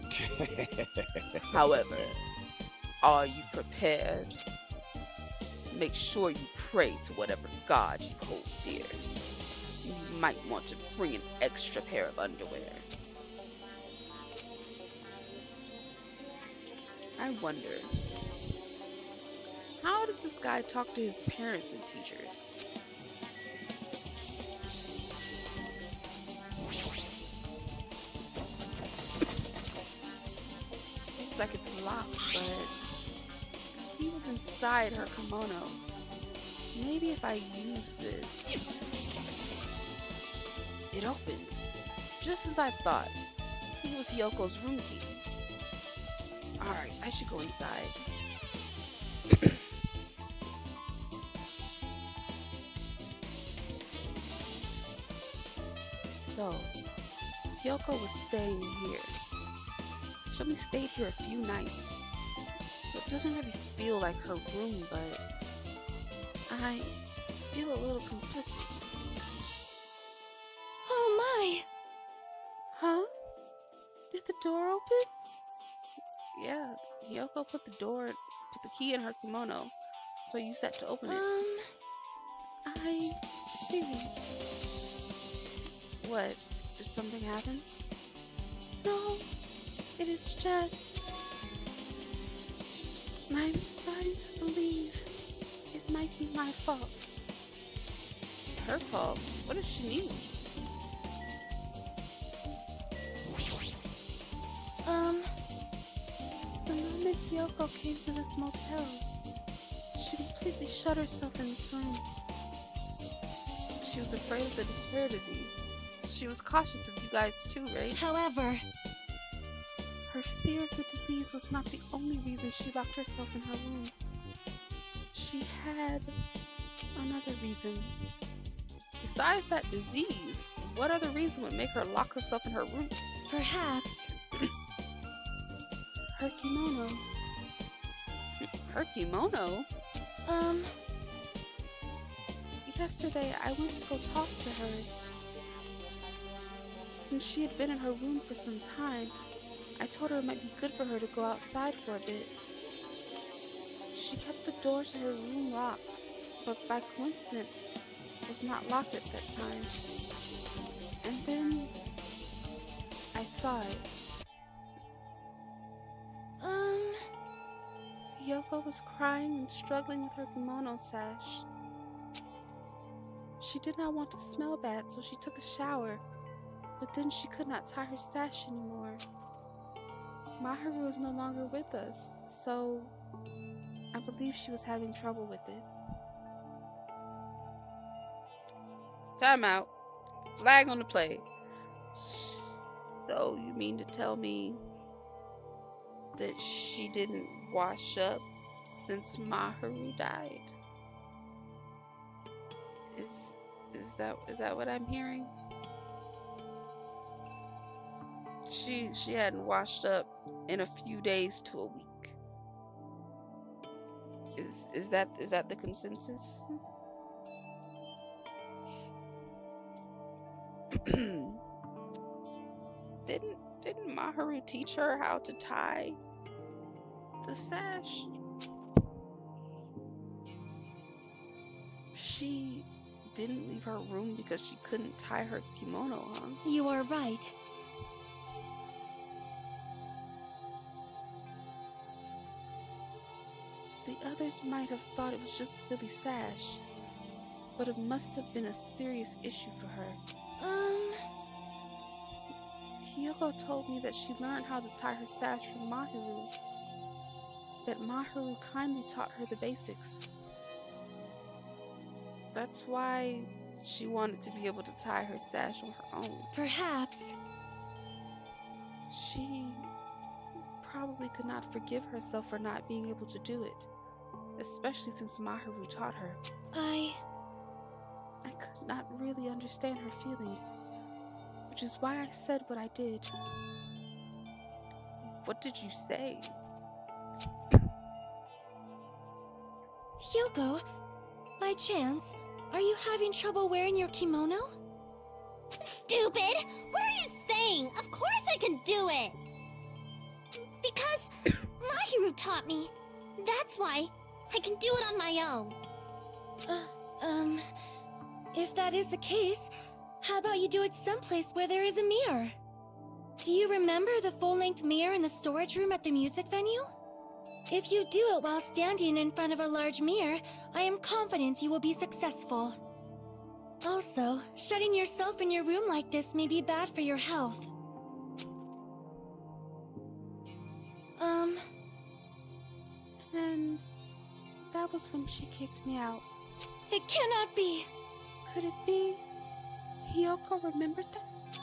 However, are you prepared? Make sure you pray to whatever god you hold dear. You might want to bring an extra pair of underwear. I wonder, how does this guy talk to his parents and teachers? Looks like it's locked, but he was inside her kimono. Maybe if I use this. It opened, just as I thought. It was Hyoko's room key. Alright, I should go inside. So, Hyoko was staying here. She only stayed here a few nights, so it doesn't really feel like her room, but I feel a little conflicted. Oh my! Huh? Did the door open? Yeah, Hyoko put the key in her kimono, so you set to open it. I see. What? Did something happen? No, it is just... I'm starting to believe it might be my fault. Her fault? What does she mean? The moment Hyoko came to this motel, she completely shut herself in this room. She was afraid of the despair disease. She was cautious of you guys too, right? However, Her fear of the disease was not the only reason she locked herself in her room. She had another reason. Besides that disease, what other reason would make her lock herself in her room? perhaps... Her kimono. Her kimono? Yesterday I went to go talk to her. Since she had been in her room for some time, I told her it might be good for her to go outside for a bit. She kept the door to her room locked, but by coincidence was not locked at that time. And then I saw it. Hyoko was crying and struggling with her kimono sash. She did not want to smell bad, so she took a shower, but then she could not tie her sash anymore. Maharu is no longer with us, so I believe she was having trouble with it. Time out. Flag on the play. So you mean to tell me that she didn't wash up since Maharu died? Is that what I'm hearing? She hadn't washed up in a few days to a week. Is that the consensus? Didn't Maharu teach her how to tie the sash? She didn't leave her room because she couldn't tie her kimono, huh? You are right. The others might have thought it was just a silly sash, but it must have been a serious issue for her. Hiyoko told me that she learned how to tie her sash from Mahiru. That Mahiru kindly taught her the basics. That's why she wanted to be able to tie her sash on her own. Perhaps. She probably could not forgive herself for not being able to do it, especially since Mahiru taught her. I could not really understand her feelings, which is why I said what I did. What did you say? Hyoko, by chance, are you having trouble wearing your kimono? Stupid! What are you saying? Of course I can do it! Because Mahiru taught me. That's why I can do it on my own. If that is the case, how about you do it someplace where there is a mirror? Do you remember the full-length mirror in the storage room at the music venue? If you do it while standing in front of a large mirror, I am confident you will be successful. Also, shutting yourself in your room like this may be bad for your health. And that was when she kicked me out. It cannot be! Could it be Hiyoko remembered that?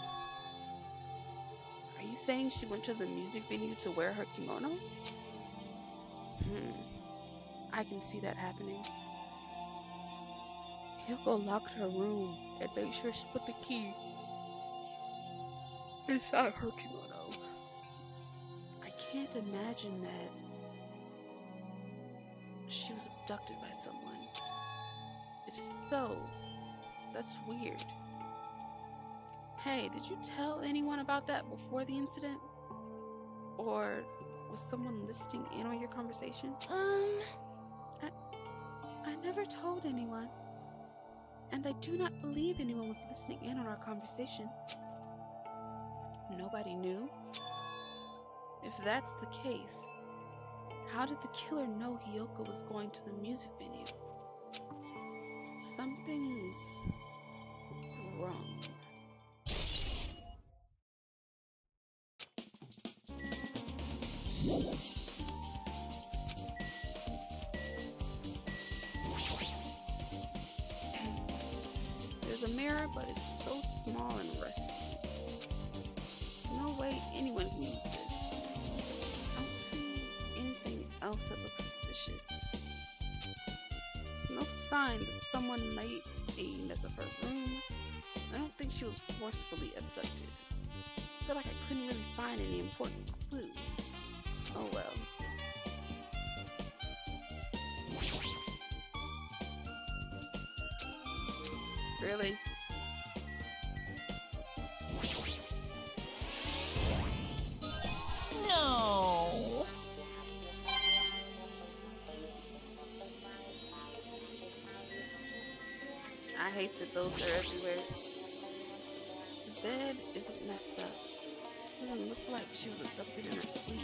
Are you saying she went to the music venue to wear her kimono? I can see that happening. Hiyoko locked her room and made sure she put the key inside her kimono. I can't imagine that she was abducted by someone. If so, that's weird. Hey, did you tell anyone about that before the incident? Or was someone listening in on your conversation? I never told anyone. And I do not believe anyone was listening in on our conversation. Nobody knew? If that's the case, how did the killer know Hiyoko was going to the music venue? Something's wrong. There's a mirror, but it's so small and rusty. There's no way anyone can use this. I don't see anything else that looks suspicious. There's no sign that someone might be mess up her room. I don't think she was forcefully abducted. I feel like I couldn't really find any important clue. Oh well. Really? No. I hate that those are everywhere. The bed isn't messed up. It doesn't look like she was abducted in her sleep.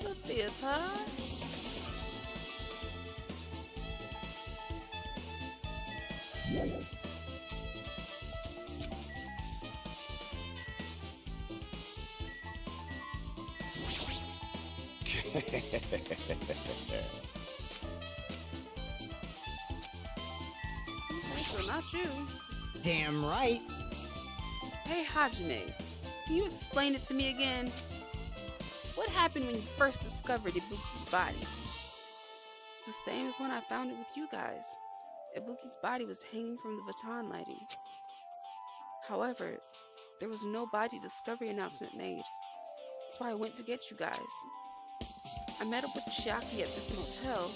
The theater. Okay, so not you. Damn right. Hey Hajime, can you explain it to me again? What happened when you first discovered Ibuki's body? It's the same as when I found it with you guys. Ibuki's body was hanging from the baton lighting. However, there was no body discovery announcement made. That's why I went to get you guys. I met up with Chiaki at this motel,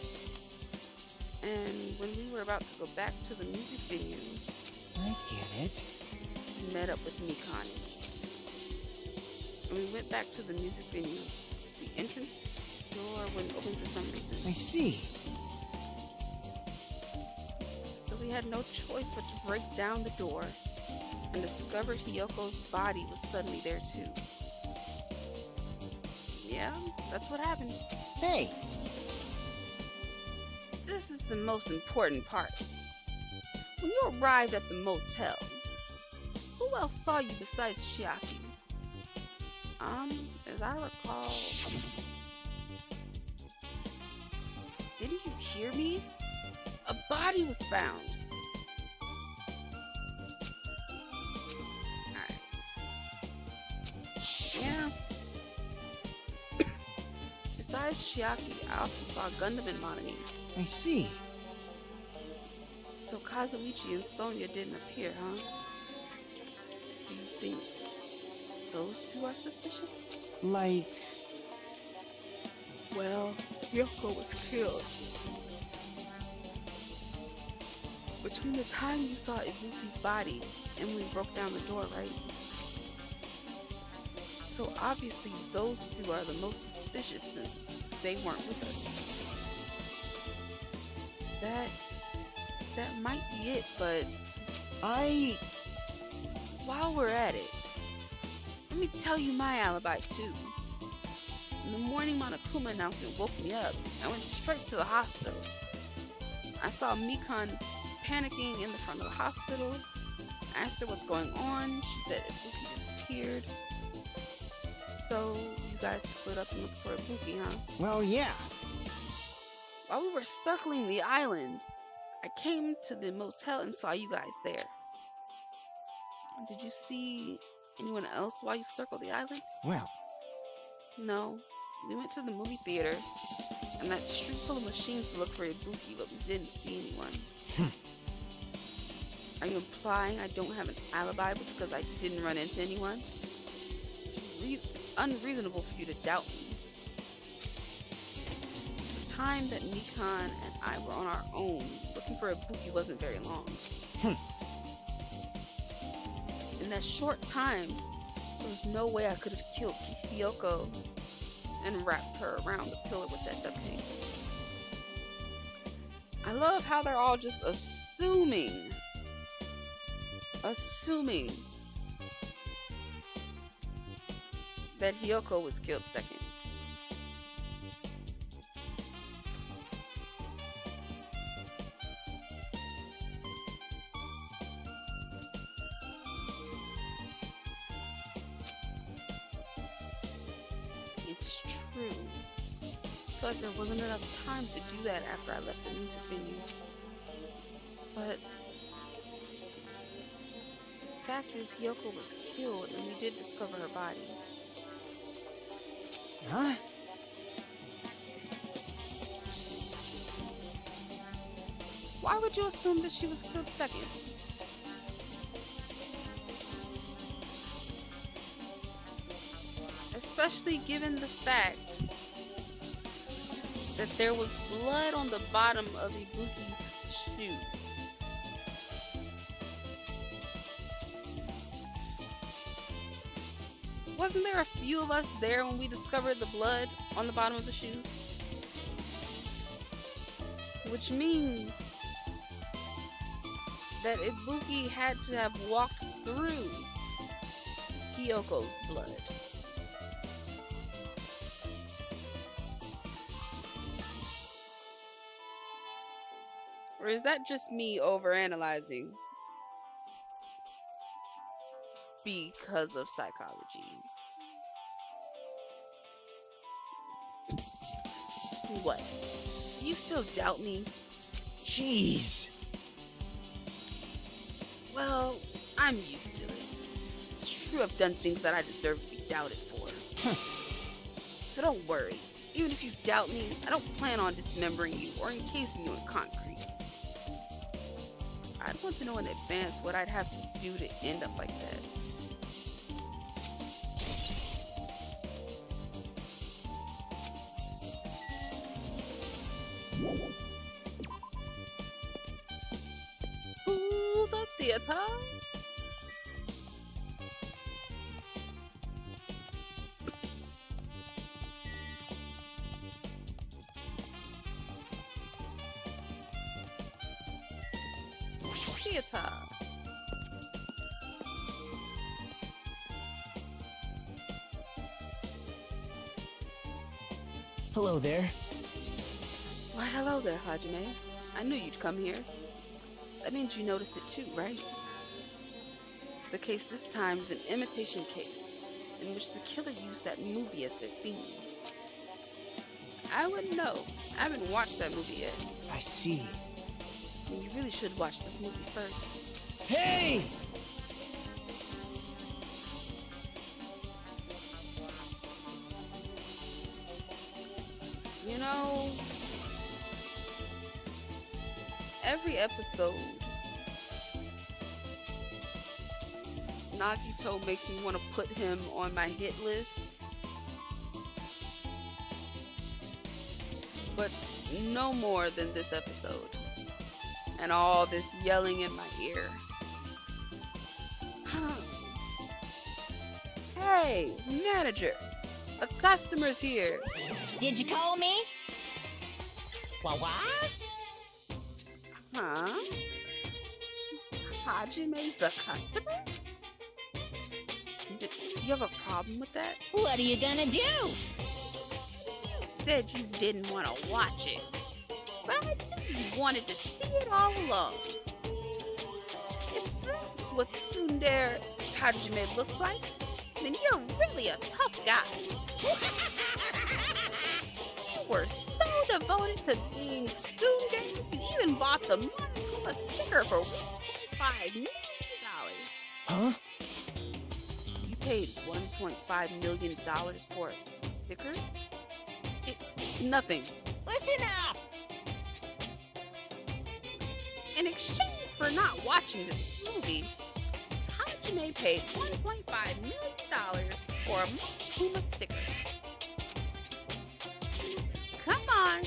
and when we were about to go back to the music venue, I get it. we met up with Mikani. When we went back to the music venue, the entrance door wouldn't open for some reason. I see. So we had no choice but to break down the door. and discovered Hiyoko's body was suddenly there too. Yeah, that's what happened. Hey, This is the most important part. When you arrived at the motel, who else saw you besides Chiaki? As I recall... Didn't you hear me? A body was found. Alright. Yeah. Besides Chiaki, I also saw Gundam and Monami. I see. So Kazuichi and Sonya didn't appear, huh? Do you think those two are suspicious? Like, Well, Yoko was killed. Between the time you saw Ibuki's body and when we broke down the door, right? So obviously those two are the most suspicious since they weren't with us. That might be it, but while we're at it, let me tell you my alibi too. In the morning Monokuma announcement woke me up. I went straight to the hospital. I saw Mikan panicking in the front of the hospital. I asked her what's going on. She said Ibuki disappeared. So you guys split up and looked for Ibuki, huh? well, yeah. While we were circling the island, I came to the motel and saw you guys there. Did you see anyone else while you circled the island? Well, No. We went to the movie theater and that street full of machines to look for Ibuki, but we didn't see anyone. Are you implying I don't have an alibi because I didn't run into anyone? It's unreasonable for you to doubt me. The time that Mikan and I were on our own looking for Ibuki wasn't very long. In that short time, there was no way I could have killed Hiyoko and wrapped her around the pillar with that duct tape. I love how they're all just assuming that Hiyoko was killed second. It's true. I feel like there wasn't enough time to do that after I left the music venue. But the fact is, Hiyoko was killed and we did discover her body. huh? Why would you assume that she was killed second? Especially given the fact that there was blood on the bottom of Ibuki's shoes. Wasn't there a few of us there when we discovered the blood on the bottom of the shoes? Which means that Ibuki had to have walked through Hiyoko's blood. Or is that just me overanalyzing because of psychology? What? Do you still doubt me? Jeez. Well, I'm used to it. It's true I've done things that I deserve to be doubted for. So don't worry. Even if you doubt me, I don't plan on dismembering you or encasing you in concrete. I'd want to know in advance what I'd have to do to end up like that. Ooh, the theater. Theater. Hello there. Why, hello there, Hajime. I knew you'd come here. That means you noticed it too, right? The case this time is an imitation case in which the killer used that movie as their theme. I wouldn't know. I haven't watched that movie yet. I see. And you really should watch this movie first. Hey! You know, every episode, Nagito makes me want to put him on my hit list. But no more than this episode. And all this yelling in my ear. Hey, manager, a customer's here. Did you call me? What? Huh? Hajime's the customer? You have a problem with that? What are you gonna do? You said you didn't want to watch it, but I knew you wanted to see it all along. If that's what Tsundere Hajime looks like, then you're really a tough guy. You were so devoted to being Tsundere, you even bought the Monokuma sticker for $1.5 million. Huh? You paid $1.5 million for a sticker? Nothing. Listen up! In exchange for not watching this movie, Hajime paid $1.5 million for a Monokuma sticker. Come on,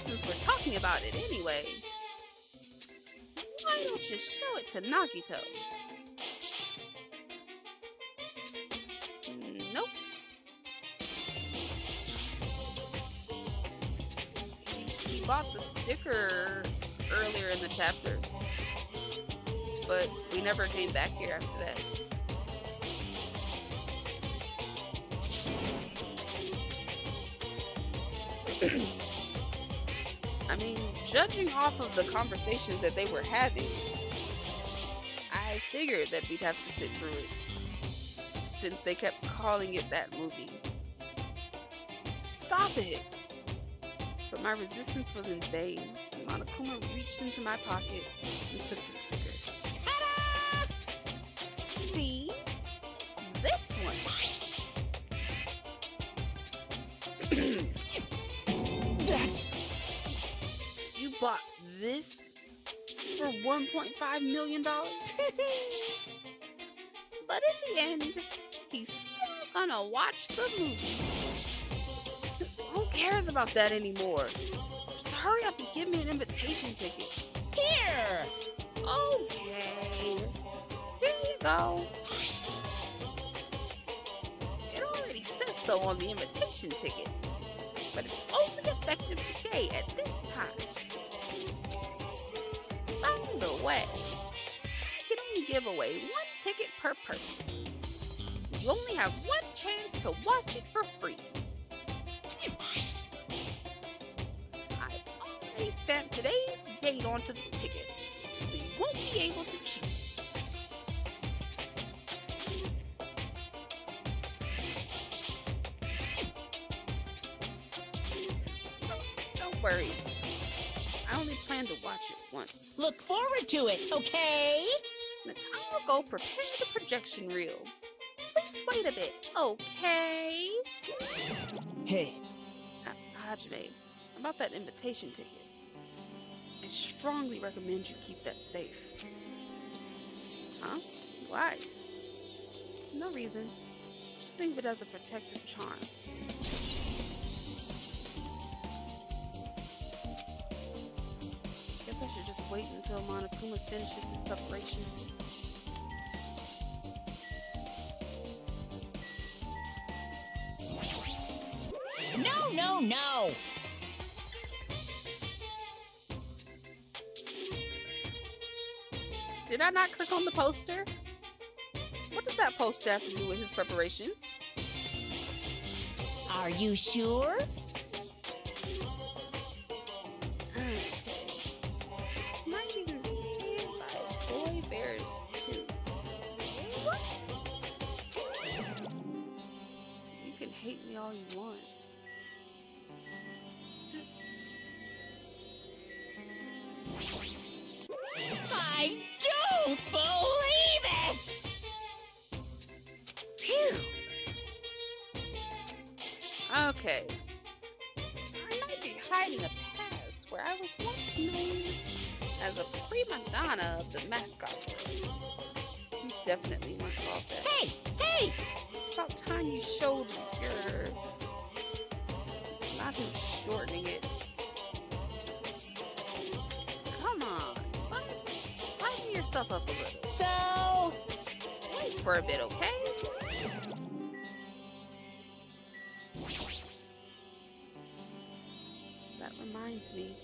since we're talking about it anyway, why don't you show it to Nagito? Nope. He bought the sticker earlier in the chapter, but we never came back here after that. I mean, judging off of the conversations that they were having, I figured that we'd have to sit through it, since they kept calling it that movie. Stop it! But my resistance was in vain. Monokuma reached into my pocket and took the sticker. Ta-da! See? It's this one. That's... You bought this for $1.5 million? But in the end, he's still gonna watch the movie. Who cares about that anymore? Just hurry up and give me an invitation ticket. Here! Okay. Here you go. It already said so on the invitation ticket, but it's only effective today at this time. By the way, you can only give away one ticket per person. You only have one chance to watch it for free. I've already stamped today's date onto this ticket, so you won't be able to cheat. Don't worry. I only plan to watch it once. Look forward to it, okay? Then I'll go prepare the projection reel. Please wait a bit, okay? Hey, Hajime, about that invitation ticket. I strongly recommend you keep that safe. Huh? Why? No reason. Just think of it as a protective charm. Guess I should just wait until Monokuma finishes his preparations. No, no, no! Did I not click on the poster? What does that poster have to do with his preparations? Are you sure? hate me all you want. I don't believe it! Phew. Okay. I might be hiding a past where I was once known as a prima donna of the mascot. You definitely weren't called that. Hey! Hey! It's about time you showed your... not him shortening it. Come on. Lighten yourself up a little. So... Wait for a bit, okay? That reminds me.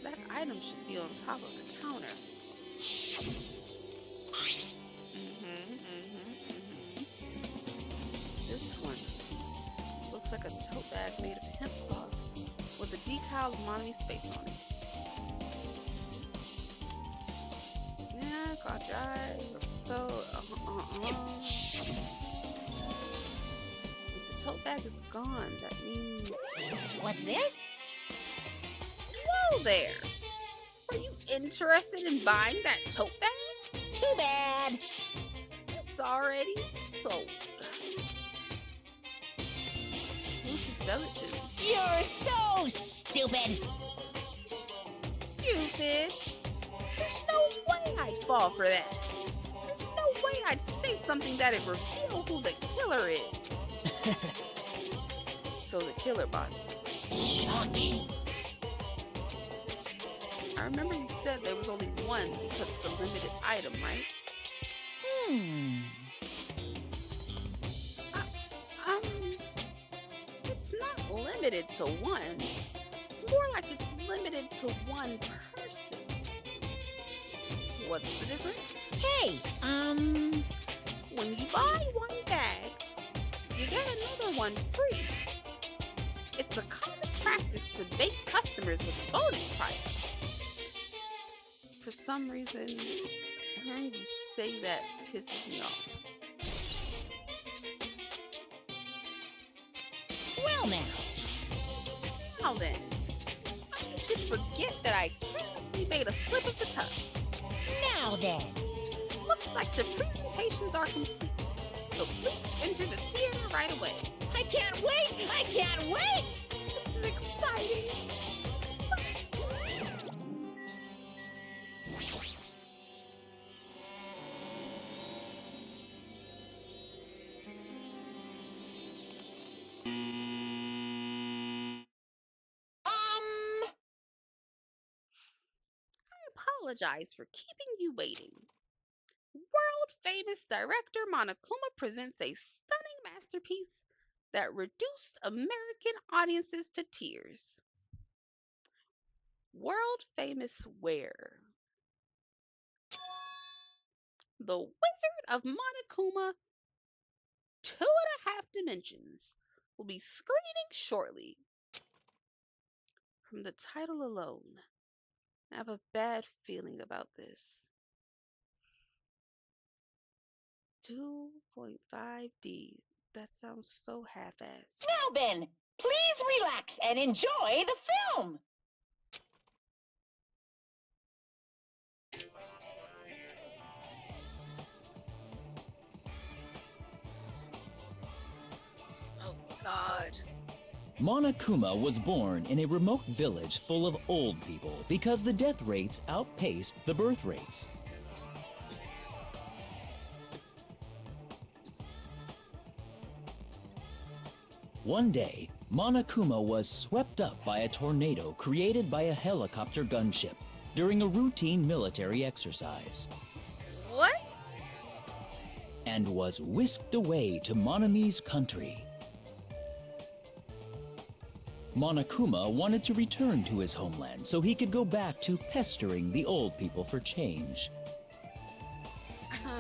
That item should be on top of the counter. This one looks like a tote bag made of hemp cloth with a decal of Monami's face on it. Yeah, got your eye. So, if the tote bag is gone, that means... What's this? Whoa there! Were you interested in buying that tote bag? Too bad. It's already sold. Who can sell it to? You're so stupid. Stupid! There's no way I'd fall for that. There's no way I'd say something that'd reveal who the killer is. So the killer bought it. Shocking. I remember you said there was only one because it's a limited item, right? It's not limited to one. It's more like it's limited to one person. What's the difference? Hey, When you buy one bag, you get another one free. It's a common practice to bait customers with bonus price. For some reason, hearing you say that pisses me off. well now. Now then, I should forget that I carelessly made a slip of the tongue. Now then. Looks like the presentations are complete, so please enter the theater right away. I can't wait! I can't wait! This is exciting. I apologize for keeping you waiting. World-famous director Monokuma presents a stunning masterpiece that reduced American audiences to tears. World-famous where? The Wizard of Monokuma 2.5 Dimensions will be screening shortly. From the title alone, I have a bad feeling about this. 2.5D. That sounds so half-assed. Now then, please relax and enjoy the film. Oh, God. Monokuma was born in a remote village full of old people because the death rates outpaced the birth rates. One day, Monokuma was swept up by a tornado created by a helicopter gunship during a routine military exercise. What? And was whisked away to Monami's country. Monokuma wanted to return to his homeland so he could go back to pestering the old people for change.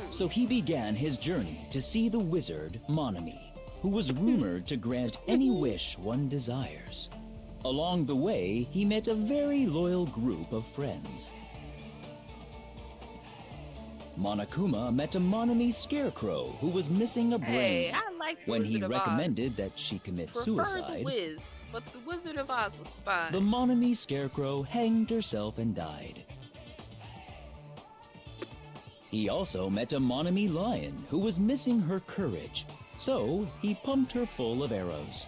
So he began his journey to see the wizard Monami, who was rumored to grant any wish one desires. Along the way, he met a very loyal group of friends. Monokuma met a Monami scarecrow who was missing a brain. Hey, I like the When he Wizard of recommended that she commit Oz. Prefer the suicide, Wiz, but the Wizard of Oz was fine. the Monami Scarecrow hanged herself and died. He also met a Monami lion who was missing her courage, so he pumped her full of arrows.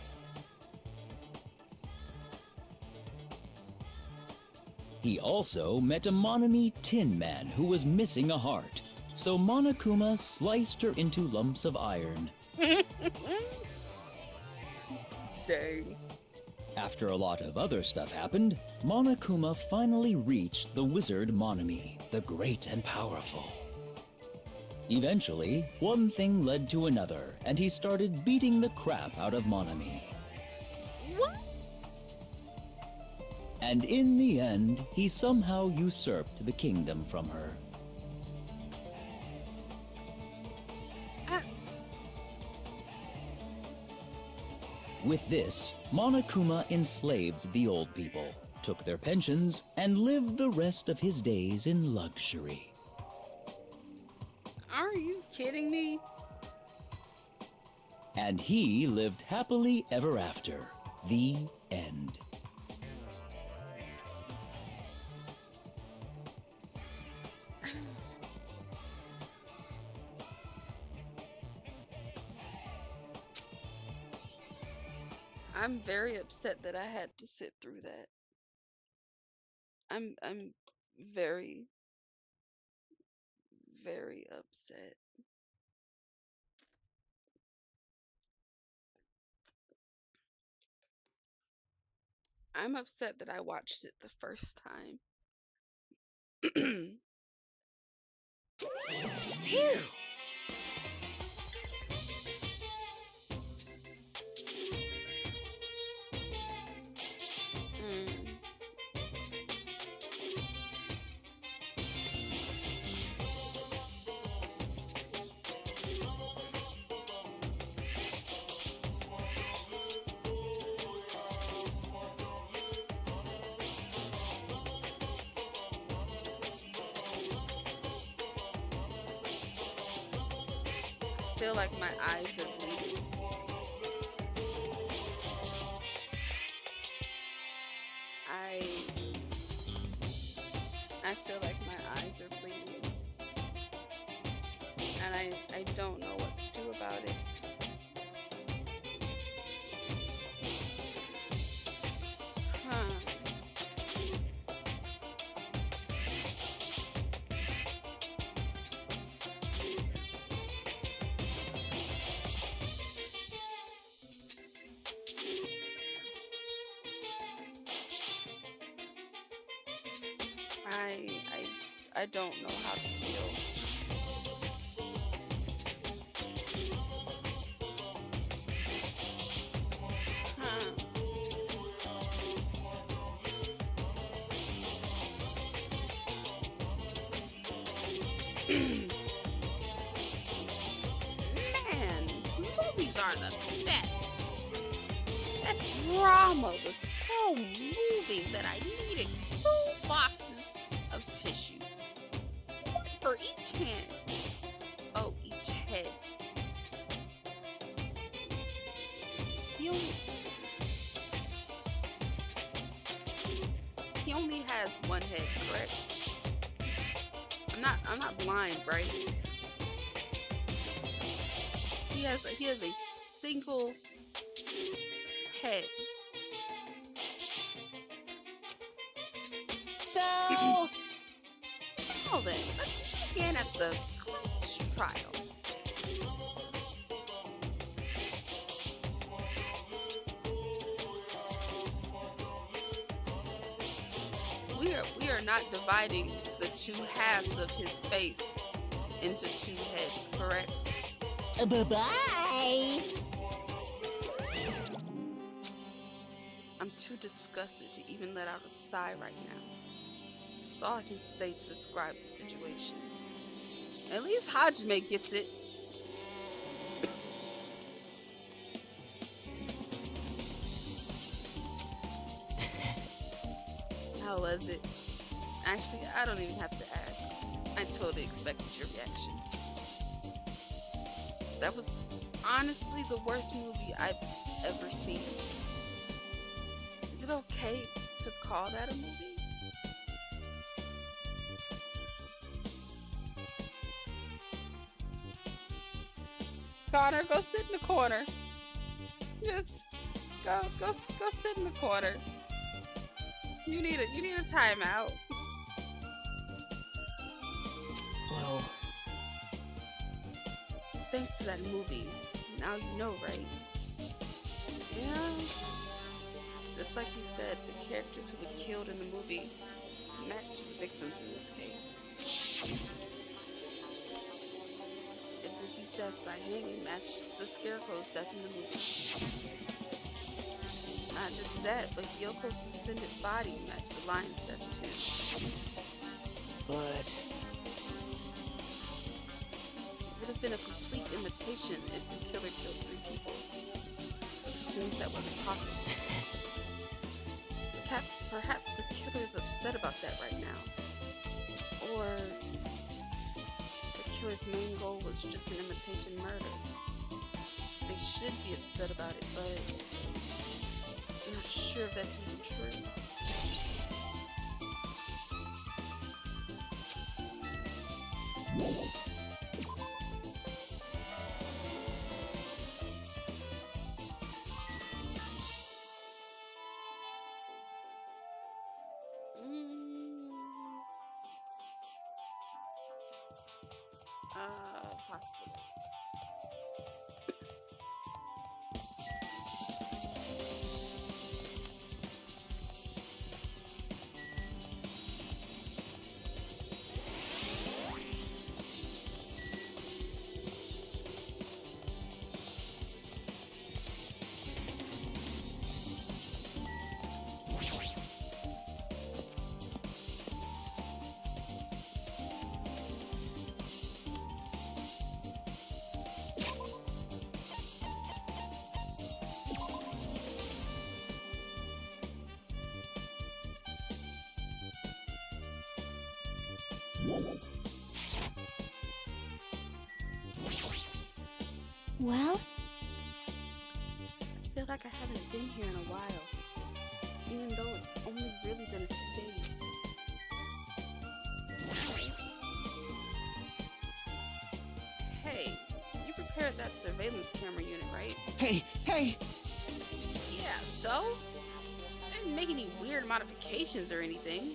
He also met a Monami Tin Man who was missing a heart, so Monokuma sliced her into lumps of iron. Dang. After a lot of other stuff happened, Monokuma finally reached the wizard Monami, the great and powerful. Eventually, one thing led to another, and he started beating the crap out of Monami. What? And in the end, he somehow usurped the kingdom from her. With this, Monokuma enslaved the old people, took their pensions, and lived the rest of his days in luxury. Are you kidding me? And he lived happily ever after. The end. I'm very upset that I had to sit through that. I'm very, very upset. I'm upset that I watched it the first time. Phew! I feel like my eyes are bleeding. I feel like my eyes are bleeding. And I don't know what to do about it. Huh. I don't know how to feel. Huh. Man, movies are the best. That drama was so moving that I needed 2 boxes of tissues. One for each hand. Oh, each head. He only has one head, correct? I'm not blind, right? He has a single head. So, Well then, let's begin at the Christ trial. We are not dividing the 2 halves of his face into 2 heads, correct? bye-bye! I'm too disgusted to even let out a sigh right now. That's all I can say to describe the situation. At least Hajime gets it. How was it? Actually, I don't even have to ask. I totally expected your reaction. That was honestly the worst movie I've ever seen. Is it okay to call that a movie? Connor, go sit in the corner. Just go sit in the corner. You need a timeout. Well, Thanks to that movie, now you know, right? Yeah. Just like you said, the characters who were killed in the movie match the victims in this case. If Ruby's death by hanging matched the Scarecrow's death in the movie. Not just that, but Yoko's suspended body matched the lion's death too. but It would have been a complete imitation if the killer killed 3 people. It seems that wasn't possible. Perhaps the killer is upset about that right now. Or the killer's main goal was just an imitation murder. They should be upset about it, but I'm not sure if that's even true. Possible. Well, I feel like I haven't been here in a while, even though it's only really been a few days. Hey, you prepared that surveillance camera unit, right? hey, Yeah, so? I didn't make any weird modifications or anything.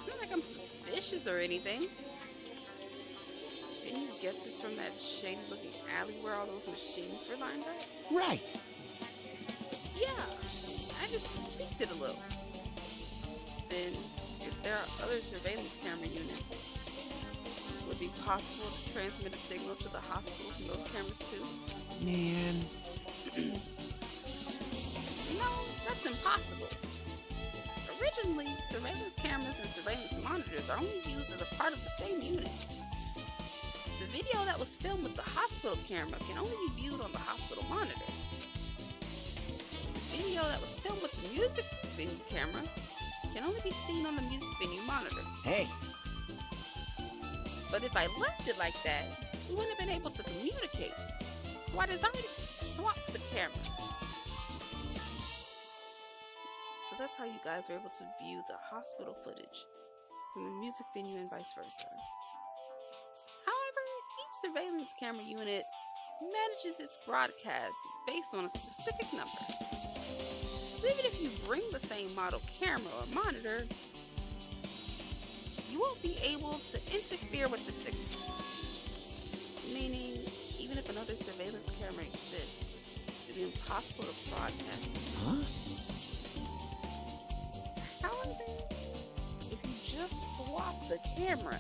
Not like I'm suspicious or anything. Didn't you get this from that shady-looking alley where all those machines were lined up? right. Yeah, I just tweaked it a little. Then, if there are other surveillance camera units, would it be possible to transmit a signal to the hospital from those cameras too? Man, No, that's impossible. Originally, surveillance cameras and surveillance monitors are only used as a part of the same unit. The video that was filmed with the hospital camera can only be viewed on the hospital monitor. The video that was filmed with the music venue camera can only be seen on the music venue monitor. hey, But if I left it like that, we wouldn't have been able to communicate. So I designed to swap the cameras. So that's how you guys were able to view the hospital footage from the music venue and vice versa. However, each surveillance camera unit manages its broadcast based on a specific number. So even if you bring the same model camera or monitor, you won't be able to interfere with the signal. Meaning, even if another surveillance camera exists, it would be impossible to broadcast. huh? However, if you just swap the cameras,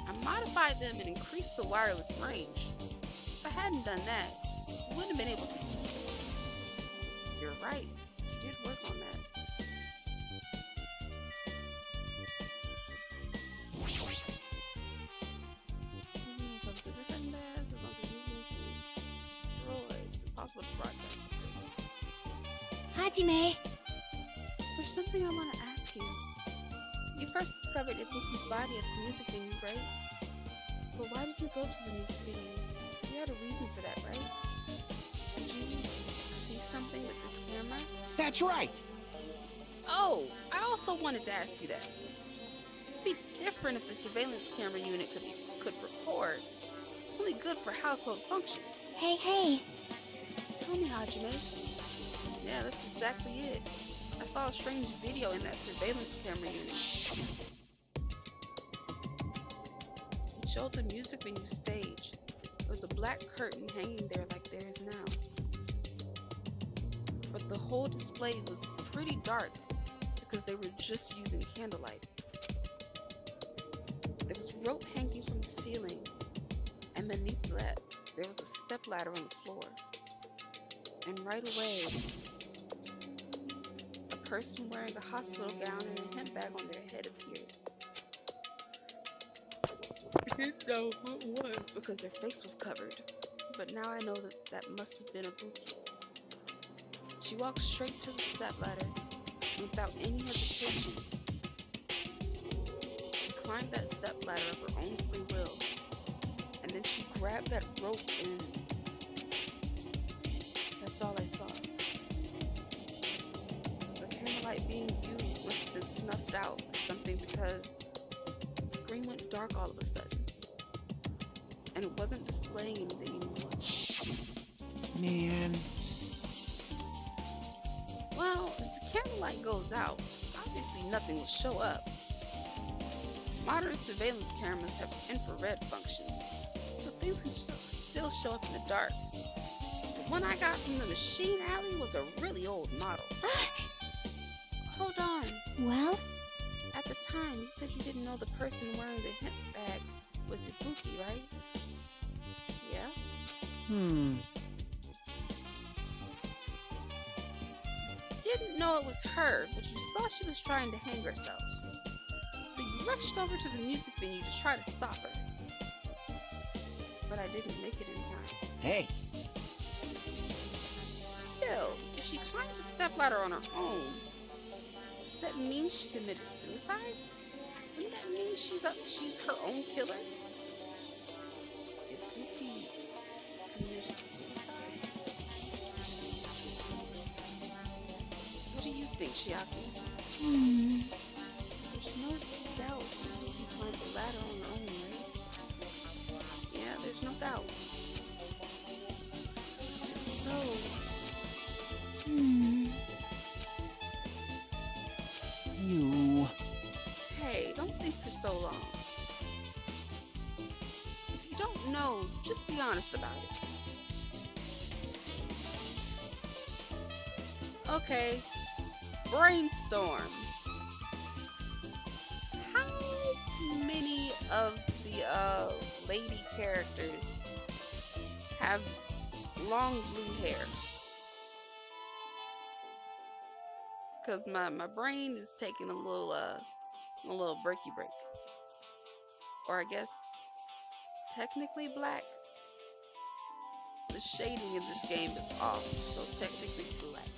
I modified them and increased the wireless range. If I hadn't done that, you wouldn't have been able to use it. You're right, you did work on that. Hajime, There's something I want to ask you. You first discovered Ibuki's body at the music venue, right? But why did you go to the music venue? You had a reason for that, right? Did you see something with this camera? That's right! Oh, I also wanted to ask you that. It'd be different if the surveillance camera unit could record. It's only good for household functions. Hey. Tell me, Hajime. Yeah, that's exactly it. I saw a strange video in that surveillance camera unit. It showed the music venue stage. There was a black curtain hanging there like there is now. But the whole display was pretty dark because they were just using candlelight. There was rope hanging from the ceiling, and beneath that, there was a stepladder on the floor. And right away, a person wearing a hospital gown and a hemp bag on their head appeared. I didn't know who it was because their face was covered, but now I know that must have been a Buki. She walked straight to the stepladder without any hesitation. She climbed that stepladder of her own free will, and then she grabbed that rope and that's all I saw. The candlelight being used must have been snuffed out or something because the screen went dark all of a sudden. And it wasn't displaying anything anymore. Man. Well, if the candlelight goes out, obviously nothing will show up. Modern surveillance cameras have infrared functions, so things can still show up in the dark. The one I got from the machine alley was a really old model. Hold on. Well? At the time, you said you didn't know the person wearing the hemp bag was Ibuki, right? Yeah? Didn't know it was her, but you saw she was trying to hang herself. So you rushed over to the music venue to try to stop her. But I didn't make it in time. Hey. Still, if she climbed the stepladder on her own, does that mean she committed suicide? Wouldn't that mean she's her own killer? If Buki committed suicide? What do you think, Chiaki? There's no doubt Buki climbed the ladder on her own, right? Yeah, there's no doubt. So... You... Hey, don't think for so long. If you don't know, just be honest about it. Okay, brainstorm. How many of the lady characters have long blue hair? Because my brain is taking a little breaky break. Or I guess technically black. The shading in this game is off, so technically black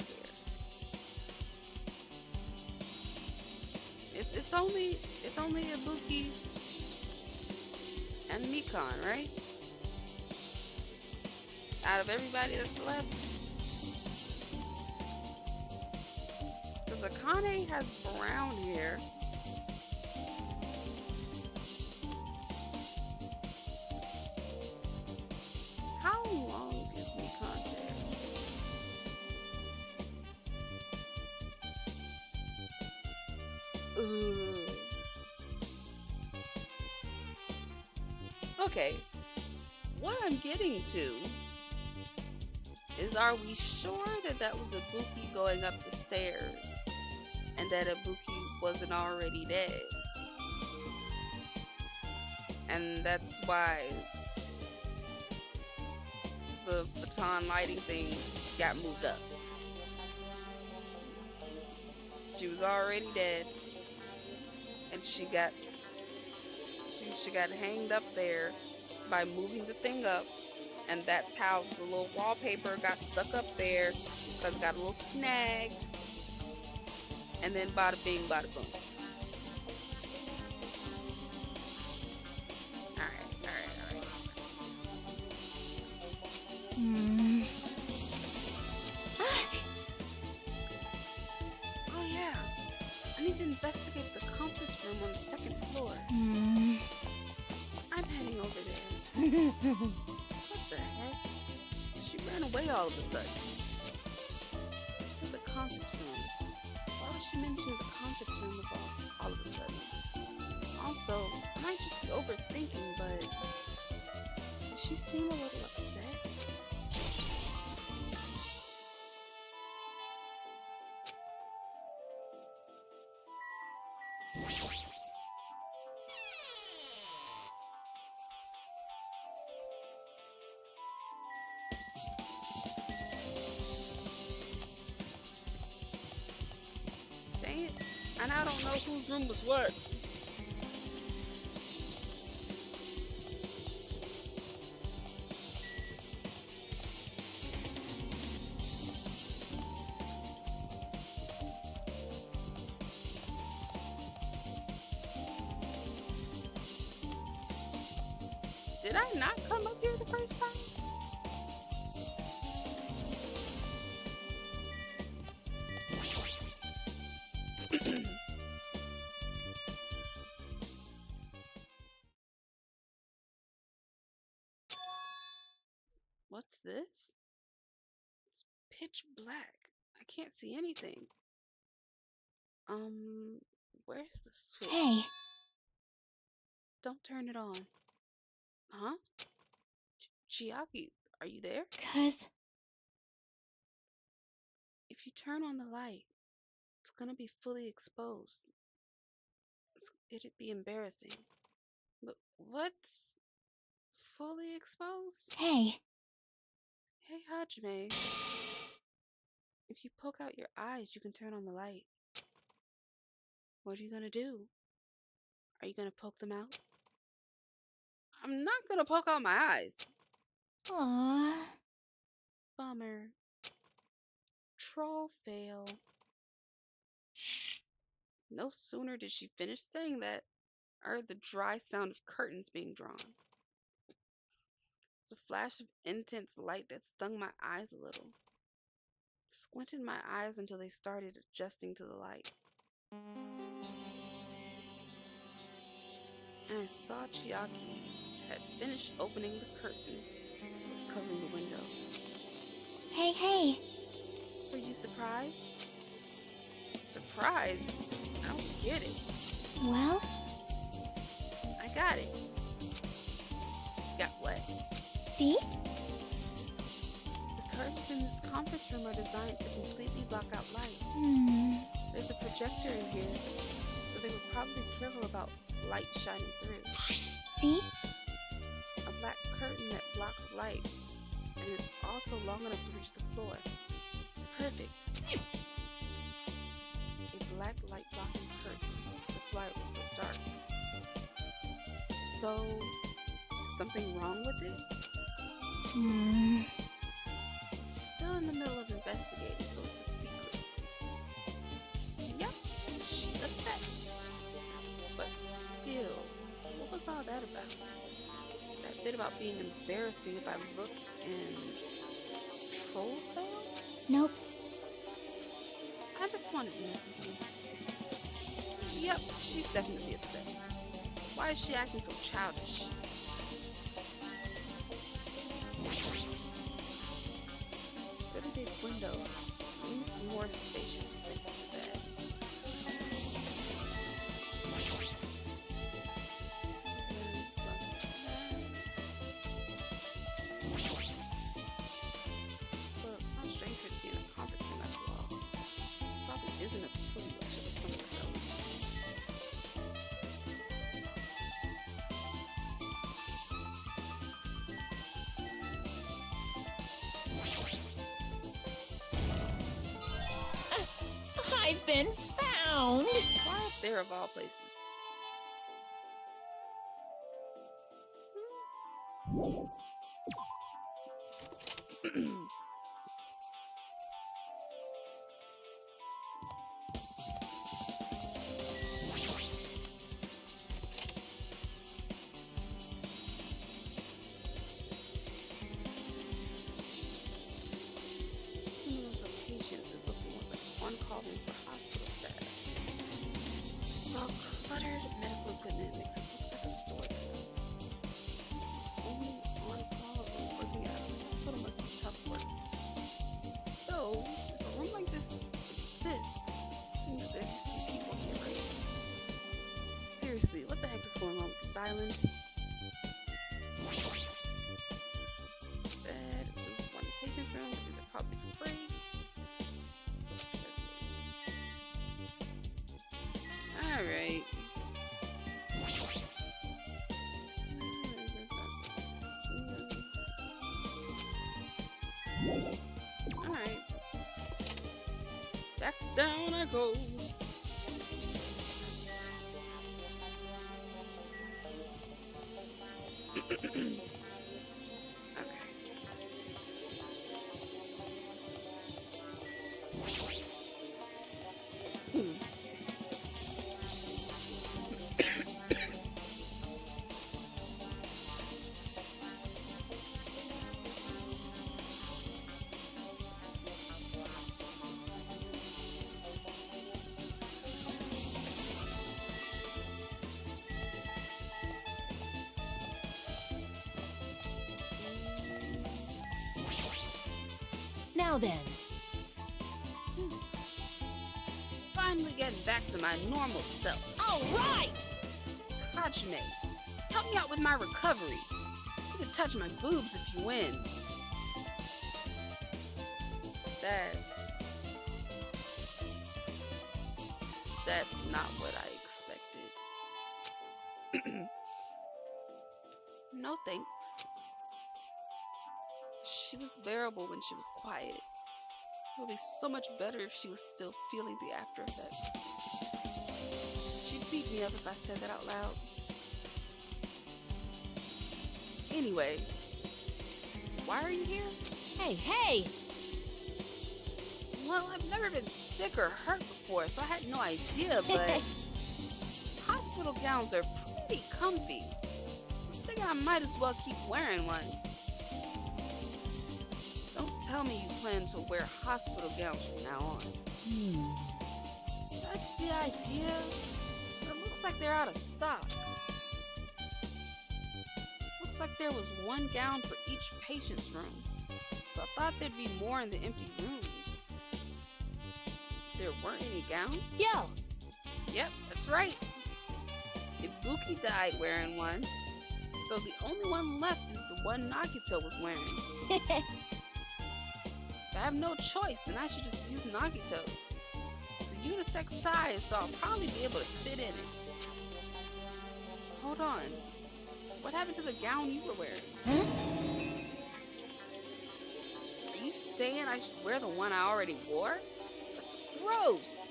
hair. It's only Ibuki and Mikan, right? Out of everybody that's left. Because Akane has brown hair. How long is Mikan's hair? Ugh. Okay. What I'm getting to is, are we sure that was Ibuki going up the stairs and that Ibuki wasn't already dead? And that's why the baton lighting thing got moved up. She was already dead, and she got hanged up there by moving the thing up, and that's how the little wallpaper got stuck up there because it got a little snagged, and then bada bing, bada boom. Alright. Oh yeah, I need to investigate the conference room on the second floor. I'm heading over there. What the heck? She ran away all of a sudden. She said the conference room. Why would she mention the conference room of all of a sudden? Also, I might just be overthinking, but does she seem a little upset? Dang it, and I don't know whose room was what. Did I not come up here the first time? What's this? It's pitch black. I can't see anything. Where's the switch? Hey, Don't turn it on. Huh? Chiaki, are you there? 'cause If you turn on the light, it's gonna be fully exposed. It'd be embarrassing. But what's fully exposed? hey, Hey, Hajime. If you poke out your eyes, you can turn on the light. What are you gonna do? Are you gonna poke them out? I'm not gonna poke out my eyes. aww. Bummer. Troll fail. No sooner did she finish saying that, I heard the dry sound of curtains being drawn. It was a flash of intense light that stung my eyes a little. Squinted my eyes until they started adjusting to the light. And I saw Chiaki had finished opening the curtain that was covering the window. Hey, hey. Were you surprised? Surprised? I don't get it. Well, I got it. Got what? see? The curtains in this conference room are designed to completely block out light. There's a projector in here, so they were probably careful about light shining through. See? A black curtain that blocks light, and it's also long enough to reach the floor. It's perfect. A black light blocking curtain. That's why it was so dark. So, is something wrong with it? I'm still in the middle of investigating, so it's a secret. Yep, she's upset. But still, what was all that about? That bit about being embarrassing if I look and troll fail? Nope. I just wanted to mess with you. Yep, she's definitely upset. Why is she acting so childish? It's a pretty big window. More spacious space for that. Well, it's not strange for it to be in a conference room after all. Probably isn't a facility lecture, but somewhere else. I've been found! Why up there of all places? sis. Means there used to be people here, right? Seriously, what the heck is going on with this island? Bed, one patient room, but these are probably breaks. Alright. Alright. Back down I go. Now then. Finally getting back to my normal self. All right! Hajime, help me out with my recovery. You can touch my boobs if you win. That's not what I expected. No thanks. She was bearable when she was quiet. It would be so much better if she was still feeling the after effects. She'd beat me up if I said that out loud. Anyway, why are you here? Hey, hey! Well, I've never been sick or hurt before, so I had no idea, but hospital gowns are pretty comfy. I was thinking I might as well keep wearing one. Don't tell me you plan to wear hospital gowns from now on. That's the idea. But it looks like they're out of stock. Looks like there was one gown for each patient's room. So I thought there'd be more in the empty rooms. There weren't any gowns? Yo! Yep, that's right. Ibuki died wearing one. So the only one left is the one Nagito was wearing. If I have no choice, then I should just use Nagito's. It's a unisex size, so I'll probably be able to fit in it. Hold on. What happened to the gown you were wearing? Huh? Are you saying I should wear the one I already wore? That's gross.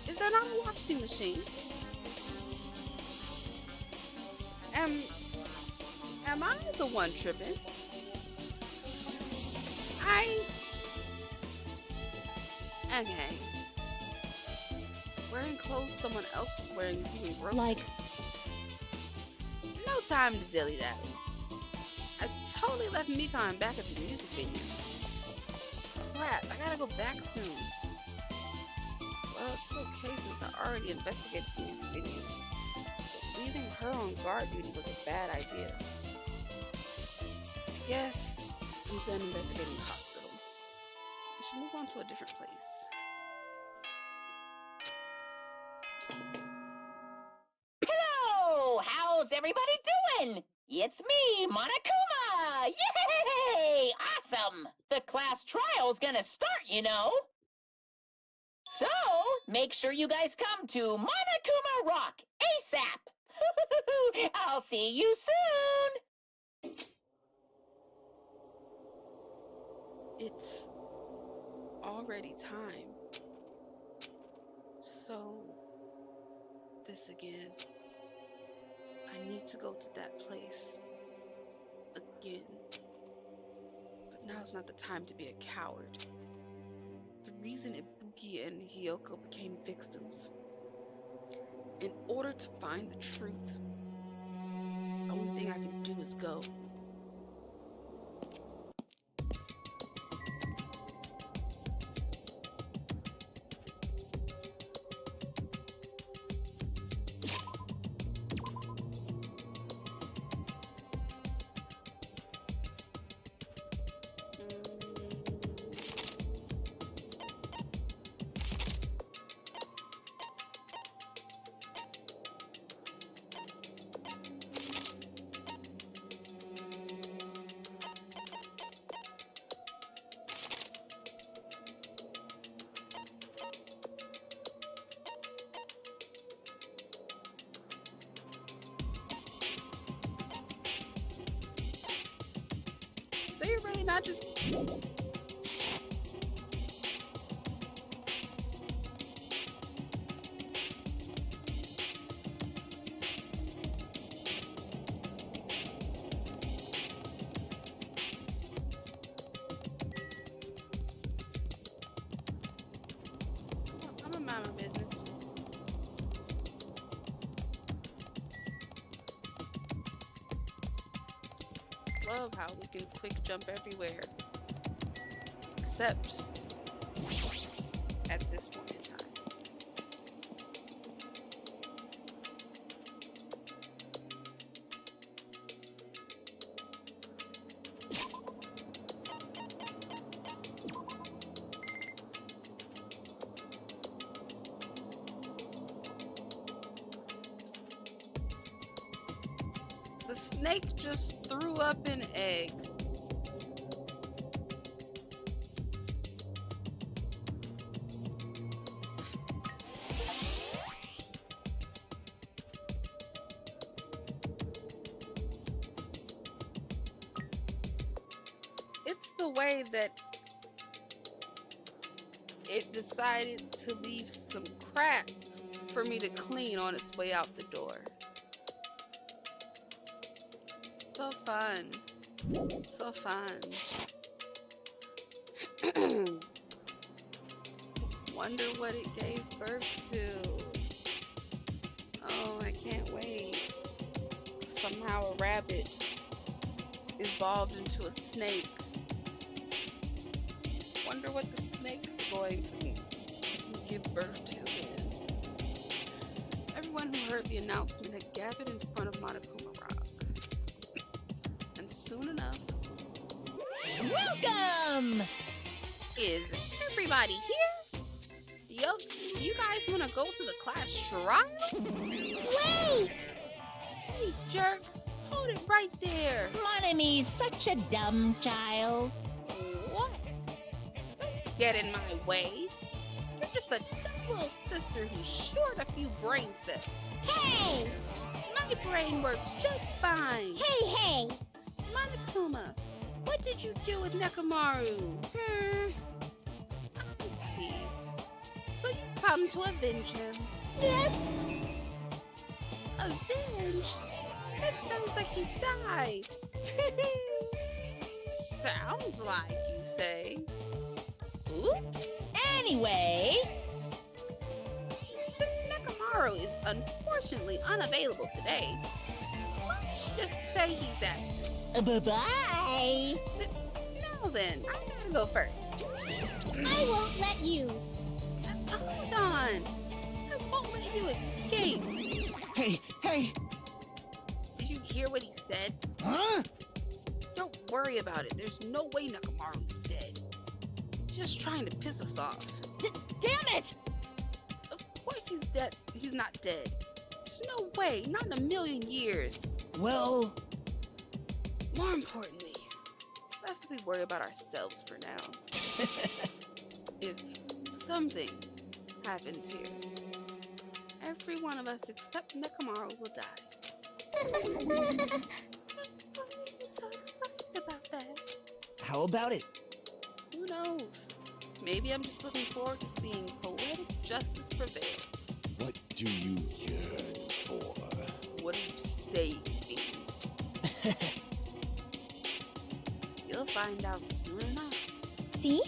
Is there not a washing machine? Am I the one tripping? Okay. Wearing clothes someone else is wearing is even gross. Like, no time to dilly-dally. I totally left Mikon back at the music venue. Crap, I gotta go back soon. Well, it's okay since I already investigated the music venue. But leaving her on guard duty was a bad idea. I guess I'm done investigating the hospital. I should move on to a different place. Hello! How's everybody doing? It's me, Monokuma! Yay! Awesome! The class trial's gonna start, you know. So, make sure you guys come to Monokuma Rock ASAP! I'll see you soon! It's already time. So, this again. I need to go to that place. Again. But now's not the time to be a coward. The reason Ibuki and Hiyoko became victims. In order to find the truth, the only thing I can do is go. mean, I just... I'm a mind my business. Love how we can quick jump everywhere. Except at this point in time. The snake just threw up an egg. It's the way that it decided to leave some crap for me to clean on its way out the door. So fun. So fun. Wonder what it gave birth to. Oh, I can't wait. Somehow a rabbit evolved into a snake. Wonder what the snake's going to give birth to then. Everyone who heard the announcement had gathered in front of Monokuma Rock. And soon enough... Welcome! Is everybody here? Yo, you guys want to go to the class trial? Wait! Hey, jerk, hold it right there. Monomy's such a dumb child. What? Don't get in my way. You're just a dumb little sister who's short a few brain cells. Hey! My brain works just fine. Hey! Monokuma, what did you do with Nekomaru? I see. So you come to avenge him. That's... Avenge? That sounds like he died. Sounds like, you say. Oops. Anyway... Since Nekomaru is unfortunately unavailable today, let's just say he's absent. Bye-bye! Now then, I gotta go first. I won't let you. Hold on. I won't let you escape. Hey! Did you hear what he said? Huh? Don't worry about it. There's no way Nekomaru's dead. He's just trying to piss us off. Damn it! Of course he's dead. He's not dead. There's no way. Not in a million years. Well... More importantly, it's best if we worry about ourselves for now. If something happens here, every one of us except Nekomaru will die. I'm so excited about that. How about it? Who knows? Maybe I'm just looking forward to seeing poetic justice prevail. What do you yearn for? What do you say, fiend? You'll find out soon enough. See?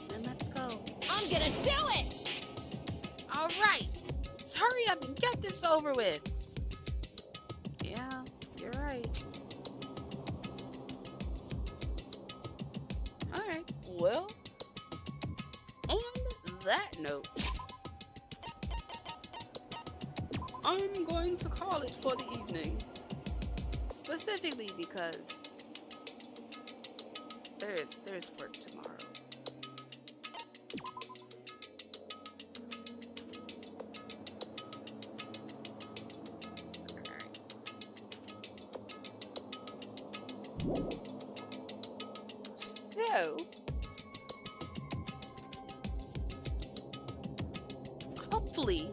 Then let's go. I'm gonna do it! All right, let's hurry up and get this over with. Yeah, you're right. All right, well, on that note, I'm going to call it for the evening. Specifically because there's work tomorrow. So, hopefully,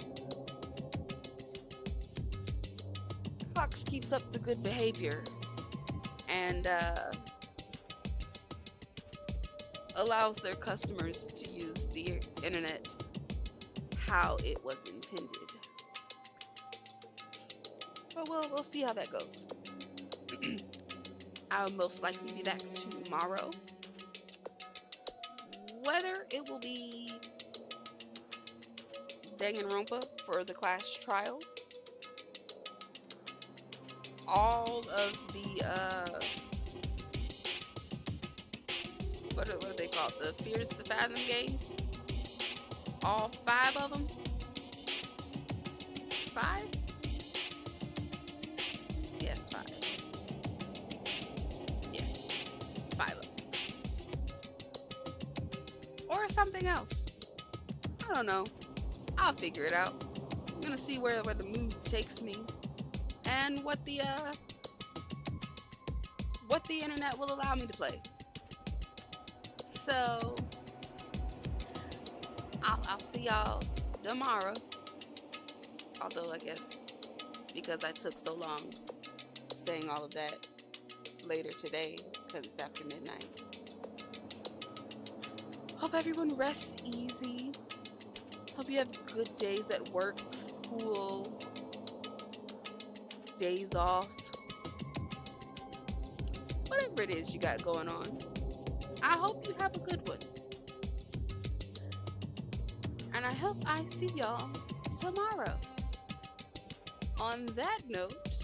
Cox keeps up the good behavior and allows their customers to use the internet how it was intended. But we'll see how that goes. I'll most likely be back tomorrow. Whether it will be Danganronpa for the class trial, all of the what are they called? The Fears to Fathom games. All 5 of them. 5? Yes, 5. Yes, 5 of them. Or something else. I don't know. I'll figure it out. I'm gonna see where the mood takes me, and what the internet will allow me to play. So I'll see y'all tomorrow. Although I guess because I took so long saying all of that later today because it's after midnight. Hope everyone rests easy. Hope you have good days at work, school, days off. Whatever it is you got going on, I hope you have a good one. And I hope I see y'all tomorrow. On that note,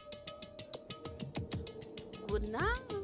good night.